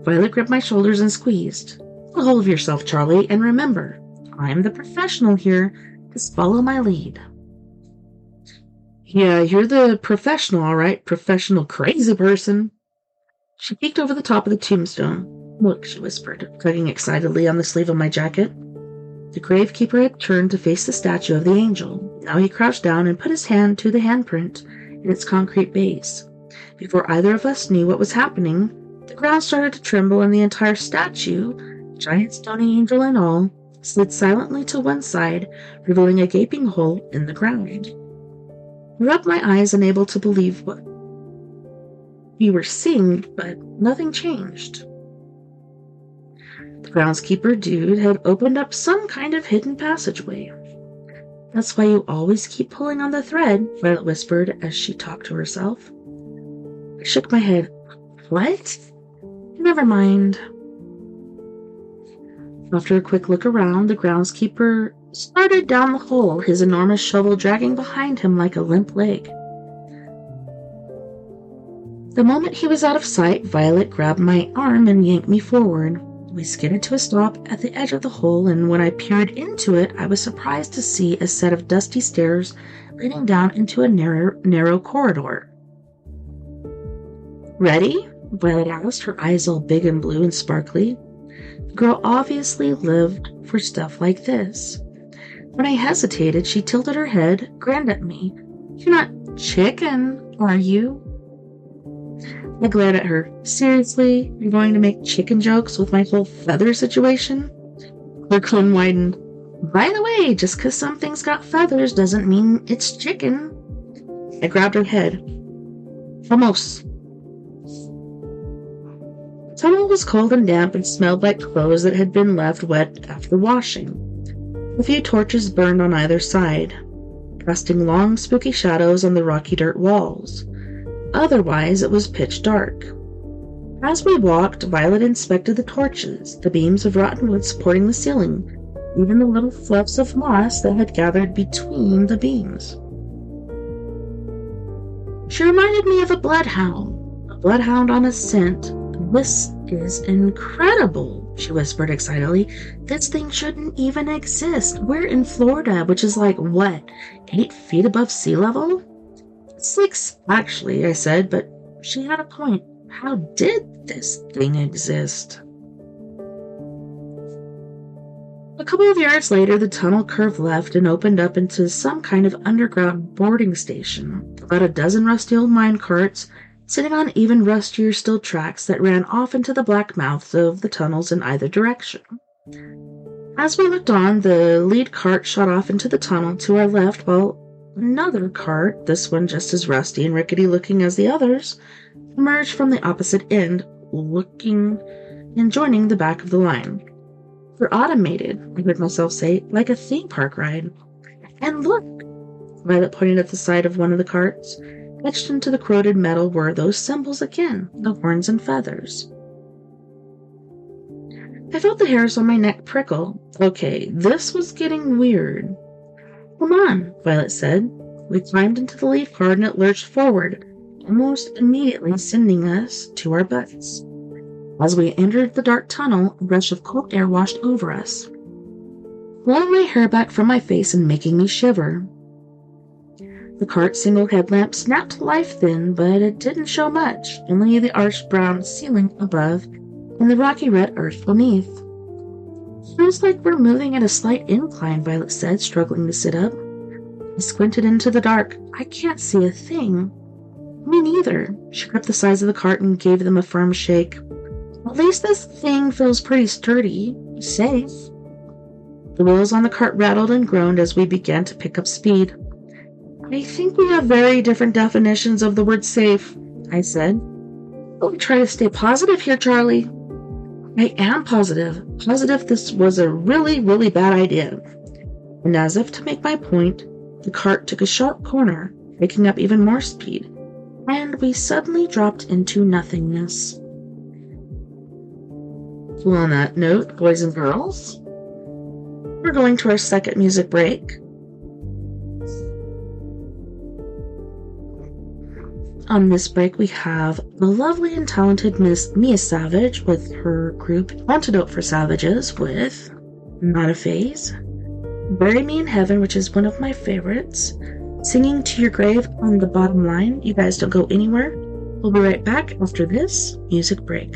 Violet gripped my shoulders and squeezed. Get a hold of yourself, Charlie, and remember, I'm the professional here. Just follow my lead. Yeah, you're the professional, all right. Professional crazy person. She peeked over the top of the tombstone. Look, she whispered, tugging excitedly on the sleeve of my jacket. The gravekeeper had turned to face the statue of the angel. Now he crouched down and put his hand to the handprint in its concrete base. Before either of us knew what was happening, the ground started to tremble and the entire statue, giant stony angel and all, slid silently to one side, revealing a gaping hole in the ground. I rubbed my eyes, unable to believe what we were seeing, but nothing changed. The groundskeeper dude had opened up some kind of hidden passageway. That's why you always keep pulling on the thread, Violet whispered as she talked to herself. I shook my head. What? Never mind. After a quick look around, the groundskeeper started down the hole, his enormous shovel dragging behind him like a limp leg. The moment he was out of sight, Violet grabbed my arm and yanked me forward. We skidded to a stop at the edge of the hole, and when I peered into it, I was surprised to see a set of dusty stairs leading down into a narrow corridor. Ready? Violet asked, her eyes all big and blue and sparkly. The girl obviously lived for stuff like this. When I hesitated, she tilted her head, grinned at me. You're not chicken, are you? I glared at her. Seriously? You're going to make chicken jokes with my whole feather situation? Her grin widened. By the way, just because something's got feathers doesn't mean it's chicken. I grabbed her head. Vamos. The tunnel was cold and damp and smelled like clothes that had been left wet after washing. A few torches burned on either side, casting long, spooky shadows on the rocky dirt walls. Otherwise, it was pitch dark. As we walked, Violet inspected the torches, the beams of rotten wood supporting the ceiling, even the little fluffs of moss that had gathered between the beams. She reminded me of a bloodhound on a scent. This is incredible, she whispered excitedly. This thing shouldn't even exist. We're in Florida, which is like, what, 8 feet above sea level? 6, actually, I said, but she had a point. How did this thing exist? A couple of yards later, the tunnel curved left and opened up into some kind of underground boarding station. About a dozen rusty old mine carts sitting on even rustier steel tracks that ran off into the black mouths of the tunnels in either direction. As we looked on, the lead cart shot off into the tunnel to our left, while another cart, this one just as rusty and rickety looking as the others, emerged from the opposite end, looking and joining the back of the line. We're automated, I heard myself say, like a theme park ride. And look! Violet pointed at the side of one of the carts. Etched into the corroded metal were those symbols again, the horns and feathers. I felt the hairs on my neck prickle. Okay, this was getting weird. Come on, Violet said. We climbed into the leaf cart and it lurched forward, almost immediately sending us to our butts. As we entered the dark tunnel, a rush of cold air washed over us, blowing my hair back from my face and making me shiver. The cart's single headlamp snapped to life then, but it didn't show much, only the arched brown ceiling above and the rocky red earth beneath. Feels like we're moving at a slight incline, Violet said, struggling to sit up. I squinted into the dark. I can't see a thing. Me neither. She gripped the sides of the cart and gave them a firm shake. At least this thing feels pretty sturdy. Safe. The wheels on the cart rattled and groaned as we began to pick up speed. I think we have very different definitions of the word safe, I said. Don't try to stay positive here, Charlie. I am positive. Positive this was a really, really bad idea. And as if to make my point, the cart took a sharp corner, picking up even more speed, and we suddenly dropped into nothingness. Well, on that note, boys and girls, we're going to our second music break. On this break, we have the lovely and talented Miss Mia Savage with her group Antidote for Savages with Not a Phase, Bury Me in Heaven, which is one of my favorites, Singing to Your Grave on the bottom line. You guys don't go anywhere. We'll be right back after this music break.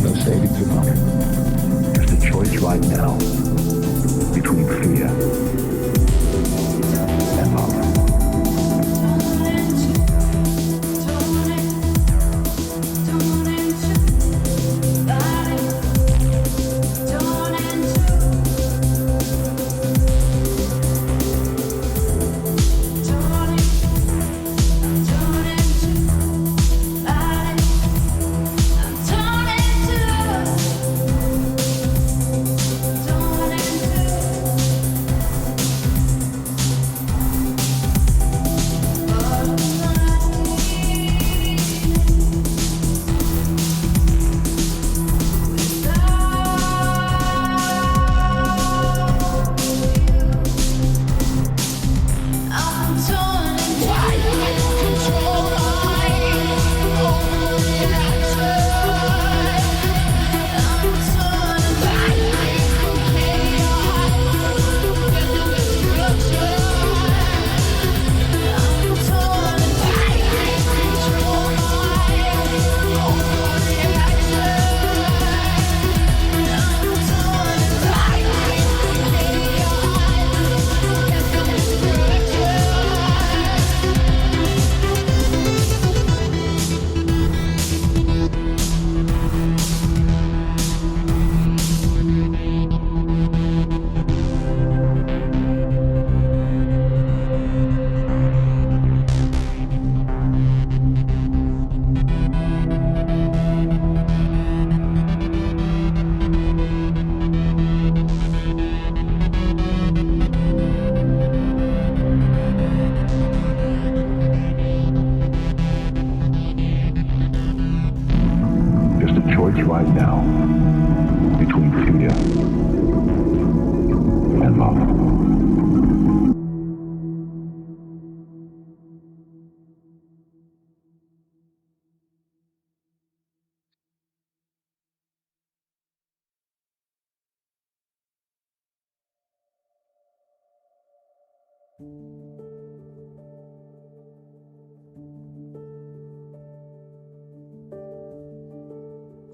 no savings upon it. Just a choice right now between fear and love. Right now, between fear and love.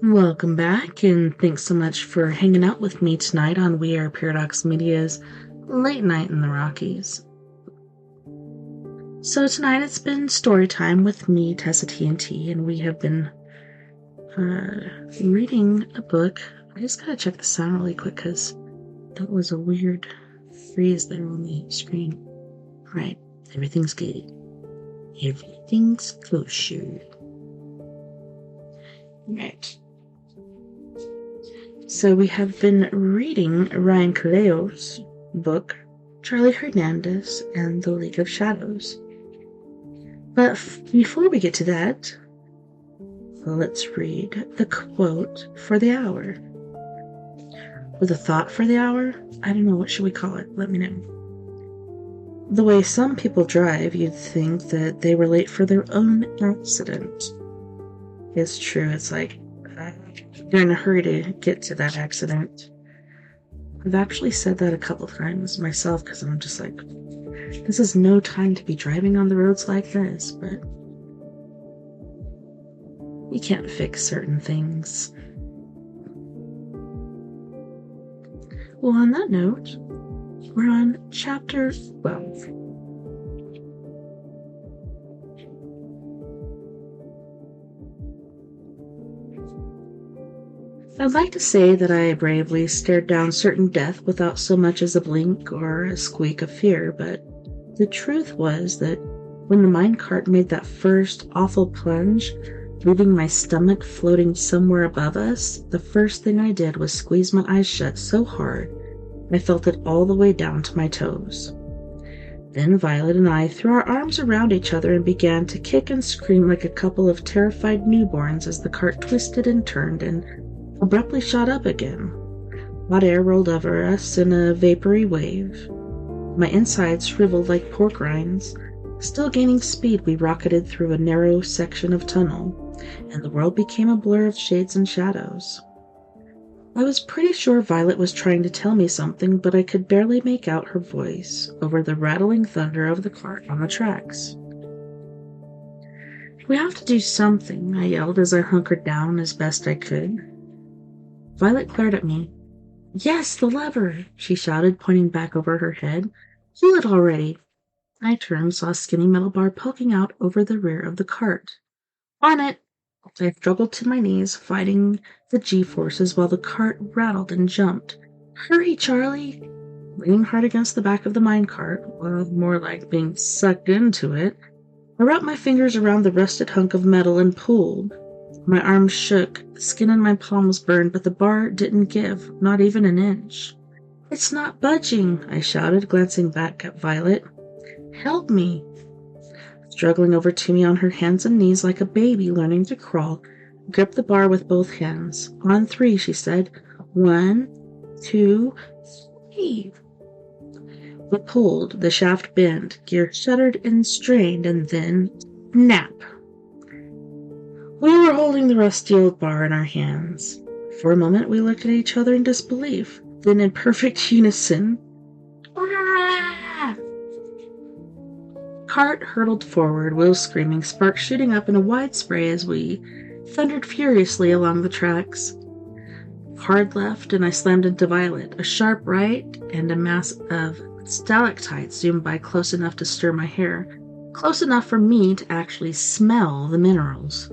Welcome back, and thanks so much for hanging out with me tonight on We Are Paradox Media's Late Night in the Rockies. So tonight it's been story time with me, TessaTNT, and we have been reading a book. I just gotta check the sound really quick because that was a weird freeze there on the screen. Right, everything's good. Everything's kosher. Right. So we have been reading Ryan Calejo's book, Charlie Hernandez and the League of Shadows. But before we get to that, let's read the quote for the hour. Or the thought for the hour? I don't know, what should we call it? Let me know. The way some people drive, you'd think that they were late for their own accident. It's true, it's like, you're in a hurry to get to that accident. I've actually said that a couple times myself because I'm just like, this is no time to be driving on the roads like this, but you can't fix certain things. Well, on that note, we're on chapter 12. I'd like to say that I bravely stared down certain death without so much as a blink or a squeak of fear, but the truth was that when the minecart made that first awful plunge, leaving my stomach floating somewhere above us, the first thing I did was squeeze my eyes shut so hard I felt it all the way down to my toes. Then Violet and I threw our arms around each other and began to kick and scream like a couple of terrified newborns as the cart twisted and turned and abruptly shot up again. Hot air rolled over us in a vapory wave. My insides shriveled like pork rinds. Still gaining speed, we rocketed through a narrow section of tunnel, and the world became a blur of shades and shadows. I was pretty sure Violet was trying to tell me something, but I could barely make out her voice over the rattling thunder of the cart on the tracks. "We have to do something," I yelled as I hunkered down as best I could. Violet glared at me. Yes, the lever, she shouted, pointing back over her head. Pull it already. I turned, saw a skinny metal bar poking out over the rear of the cart. On it! I struggled to my knees, fighting the G-forces while the cart rattled and jumped. Hurry, Charlie! Leaning hard against the back of the minecart, well, more like being sucked into it, I wrapped my fingers around the rusted hunk of metal and pulled. My arms shook, the skin in my palms burned, but the bar didn't give, not even an inch. It's not budging, I shouted, glancing back at Violet. Help me! Struggling over to me on her hands and knees like a baby learning to crawl, gripped the bar with both hands. On 3, she said. 1, 2, 3. We pulled, the shaft bent, gear shuddered and strained, and then snap. We were holding the rusty old bar in our hands. For a moment we looked at each other in disbelief. Then in perfect unison, ah! Cart hurtled forward, wheels screaming, sparks shooting up in a wide spray as we thundered furiously along the tracks. Hard left, and I slammed into Violet. A sharp right, and a mass of stalactites zoomed by close enough to stir my hair, close enough for me to actually smell the minerals.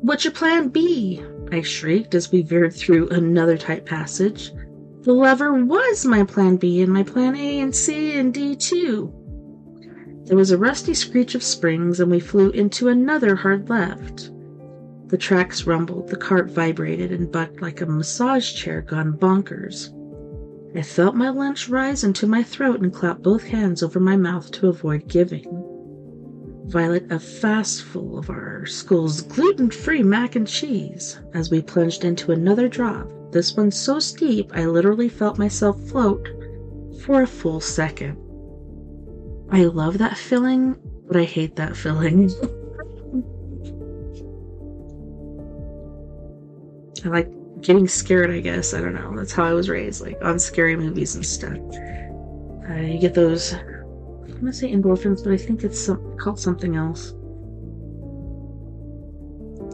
What's your plan B? I shrieked as we veered through another tight passage. The lever was my plan B, and my plan A and C and D too. There was a rusty screech of springs, and we flew into another hard left. The tracks rumbled, the cart vibrated and bucked like a massage chair gone bonkers. I felt my lunch rise into my throat and clapped both hands over my mouth to avoid giving. Violet a fastful of our school's gluten-free mac and cheese as we plunged into another drop, this one so steep I literally felt myself float for a full second. I love that feeling, but I hate that feeling. I like getting scared, I guess. I don't know. That's how I was raised, like on scary movies and stuff. You get those, I'm going to say endorphins, but I think it's called something else.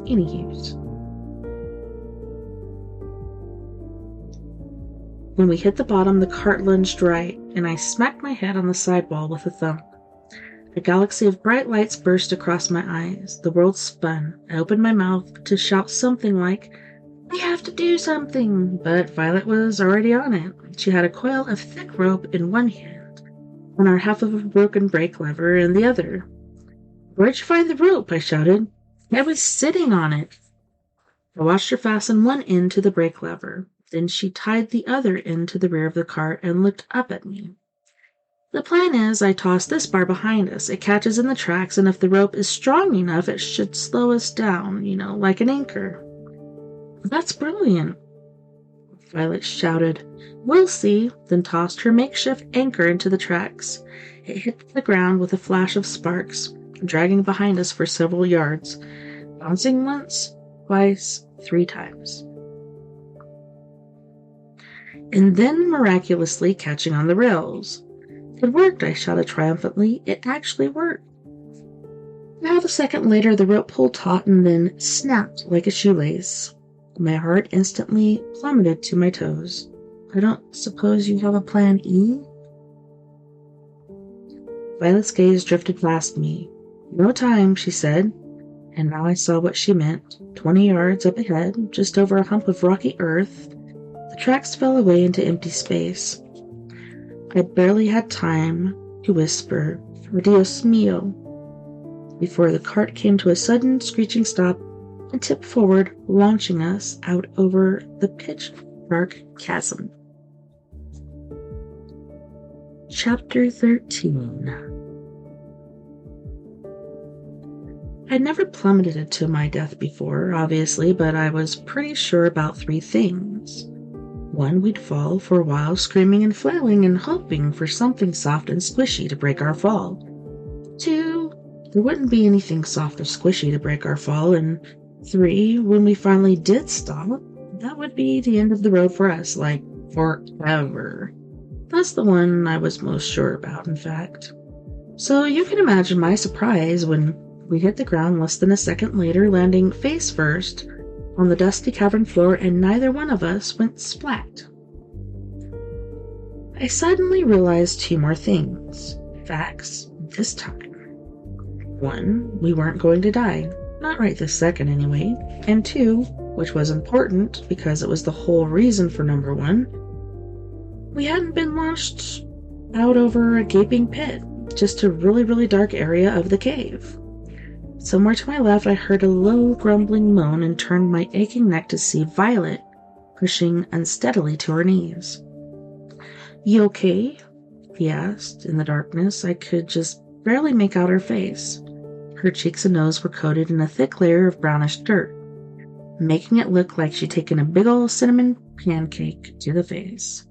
Anywho. When we hit the bottom, the cart lunged right, and I smacked my head on the sidewall with a thump. A galaxy of bright lights burst across my eyes. The world spun. I opened my mouth to shout something like, "We have to do something!" But Violet was already on it. She had a coil of thick rope in one hand, and our half of a broken brake lever in the other. "Where'd you find the rope?" I shouted. "I was sitting on it." I watched her fasten one end to the brake lever. Then she tied the other end to the rear of the cart and looked up at me. "The plan is I toss this bar behind us. It catches in the tracks, and if the rope is strong enough, it should slow us down, like an anchor." "That's brilliant," Violet shouted. "We'll see," then tossed her makeshift anchor into the tracks. It hit the ground with a flash of sparks, dragging behind us for several yards, bouncing once, twice, 3 times. And then miraculously catching on the rails. "It worked," I shouted triumphantly. "It actually worked." Half a second later, the rope pulled taut and then snapped like a shoelace. My heart instantly plummeted to my toes. "I don't suppose you have a plan E?" Violet's gaze drifted past me. "No time," she said, and now I saw what she meant. 20 yards up ahead, just over a hump of rocky earth, the tracks fell away into empty space. I barely had time to whisper, "For Dios mío," before the cart came to a sudden screeching stop and tipped forward, launching us out over the pitch-dark chasm. Chapter 13. I'd never plummeted to my death before, obviously, but I was pretty sure about 3 things. 1, we'd fall for a while, screaming and flailing and hoping for something soft and squishy to break our fall. 2, there wouldn't be anything soft or squishy to break our fall. And 3, when we finally did stop, that would be the end of the road for us, like forever. That's the one I was most sure about, in fact. So you can imagine my surprise when we hit the ground less than a second later, landing face first on the dusty cavern floor, and neither one of us went splat. I suddenly realized two more things. Facts this time. 1, we weren't going to die. Not right this second, anyway. And 2, which was important because it was the whole reason for number 1, we hadn't been launched out over a gaping pit, just a really, really dark area of the cave. Somewhere to my left, I heard a low, grumbling moan and turned my aching neck to see Violet pushing unsteadily to her knees. "You okay?" he asked in the darkness. I could just barely make out her face. Her cheeks and nose were coated in a thick layer of brownish dirt, making it look like she'd taken a big ol' cinnamon pancake to the face.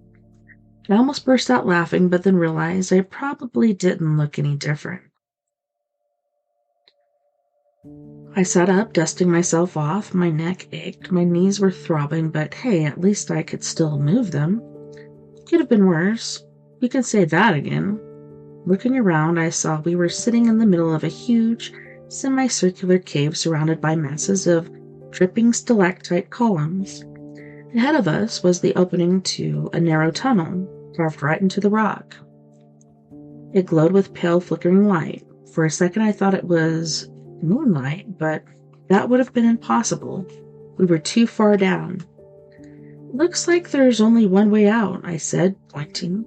I almost burst out laughing, but then realized I probably didn't look any different. I sat up, dusting myself off. My neck ached, my knees were throbbing, but hey, at least I could still move them. Could have been worse. You can say that again. Looking around, I saw we were sitting in the middle of a huge, semicircular cave surrounded by masses of dripping stalactite columns. Ahead of us was the opening to a narrow tunnel, carved right into the rock. It glowed with pale, flickering light. For a second, I thought it was moonlight, but that would have been impossible. We were too far down. "Looks like there's only one way out," I said, pointing.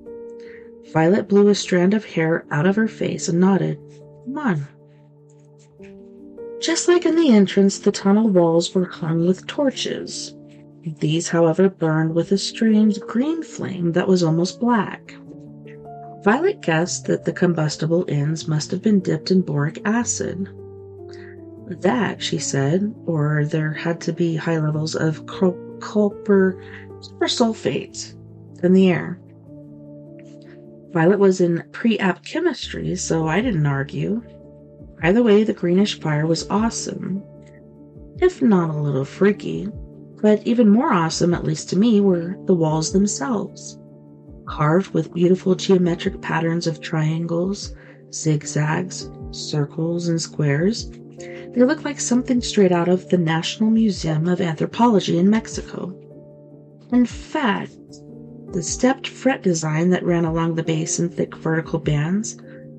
Violet blew a strand of hair out of her face and nodded. "Come on." Just like in the entrance, the tunnel walls were hung with torches. These, however, burned with a strange green flame that was almost black. Violet guessed that the combustible ends must have been dipped in boric acid. That, she said, or there had to be high levels of copper sulfate in the air. Violet was in pre-app chemistry, so I didn't argue. Either way, the greenish fire was awesome, if not a little freaky. But even more awesome, at least to me, were the walls themselves. Carved with beautiful geometric patterns of triangles, zigzags, circles, and squares, they looked like something straight out of the National Museum of Anthropology in Mexico. In fact, the stepped fret design that ran along the base in thick vertical bands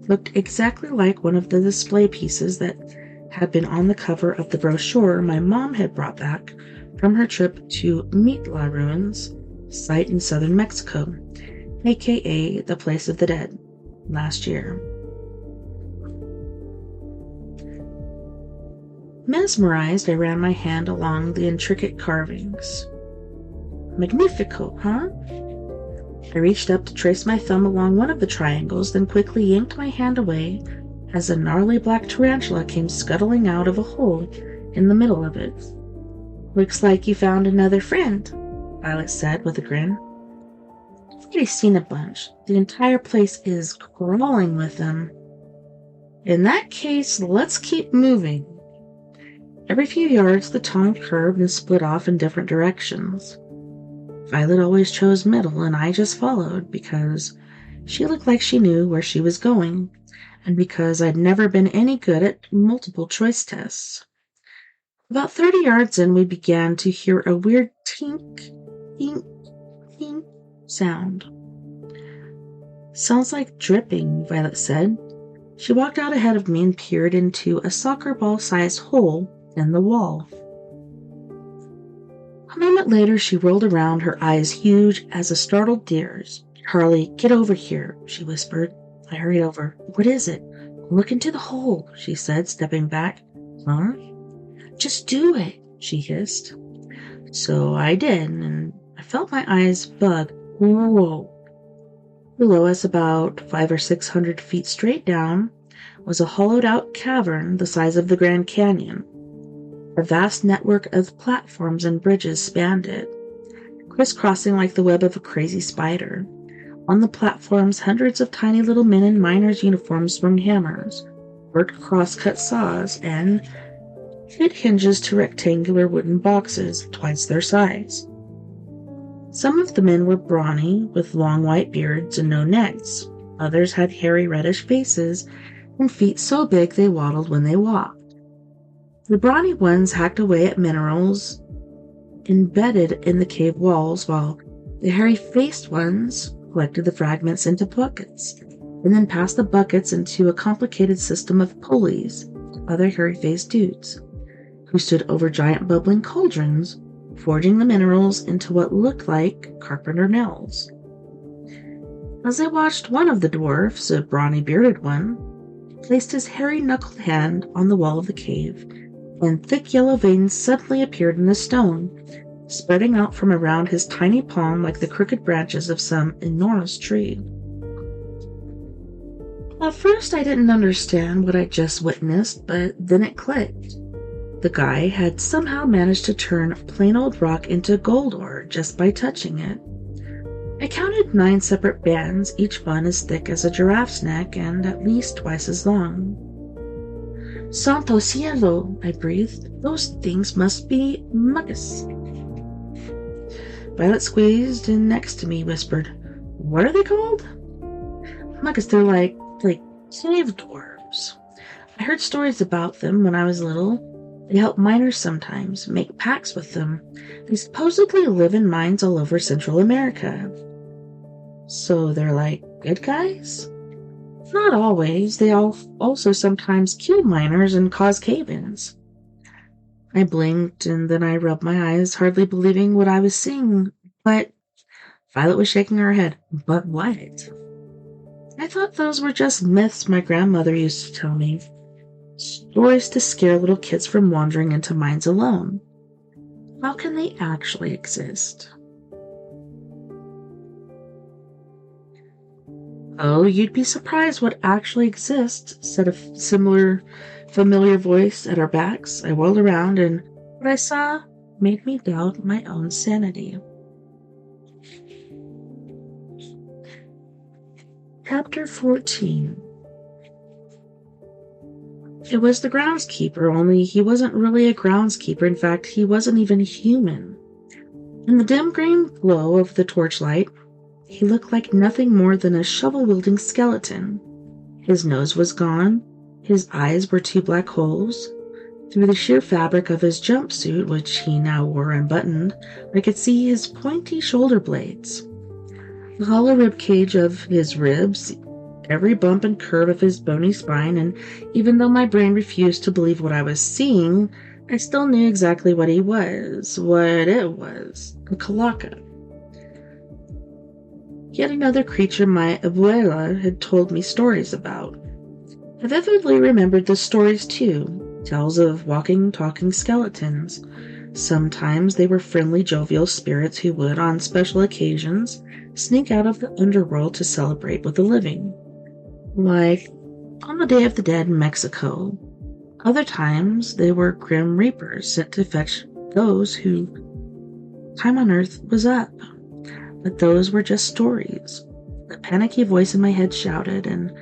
looked exactly like one of the display pieces that had been on the cover of the brochure my mom had brought back from her trip to Mitla Ruins, site in southern Mexico, aka the Place of the Dead, last year. Mesmerized, I ran my hand along the intricate carvings. Magnifico, huh? I reached up to trace my thumb along one of the triangles, then quickly yanked my hand away as a gnarly black tarantula came scuttling out of a hole in the middle of it. "Looks like you found another friend," Violet said with a grin. "I've already seen a bunch. The entire place is crawling with them." "In that case, let's keep moving." Every few yards, the tunnel curved and split off in different directions. Violet always chose middle, and I just followed because she looked like she knew where she was going, and because I'd never been any good at multiple choice tests. About 30 yards in, we began to hear a weird tink, tink, tink sound. "Sounds like dripping," Violet said. She walked out ahead of me and peered into a soccer ball-sized hole in the wall. A moment later, she rolled around, her eyes huge as a startled deer's. "Harley, get over here," she whispered. I hurried over. "What is it?" "Look into the hole," she said, stepping back. "Huh?" "Just do it," she hissed. So I did, and I felt my eyes bug. Whoa. Below us, about 500 or 600 feet straight down, was a hollowed-out cavern the size of the Grand Canyon. A vast network of platforms and bridges spanned it, crisscrossing like the web of a crazy spider. On the platforms, hundreds of tiny little men in miners' uniforms swung hammers, worked cross-cut saws, and fit hinges to rectangular wooden boxes twice their size. Some of the men were brawny, with long white beards and no necks. Others had hairy reddish faces and feet so big they waddled when they walked. The brawny ones hacked away at minerals embedded in the cave walls, while the hairy-faced ones collected the fragments into buckets, and then passed the buckets into a complicated system of pulleys to other hairy-faced dudes, who stood over giant bubbling cauldrons, forging the minerals into what looked like carpenter nails. As I watched, one of the dwarfs, a brawny bearded one, placed his hairy knuckled hand on the wall of the cave, and thick yellow veins suddenly appeared in the stone, spreading out from around his tiny palm like the crooked branches of some enormous tree. At first I didn't understand what I just witnessed, but then it clicked. The guy had somehow managed to turn plain old rock into gold ore just by touching it. I counted 9 separate bands, each one as thick as a giraffe's neck and at least twice as long. Santo cielo, I breathed. Those things must be mucus. Violet squeezed in next to me, whispered, "What are they called?" Mucus, they're like cave dwarves. I heard stories about them when I was little. They help miners sometimes, make packs with them. They supposedly live in mines all over Central America. So they're like good guys? Not always. They also sometimes kill miners and cause cave-ins. I blinked and then I rubbed my eyes, hardly believing what I was seeing. But Violet was shaking her head. But what? I thought those were just myths my grandmother used to tell me. Stories to scare little kids from wandering into mines alone. How can they actually exist? Oh, you'd be surprised what actually exists, said a familiar voice at our backs. I whirled around, and what I saw made me doubt my own sanity. Chapter 14. It was the groundskeeper, only he wasn't really a groundskeeper. In fact, he wasn't even human. In the dim green glow of the torchlight, he looked like nothing more than a shovel-wielding skeleton. His nose was gone. His eyes were 2 black holes. Through the sheer fabric of his jumpsuit, which he now wore unbuttoned, I could see his pointy shoulder blades, the hollow rib cage of his ribs, every bump and curve of his bony spine, and even though my brain refused to believe what I was seeing, I still knew exactly what he was, what it was, a calaca. Yet another creature my abuela had told me stories about. I vividly remembered the stories too, tales of walking, talking skeletons. Sometimes they were friendly, jovial spirits who would, on special occasions, sneak out of the underworld to celebrate with the living. Like on the Day of the Dead in Mexico. Other times they were grim reapers sent to fetch those whose time on earth was up. But those were just stories. The panicky voice in my head shouted, and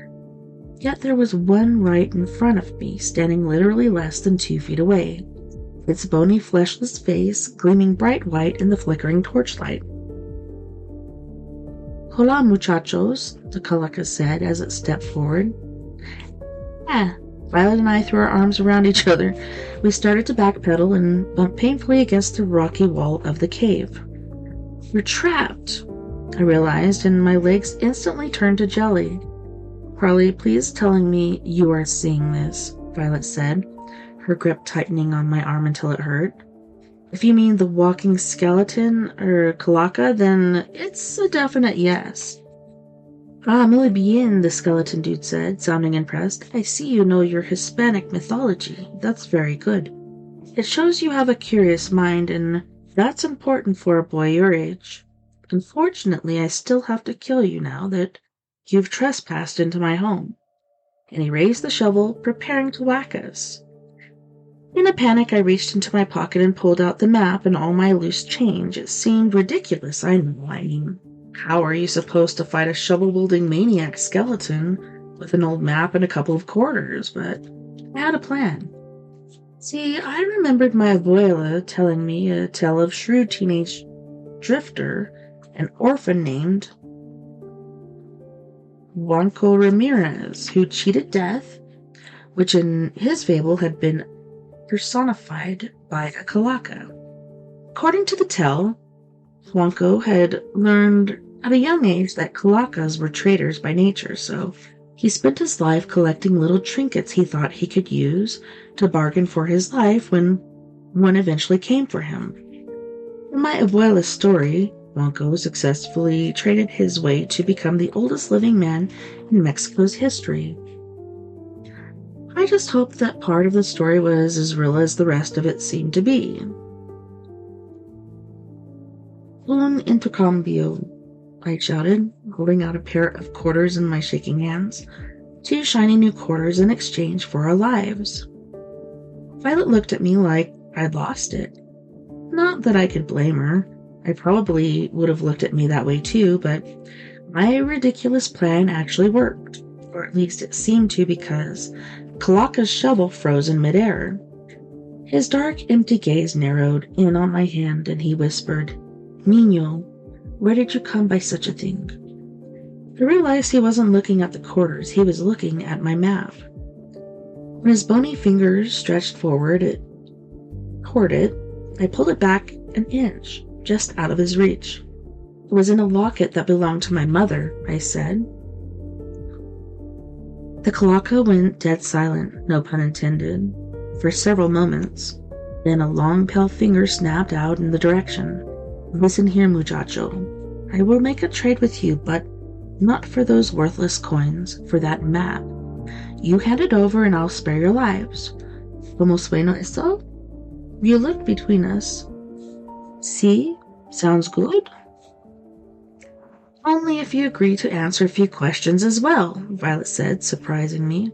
yet there was one right in front of me, standing literally less than 2 feet away, its bony, fleshless face gleaming bright white in the flickering torchlight. "Hola, muchachos," the calaca said as it stepped forward. Violet and I threw our arms around each other. We started to backpedal and bumped painfully against the rocky wall of the cave. "We're trapped," I realized, and my legs instantly turned to jelly. "Carly, please telling me you are seeing this," Violet said, her grip tightening on my arm until it hurt. "If you mean the walking skeleton, or calaca, then it's a definite yes." "Ah, muy bien," the skeleton dude said, sounding impressed. "I see you know your Hispanic mythology. That's very good. It shows you have a curious mind, and that's important for a boy your age. Unfortunately, I still have to kill you now that you've trespassed into my home." And he raised the shovel, preparing to whack us. In a panic, I reached into my pocket and pulled out the map and all my loose change. It seemed ridiculous, I know. I mean, how are you supposed to fight a shovel-wielding maniac skeleton with an old map and a couple of quarters? But I had a plan. See, I remembered my abuela telling me a tale of shrewd teenage drifter, an orphan named Juanco Ramirez, who cheated death, which in his fable had been personified by a calaca. According to the tale, Juanco had learned at a young age that Calacas were traders by nature, so he spent his life collecting little trinkets he thought he could use to bargain for his life when one eventually came for him. In my abuela's story, Juanco successfully traded his way to become the oldest living man in Mexico's history. I just hoped that part of the story was as real as the rest of it seemed to be. Un intercambio, I shouted, holding out a pair of quarters in my shaking hands. 2 shiny new quarters in exchange for our lives. Violet looked at me like I'd lost it. Not that I could blame her. I probably would have looked at me that way too, but my ridiculous plan actually worked. Or at least it seemed to, because Calaca's shovel froze in midair. His dark, empty gaze narrowed in on my hand, and he whispered, "Niño, where did you come by such a thing?" I realized he wasn't looking at the quarters, he was looking at my map. When his bony fingers stretched forward toward it, I pulled it back an inch, just out of his reach. It was in a locket that belonged to my mother, I said. The Calaca went dead silent, no pun intended, for several moments. Then a long, pale finger snapped out in the direction. "Listen here, muchacho. I will make a trade with you, but not for those worthless coins, for that map. You hand it over and I'll spare your lives. ¿Cómo suena esto?" You looked between us. "See? Sounds good?" "Only if you agree to answer a few questions as well," Violet said, surprising me.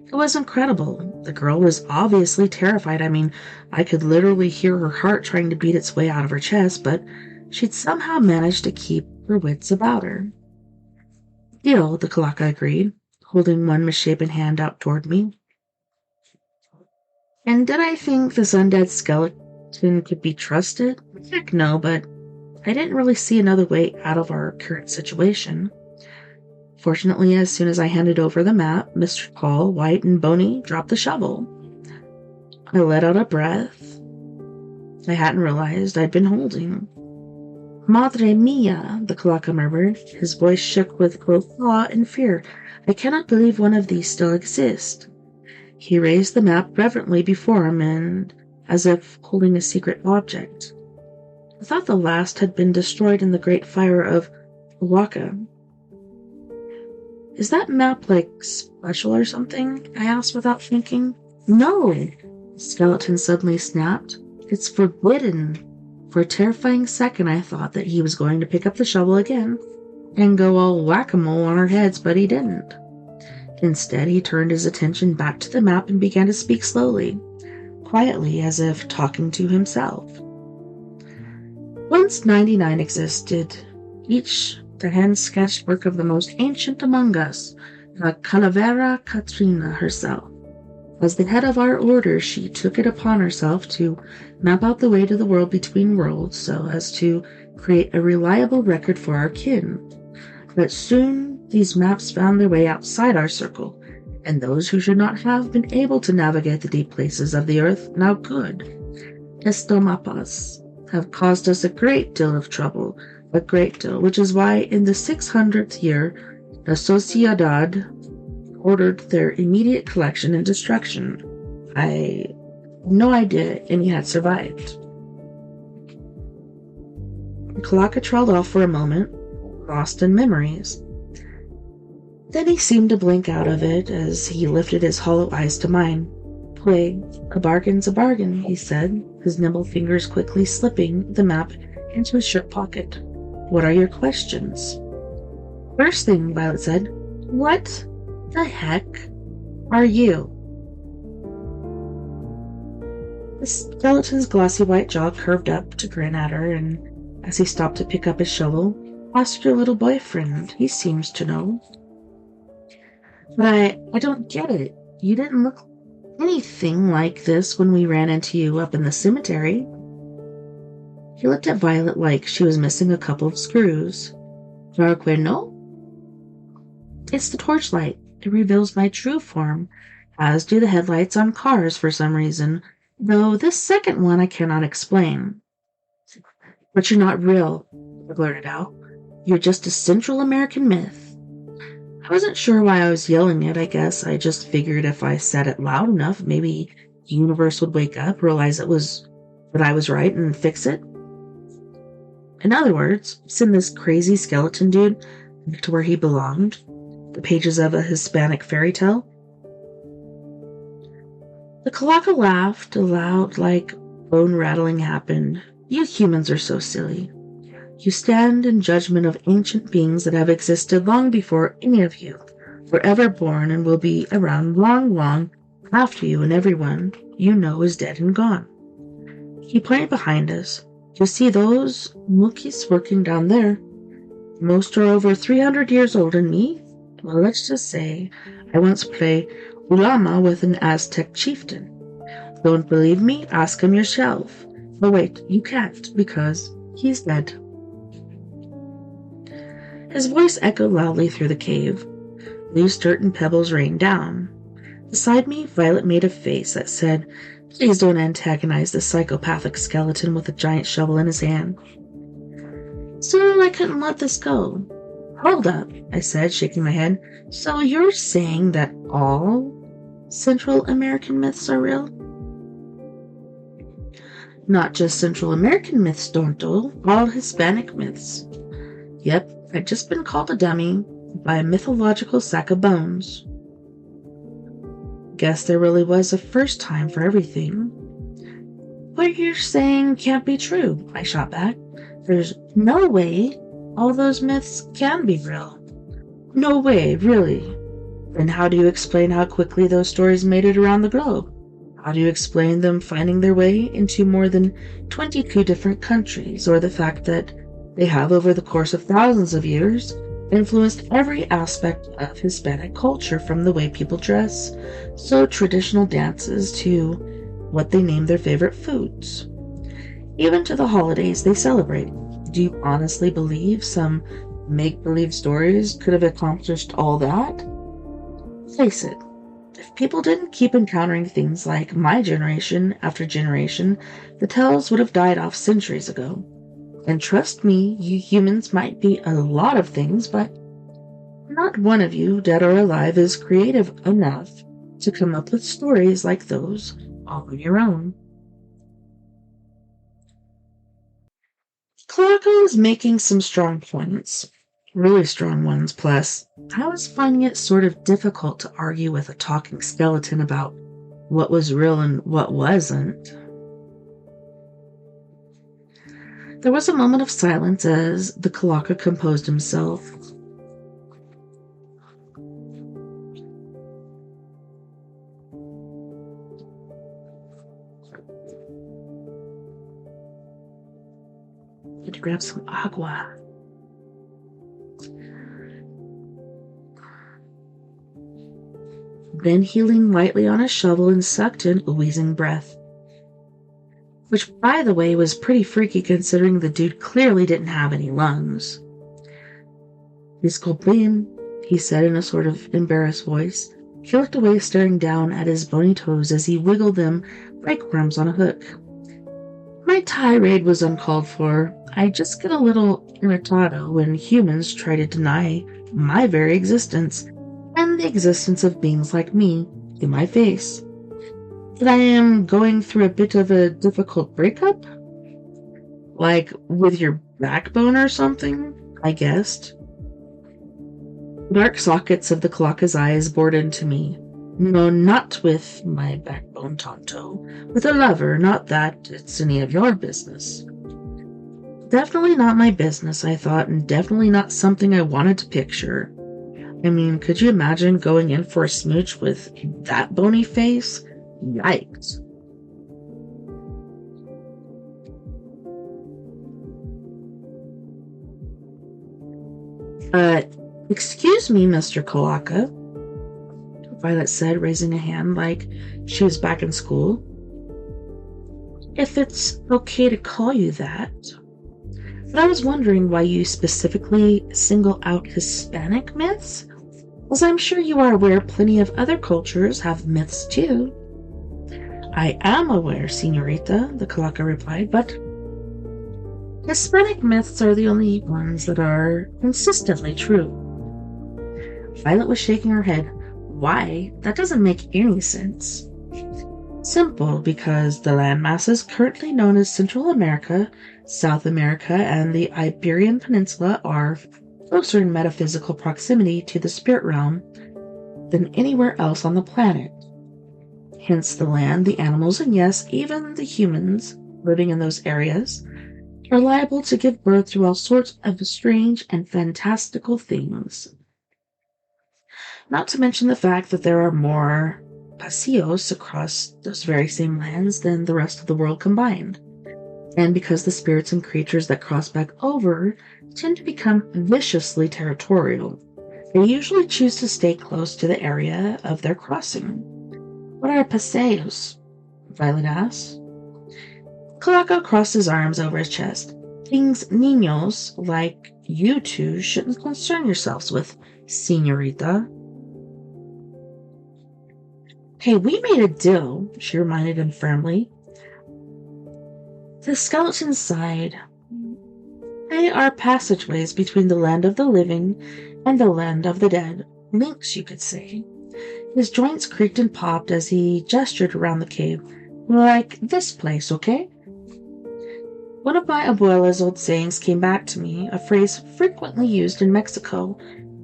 It was incredible. The girl was obviously terrified. I mean, I could literally hear her heart trying to beat its way out of her chest, but she'd somehow managed to keep her wits about her. "Deal," the Calaca agreed, holding one misshapen hand out toward me. And did I think this undead skeleton could be trusted? Heck no, but I didn't really see another way out of our current situation. Fortunately, as soon as I handed over the map, Mr. Tall, White, and Bony dropped the shovel. I let out a breath I hadn't realized I'd been holding. "Madre mia," the Calaca murmured. His voice shook with both awe and fear. "I cannot believe one of these still exists." He raised the map reverently before him, and as if holding a secret object. I thought the last had been destroyed in the great fire of Oaxaca. "Is that map, special or something?" I asked without thinking. "No!" The skeleton suddenly snapped. "It's forbidden." For a terrifying second, I thought that he was going to pick up the shovel again and go all whack-a-mole on our heads, but he didn't. Instead, he turned his attention back to the map and began to speak slowly, quietly, as if talking to himself. "Once 99 existed, each the hand-sketched work of the most ancient among us, the Calavera Katrina herself. As the head of our order, she took it upon herself to map out the way to the world between worlds so as to create a reliable record for our kin. But soon these maps found their way outside our circle, and those who should not have been able to navigate the deep places of the earth now could. Estomapas have caused us a great deal of trouble, a great deal, which is why in the 600th year, the Sociedad ordered their immediate collection and destruction. I had no idea any had survived." Calaca trailed off for a moment, lost in memories. Then he seemed to blink out of it as he lifted his hollow eyes to mine. "Play, a bargain's a bargain," he said, his nimble fingers quickly slipping the map into his shirt pocket. "What are your questions?" "First thing," Violet said, "what the heck are you?" The skeleton's glossy white jaw curved up to grin at her, and as he stopped to pick up his shovel, "Ask your little boyfriend. He seems to know." "But I don't get it. You didn't look anything like this when we ran into you up in the cemetery." He looked at Violet like she was missing a couple of screws. "Claro que no? It's the torchlight. It reveals my true form, as do the headlights on cars for some reason, though this second one I cannot explain. But you're not real, I blurted out. You're just a Central American myth. I wasn't sure why I was yelling it. I guess I just figured if I said it loud enough, maybe the universe would wake up, realize that I was right, and fix it. In other words, send this crazy skeleton dude back to where he belonged, the pages of a Hispanic fairy tale. The Calejo laughed aloud like bone rattling happened. You humans are so silly. You stand in judgment of ancient beings that have existed long before any of you were ever born and will be around long, long after you, and everyone you know is dead and gone. He pointed behind us. You see those monkeys working down there? Most are over 300 years old, and me? Well, let's just say I once played Ulama with an Aztec chieftain. Don't believe me? Ask him yourself. But wait, you can't, because he's dead. His voice echoed loudly through the cave. Loose dirt and pebbles rained down. Beside me, Violet made a face that said, "Please don't antagonize the psychopathic skeleton with a giant shovel in his hand." Still, I couldn't let this go. Hold up, I said, shaking my head. So you're saying that all Central American myths are real? Not just Central American myths, Tonto. All Hispanic myths. Yep, I'd just been called a dummy by a mythological sack of bones. Guess there really was a first time for everything. What you're saying can't be true, I shot back. There's no way all those myths can be real. No way, really. Then how do you explain how quickly those stories made it around the globe? How do you explain them finding their way into more than 22 different countries, or the fact that they have, over the course of thousands of years, influenced every aspect of Hispanic culture, from the way people dress, so traditional dances, to what they name their favorite foods, even to the holidays they celebrate? Do you honestly believe some make-believe stories could have accomplished all that? Face it, if people didn't keep encountering things like my generation after generation, the tales would have died off centuries ago. And trust me, you humans might be a lot of things, but not one of you, dead or alive, is creative enough to come up with stories like those all on your own. Calejo is making some strong points, really strong ones, plus I was finding it sort of difficult to argue with a talking skeleton about what was real and what wasn't. There was a moment of silence as the Calejo composed himself. I had to grab some agua. Then he leaned lightly on his shovel and sucked in a wheezing breath. Which, by the way, was pretty freaky considering the dude clearly didn't have any lungs. "Disculpen," he said in a sort of embarrassed voice. He looked away, staring down at his bony toes as he wiggled them like worms on a hook. My tirade was uncalled for. I just get a little irritado when humans try to deny my very existence and the existence of beings like me in my face. That I am going through a bit of a difficult breakup? Like with your backbone or something? I guessed. The dark sockets of the Calejo's eyes bored into me. No, not with my backbone, Tonto. With a lover, not that it's any of your business. Definitely not my business, I thought, and definitely not something I wanted to picture. I mean, could you imagine going in for a smooch with that bony face? Yikes. Excuse me, Mr. Calejo, Violet said, raising a hand like she was back in school. If it's okay to call you that. But I was wondering why you specifically single out Hispanic myths, as I'm sure you are aware plenty of other cultures have myths too. I am aware, señorita, the Calejo replied, but Hispanic myths are the only ones that are consistently true. Violet was shaking her head. Why? That doesn't make any sense. Simple, because the landmasses currently known as Central America, South America, and the Iberian Peninsula are closer in metaphysical proximity to the spirit realm than anywhere else on the planet. Hence the land, the animals, and yes, even the humans living in those areas are liable to give birth to all sorts of strange and fantastical things. Not to mention the fact that there are more pasillos across those very same lands than the rest of the world combined. And because the spirits and creatures that cross back over tend to become viciously territorial, they usually choose to stay close to the area of their crossing. What are pasillos? Violet asked. Calejo crossed his arms over his chest. Things niños like you two shouldn't concern yourselves with, señorita. Hey, we made a deal, she reminded him firmly. The skeleton sighed. They are passageways between the land of the living and the land of the dead. Links, you could say. His joints creaked and popped as he gestured around the cave. Like this place, okay? One of my abuela's old sayings came back to me, a phrase frequently used in Mexico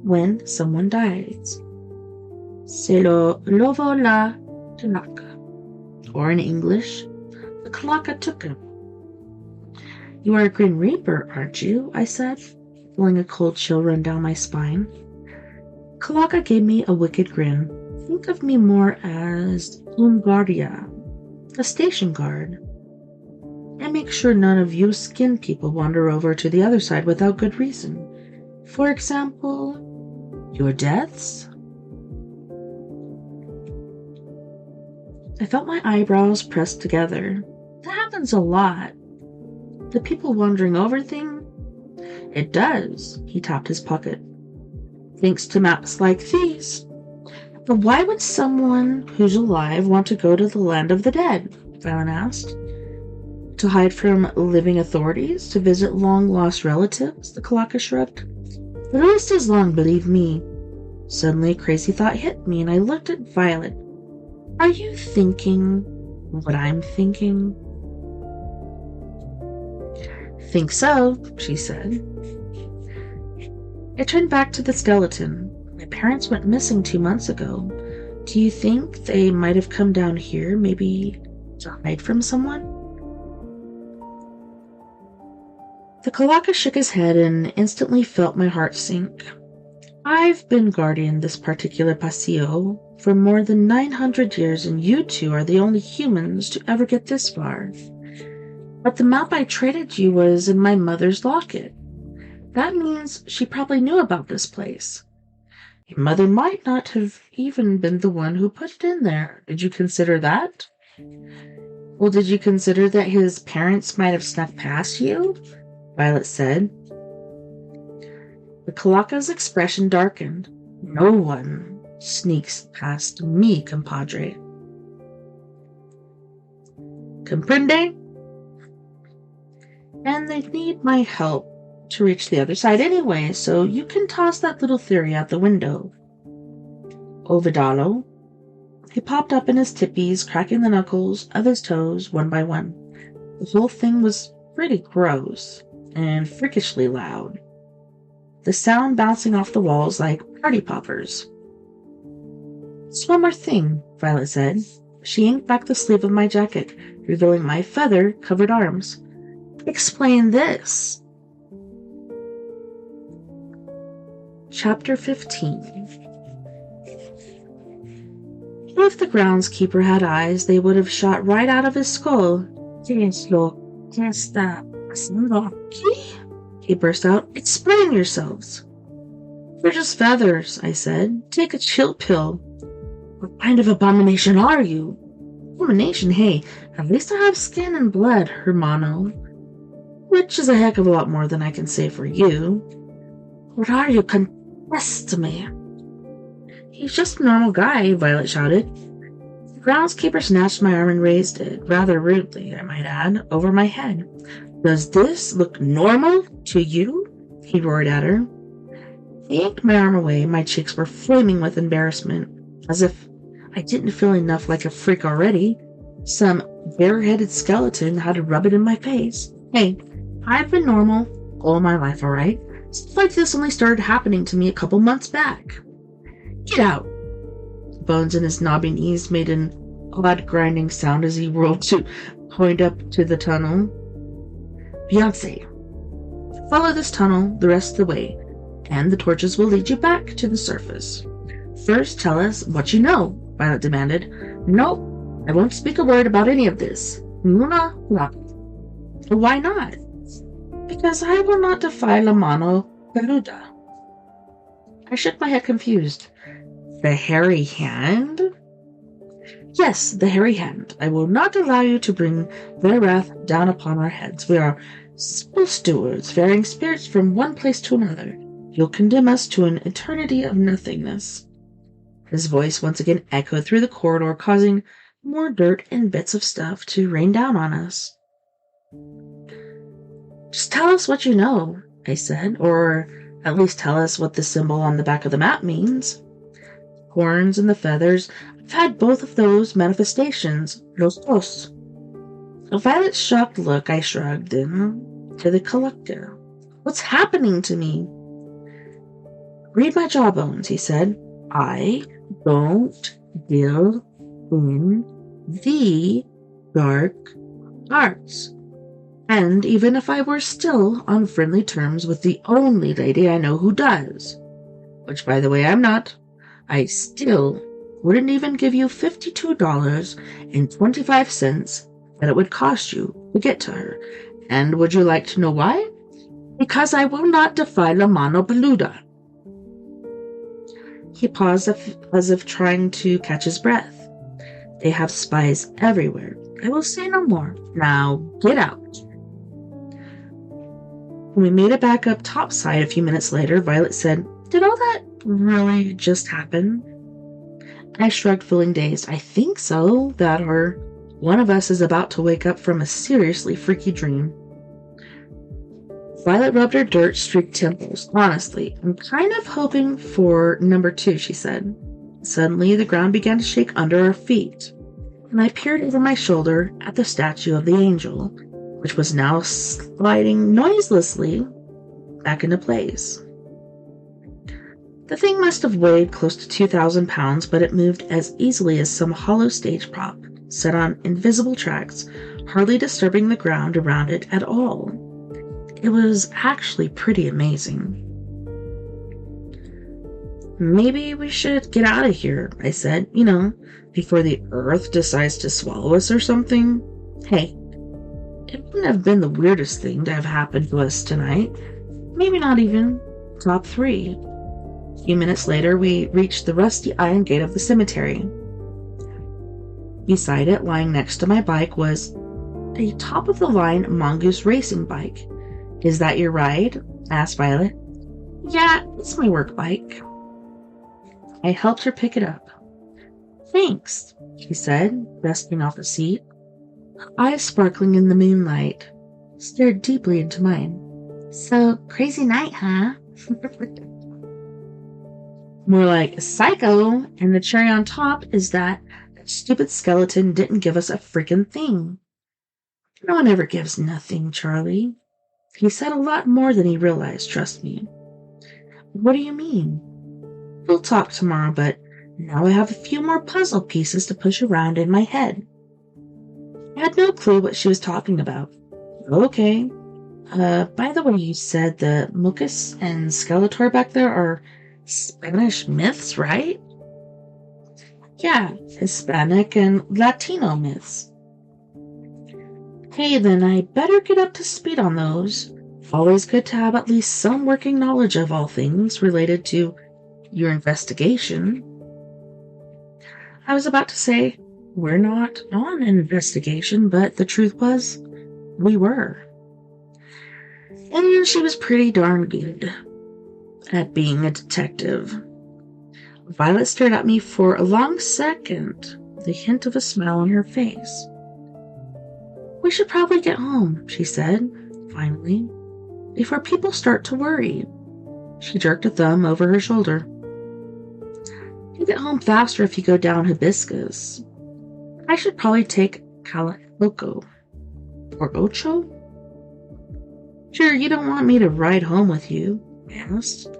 when someone dies. Se lo lovo la calaca. Or in English, the calaca took him. You are a Grim Reaper, aren't you? I said, feeling a cold chill run down my spine. Calaca gave me a wicked grin. Think of me more as un guardia, a station guard. I make sure none of you skin people wander over to the other side without good reason. For example, your deaths? I felt my eyebrows pressed together. That happens a lot. The people wandering over thing? It does, he tapped his pocket. Thanks to maps like these. But why would someone who's alive want to go to the land of the dead? Valen asked. To hide from living authorities? To visit long-lost relatives? The Calaca shrugged. The list is long, believe me. Suddenly a crazy thought hit me, and I looked at Violet. Are you thinking what I'm thinking? Think so, she said. I turned back to the skeleton. My parents went missing 2 months ago. Do you think they might have come down here, maybe to hide from someone? The Calaca shook his head and instantly felt my heart sink. I've been guarding this particular pasillo for more than 900 years, and you two are the only humans to ever get this far. But the map I traded you was in my mother's locket. That means she probably knew about this place. Your mother might not have even been the one who put it in there. Did you consider that? Well, did you consider that his parents might have snuck past you? Violet said. The Calaca's expression darkened. No one sneaks past me, compadre. Comprende? And they need my help to reach the other side anyway, so you can toss that little theory out the window. Ovidalo. He popped up in his tippies, cracking the knuckles of his toes one by one. The whole thing was pretty gross and freakishly loud, the sound bouncing off the walls like party poppers. Just one more thing, Violet said. She yanked back the sleeve of my jacket, revealing my feather-covered arms. Explain this. Chapter 15. If the groundskeeper had eyes, they would have shot right out of his skull. ¿Qué es lo que está pasando aquí? He burst out. Explain yourselves. They're just feathers, I said. Take a chill pill. What kind of abomination are you? Abomination, hey, at least I have skin and blood, hermano. Which is a heck of a lot more than I can say for you. What are you? Confess to me. He's just a normal guy, Violet shouted. The groundskeeper snatched my arm and raised it, rather rudely, I might add, over my head. Does this look normal to you? He roared at her. I yanked my arm away. My cheeks were flaming with embarrassment, as if I didn't feel enough like a freak already. Some bare-headed skeleton had to rub it in my face. Hey, I've been normal all my life, all right? Stuff like this only started happening to me a couple months back. Get out! The bones in his knobby knees made an odd grinding sound as he rolled to point up to the tunnel. Beyonce, follow this tunnel the rest of the way, and the torches will lead you back to the surface. First, tell us what you know, Violet demanded. Nope, I won't speak a word about any of this. Nuna, why not? Because I will not defy la mano peluda. I shook my head confused. The hairy hand? Yes, the hairy hand. I will not allow you to bring their wrath down upon our heads. We are simple stewards, ferrying spirits from one place to another. You'll condemn us to an eternity of nothingness. His voice once again echoed through the corridor, causing more dirt and bits of stuff to rain down on us. Just tell us what you know, I said, or at least tell us what the symbol on the back of the map means. Horns and the feathers, I've had both of those manifestations, los dos. A Violet's shocked look, I shrugged, and to the collector. What's happening to me? Read my jawbones, he said. I don't deal in the dark arts. And even if I were still on friendly terms with the only lady I know who does, which, by the way, I'm not, I still wouldn't even give you $52.25 that it would cost you to get to her. And would you like to know why? Because I will not defy la mano peluda. He paused as if trying to catch his breath. They have spies everywhere. I will say no more. Now, get out. When we made it back up topside a few minutes later, Violet said, Did all that really just happen? I shrugged, feeling dazed. I think so, that or one of us is about to wake up from a seriously freaky dream. Violet rubbed her dirt-streaked temples. Honestly, I'm kind of hoping for number 2, she said. Suddenly, the ground began to shake under our feet, and I peered over my shoulder at the statue of the angel, which was now sliding noiselessly back into place. The thing must have weighed close to 2,000 pounds, but it moved as easily as some hollow stage prop set on invisible tracks, hardly disturbing the ground around it at all. It was actually pretty amazing. Maybe we should get out of here, I said, before the earth decides to swallow us or something. Hey, it wouldn't have been the weirdest thing to have happened to us tonight. Maybe not even top 3. A few minutes later, we reached the rusty iron gate of the cemetery. Beside it, lying next to my bike, was a top-of-the-line mongoose racing bike. Is that your ride? Asked Violet. Yeah, it's my work bike. I helped her pick it up. Thanks, she said, resting off the seat. Her eyes sparkling in the moonlight stared deeply into mine. So, crazy night, huh? More like a psycho, and the cherry on top is that stupid skeleton didn't give us a freaking thing. No one ever gives nothing, Charlie. He said a lot more than he realized, trust me. What do you mean? We'll talk tomorrow, but now I have a few more puzzle pieces to push around in my head. I had no clue what she was talking about. Okay. By the way, you said the Mucus and Skeletor back there are Spanish myths, right? Yeah, Hispanic and Latino myths. Hey, then I better get up to speed on those. Always good to have at least some working knowledge of all things related to your investigation. I was about to say, we're not on an investigation, but the truth was, we were. And she was pretty darn good at being a detective. Violet stared at me for a long second, the hint of a smile on her face. We should probably get home, she said. finally, before people start to worry. She jerked a thumb over her shoulder. You get home faster if you go down Hibiscus. I should probably take Calejo. Or Ocho? Sure, you don't want me to ride home with you, I asked.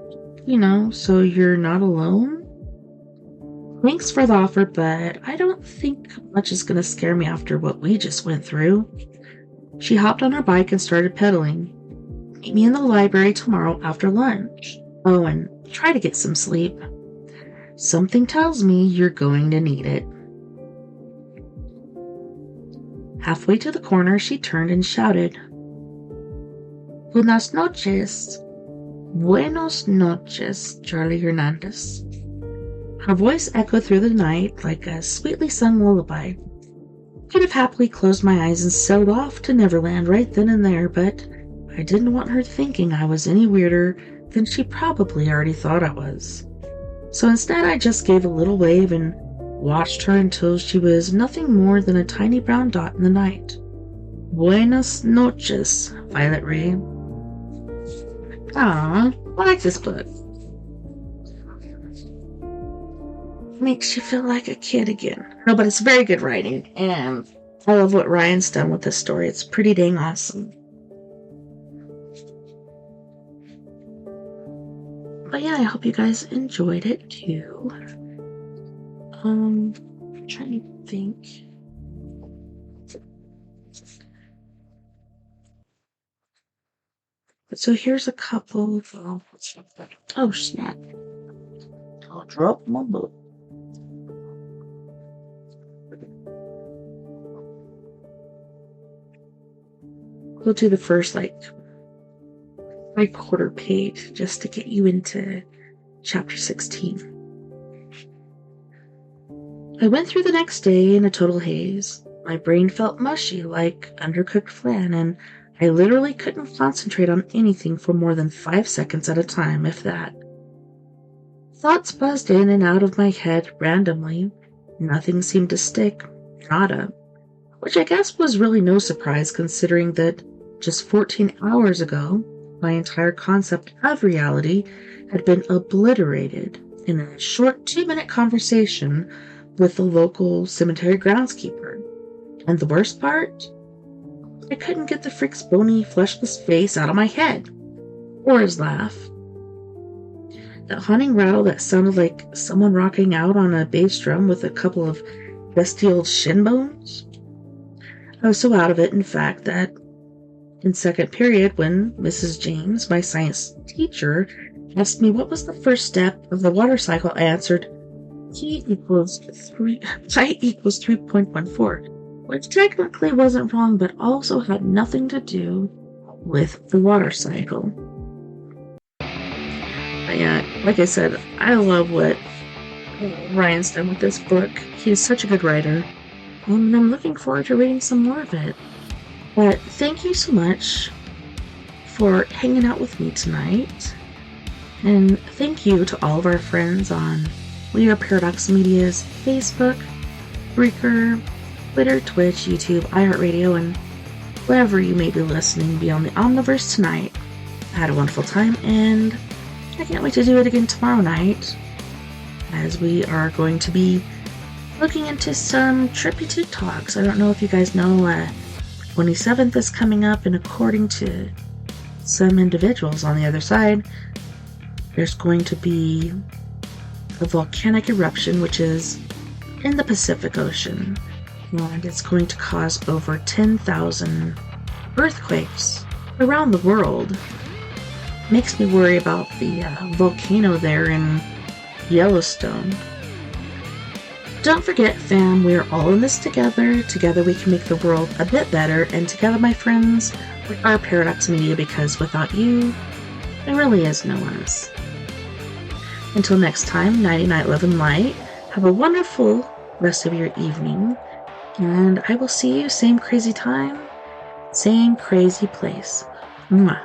So you're not alone? Thanks for the offer, but I don't think much is going to scare me after what we just went through. She hopped on her bike and started pedaling. Meet me in the library tomorrow after lunch. Oh, and try to get some sleep. Something tells me you're going to need it. Halfway to the corner, she turned and shouted, Buenas noches. Buenos noches, Charlie Hernandez. Her voice echoed through the night like a sweetly sung lullaby. I could have happily closed my eyes and sailed off to Neverland right then and there, but I didn't want her thinking I was any weirder than she probably already thought I was. So instead, I just gave a little wave and watched her until she was nothing more than a tiny brown dot in the night. Buenas noches, Violet Ray. Ah, I like this book. Makes you feel like a kid again. No, but it's very good writing, and I love what Ryan's done with this story. It's pretty dang awesome. But yeah, I hope you guys enjoyed it too. I'm trying to think. So here's a couple of oh snap. I'll drop my book. We'll do the first 3/4 page just to get you into chapter 16. I went through the next day in a total haze. My brain felt mushy like undercooked flan, and I literally couldn't concentrate on anything for more than 5 seconds at a time, if that. Thoughts buzzed in and out of my head randomly. Nothing seemed to stick. Nada. Which I guess was really no surprise considering that just 14 hours ago, my entire concept of reality had been obliterated in a short 2-minute conversation with the local cemetery groundskeeper. And the worst part? I couldn't get the freak's bony, fleshless face out of my head. Or his laugh. That haunting rattle that sounded like someone rocking out on a bass drum with a couple of dusty old shin bones. I was so out of it, in fact, that in second period, when Mrs. James, my science teacher, asked me what was the first step of the water cycle, I answered, Pi equals 3.14, which technically wasn't wrong, but also had nothing to do with the water cycle. But yeah, like I said, I love what Ryan's done with this book. He is such a good writer, and I'm looking forward to reading some more of it. But thank you so much for hanging out with me tonight. And thank you to all of our friends on We Are Paradox Media's Facebook, Breaker, Twitter, Twitch, YouTube, iHeartRadio, and wherever you may be listening Beyond the Omniverse tonight. I had a wonderful time, and I can't wait to do it again tomorrow night, as we are going to be looking into some trippy TikToks. I don't know if you guys know, 27th is coming up, and according to some individuals on the other side, there's going to be a volcanic eruption, which is in the Pacific Ocean, and it's going to cause over 10,000 earthquakes around the world. Makes me worry about the volcano there in Yellowstone. Don't forget, fam, we are all in this together. Together we can make the world a bit better, and together, my friends, we are Paradox Media, because without you, there really is no us. Until next time, nighty night, love and light. Have a wonderful rest of your evening, and I will see you same crazy time, same crazy place. Mwah.